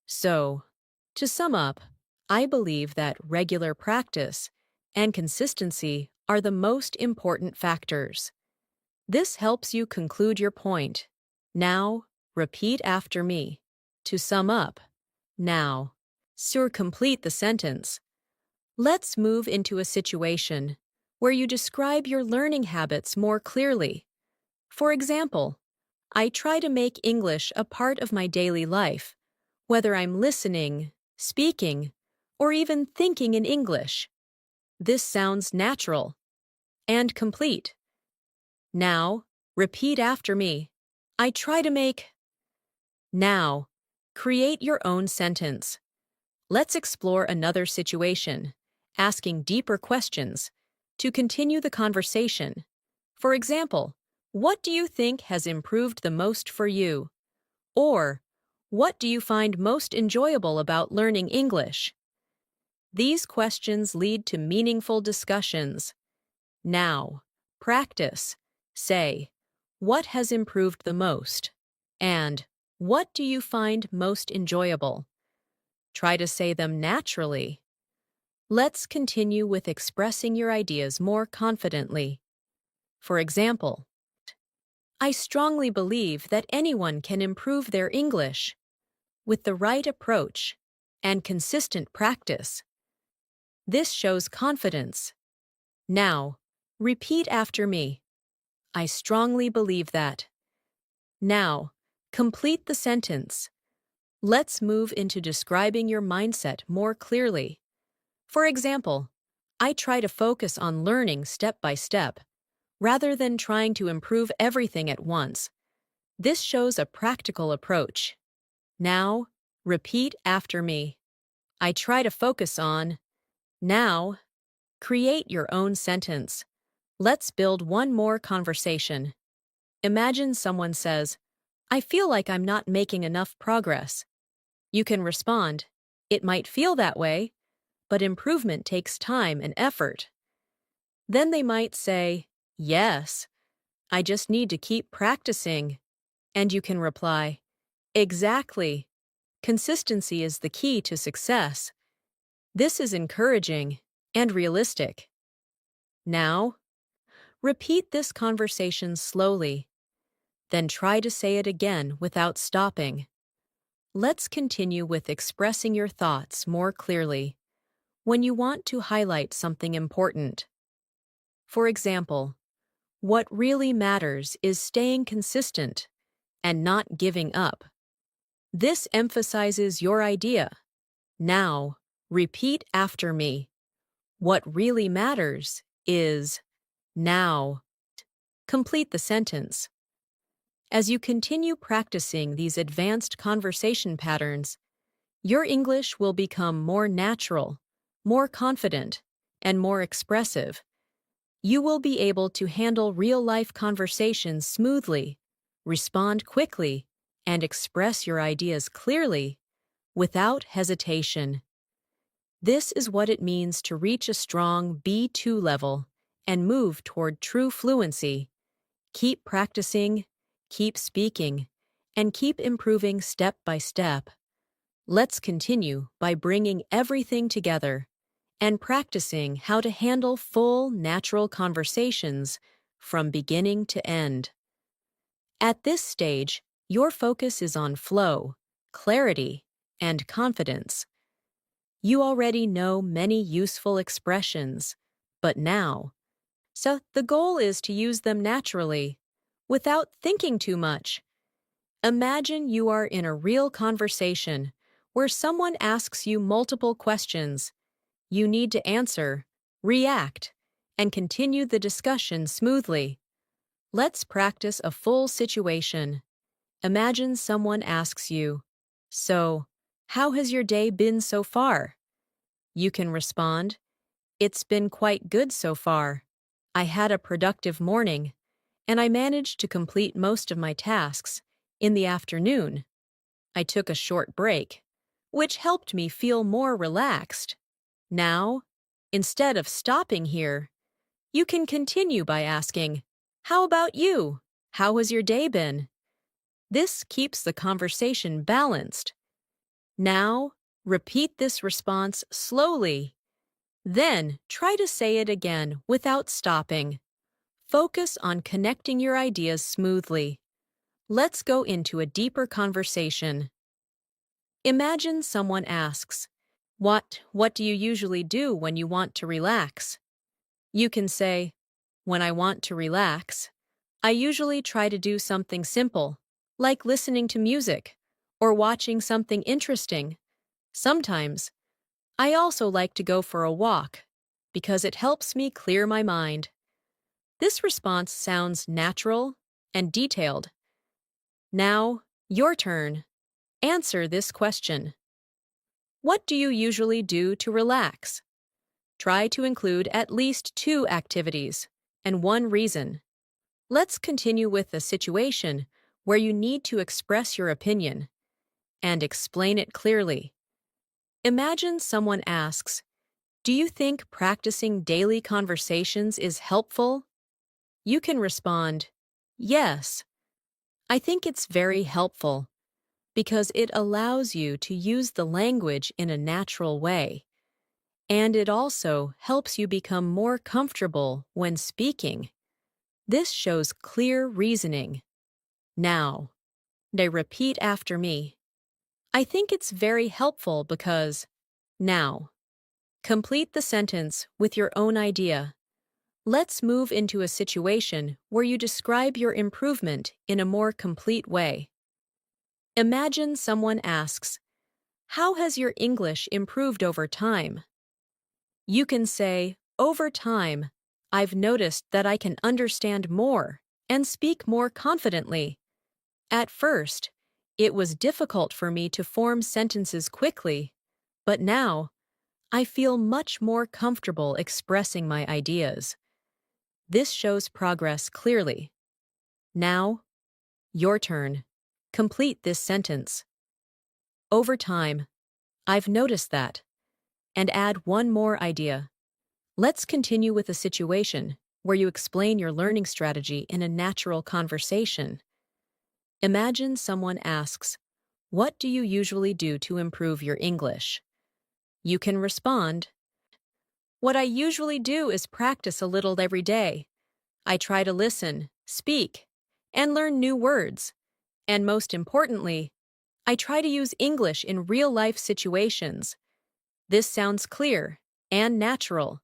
so, to sum up, I believe that regular practice and consistency are the most important factors. This helps you conclude your point. Now, repeat after me. To sum up. Now, complete the sentence. Let's move into a situation where you describe your learning habits more clearly. For example, I try to make English a part of my daily life, whether I'm listening, speaking, or even thinking in English. This sounds natural and complete. Now, repeat after me. I try to make. Now, create your own sentence. Let's explore another situation, asking deeper questions to continue the conversation. For example, what do you think has improved the most for you? Or, What do you find most enjoyable about learning English? These questions lead to meaningful discussions. Now, practice. Say, what has improved the most? And, what do you find most enjoyable? Try to say them naturally. Let's continue with expressing your ideas more confidently. For example, I strongly believe that anyone can improve their English with the right approach and consistent practice. This shows confidence. Now, repeat after me. I strongly believe that. Now, complete the sentence. Let's move into describing your mindset more clearly. For example, I try to focus on learning step by step, rather than trying to improve everything at once. This shows a practical approach. Now, repeat after me. I try to focus on. Now, create your own sentence. Let's build one more conversation. Imagine someone says, I feel like I'm not making enough progress. You can respond, it might feel that way, but improvement takes time and effort. Then they might say, yes, I just need to keep practicing. And you can reply, exactly. Consistency is the key to success. This is encouraging and realistic. Now, repeat this conversation slowly. Then try to say it again without stopping. Let's continue with expressing your thoughts more clearly when you want to highlight something important. For example, what really matters is staying consistent and not giving up. This emphasizes your idea. Now, repeat after me. What really matters is. Now, complete the sentence. As you continue practicing these advanced conversation patterns, your English will become more natural, more confident, and more expressive. You will be able to handle real-life conversations smoothly, respond quickly, and express your ideas clearly, without hesitation. This is what it means to reach a strong B2 level and move toward true fluency. Keep practicing, keep speaking, and keep improving step by step. Let's continue by bringing everything together and practicing how to handle full, natural conversations from beginning to end. At this stage, your focus is on flow, clarity, and confidence. You already know many useful expressions, but now, so the goal is to use them naturally, without thinking too much. Imagine you are in a real conversation where someone asks you multiple questions. You need to answer, react, and continue the discussion smoothly. Let's practice a full situation. Imagine someone asks you, so, how has your day been so far? You can respond, it's been quite good so far. I had a productive morning, and I managed to complete most of my tasks in the afternoon. I took a short break, which helped me feel more relaxed. Now, instead of stopping here, you can continue by asking, how about you? How has your day been? This keeps the conversation balanced. Now, repeat this response slowly. Then, try to say it again without stopping. Focus on connecting your ideas smoothly. Let's go into a deeper conversation. Imagine someone asks, What do you usually do when you want to relax? You can say, when I want to relax, I usually try to do something simple, like listening to music or watching something interesting. Sometimes, I also like to go for a walk because it helps me clear my mind. This response sounds natural and detailed. Now, your turn. Answer this question. What do you usually do to relax? Try to include at least 2 activities and 1 reason. Let's continue with a situation where you need to express your opinion. and explain it clearly. Imagine someone asks, "Do you think practicing daily conversations is helpful?" You can respond, "Yes, I think it's very helpful because it allows you to use the language in a natural way, and it also helps you become more comfortable when speaking." This shows clear reasoning. Now, they repeat after me. I think it's very helpful because. Now, complete the sentence with your own idea. Let's move into a situation where you describe your improvement in a more complete way. Imagine someone asks, "How has your English improved over time?" You can say, "Over time, I've noticed that I can understand more and speak more confidently. At first, it was difficult for me to form sentences quickly, but now, I feel much more comfortable expressing my ideas." This shows progress clearly. Now, your turn. Complete this sentence. Over time, I've noticed that. And add one more idea. Let's continue with a situation where you explain your learning strategy in a natural conversation. Imagine someone asks, "What do you usually do to improve your English?" You can respond, "What I usually do is practice a little every day. I try to listen, speak, and learn new words. And most importantly, I try to use English in real-life situations." This sounds clear and natural.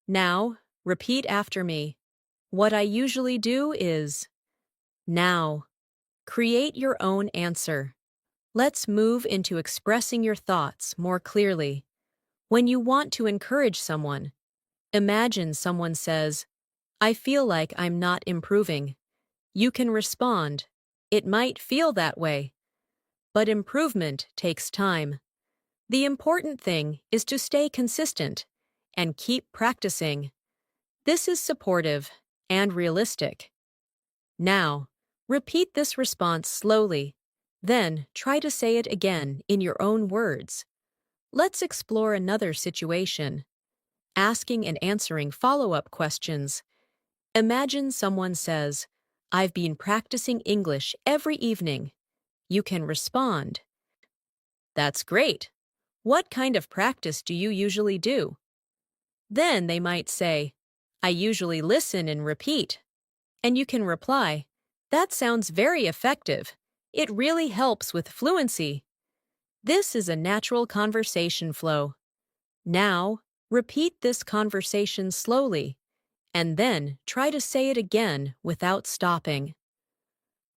Now, repeat after me. What I usually do is. Now, create your own answer. Let's move into expressing your thoughts more clearly. When you want to encourage someone, imagine someone says, "I feel like I'm not improving." You can respond, "It might feel that way, but improvement takes time. The important thing is to stay consistent and keep practicing." This is supportive and realistic. Now, repeat this response slowly. Then, try to say it again in your own words. Let's explore another situation. Asking and answering follow-up questions. Imagine someone says, "I've been practicing English every evening." You can respond, "That's great. What kind of practice do you usually do?" Then they might say, "I usually listen and repeat." And you can reply, "That sounds very effective. It really helps with fluency." This is a natural conversation flow. Now, repeat this conversation slowly, and then try to say it again without stopping.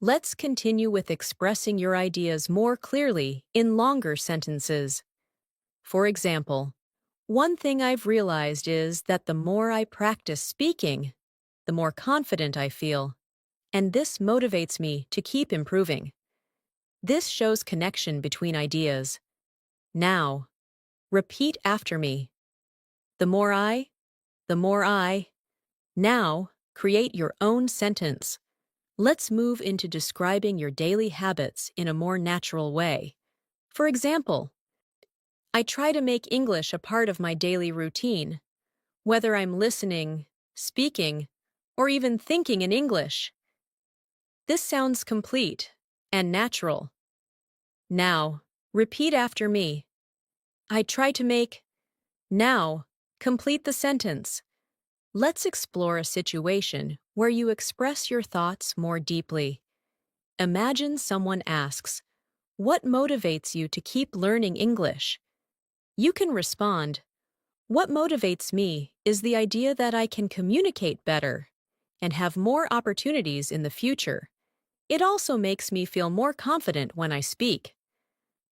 Let's continue with expressing your ideas more clearly in longer sentences. For example, one thing I've realized is that the more I practice speaking, the more confident I feel, and this motivates me to keep improving. This shows connection between ideas. Now, repeat after me. The more I, the more I. Now, create your own sentence. Let's move into describing your daily habits in a more natural way. For example, I try to make English a part of my daily routine, whether I'm listening, speaking, or even thinking in English. This sounds complete and natural. Now, repeat after me. I try to make. Now, complete the sentence. Let's explore a situation where you express your thoughts more deeply. Imagine someone asks, "What motivates you to keep learning English?" You can respond, "What motivates me is the idea that I can communicate better and have more opportunities in the future. It also makes me feel more confident when I speak."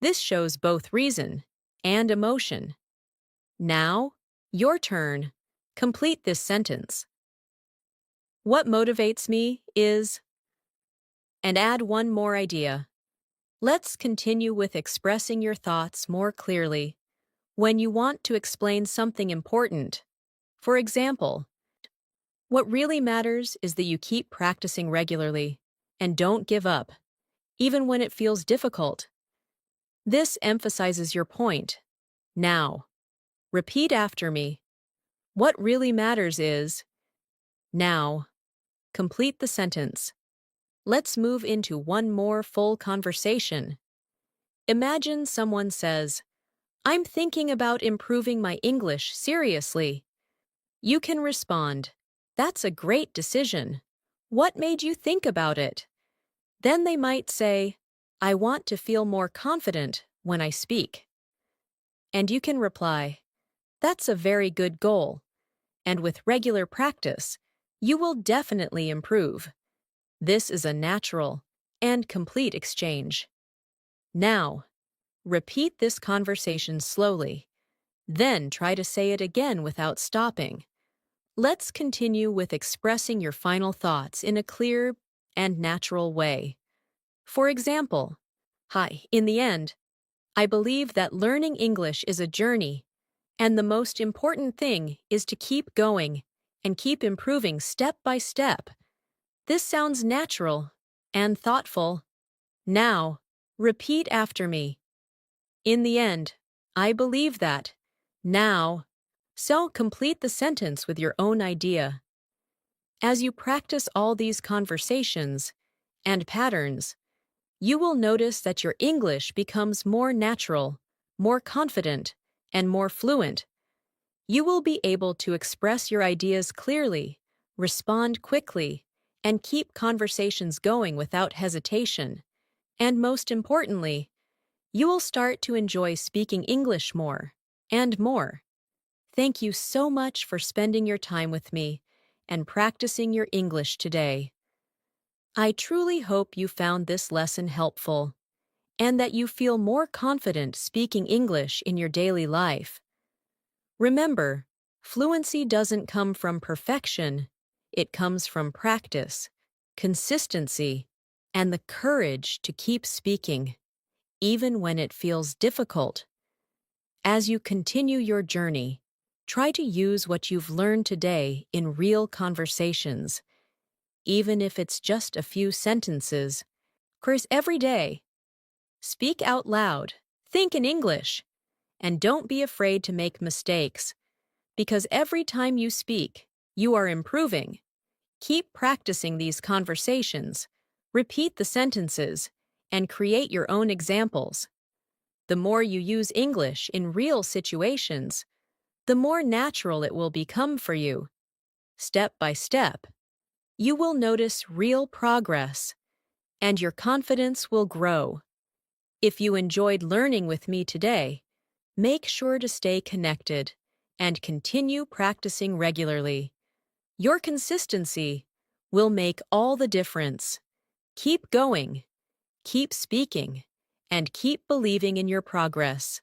This shows both reason and emotion. Now, your turn. Complete this sentence. What motivates me is. And add one more idea. Let's continue with expressing your thoughts more clearly. When you want to explain something important, for example, what really matters is that you keep practicing regularly and don't give up, even when it feels difficult. This emphasizes your point. Now, repeat after me. What really matters is, now, complete the sentence. Let's move into one more full conversation. Imagine someone says, I'm thinking about improving my English seriously. You can respond, that's a great decision. What made you think about it? Then they might say, I want to feel more confident when I speak. And you can reply, that's a very good goal. And with regular practice, you will definitely improve. This is a natural and complete exchange. Now, repeat this conversation slowly. Then try to say it again without stopping. Let's continue with expressing your final thoughts in a clear and natural way. For example, hi, in the end, I believe that learning English is a journey, and the most important thing is to keep going and keep improving step by step. This sounds natural and thoughtful. Now, repeat after me. In the end, I believe that. Now, so complete the sentence with your own idea. As you practice all these conversations and patterns, you will notice that your English becomes more natural, more confident, and more fluent. You will be able to express your ideas clearly, respond quickly, and keep conversations going without hesitation. And most importantly, you will start to enjoy speaking English more and more. Thank you so much for spending your time with me and practicing your English today. I truly hope you found this lesson helpful and that you feel more confident speaking English in your daily life. Remember, fluency doesn't come from perfection. It comes from practice, consistency, and the courage to keep speaking, even when it feels difficult. As you continue your journey, try to use what you've learned today in real conversations, even if it's just a few sentences. Course every day. Speak out loud, think in English, and don't be afraid to make mistakes, because every time you speak, you are improving. Keep practicing these conversations, repeat the sentences, and create your own examples. The more you use English in real situations, the more natural it will become for you. Step by step, you will notice real progress, and your confidence will grow. If you enjoyed learning with me today, make sure to stay connected and continue practicing regularly. Your consistency will make all the difference. Keep going, keep speaking, and keep believing in your progress.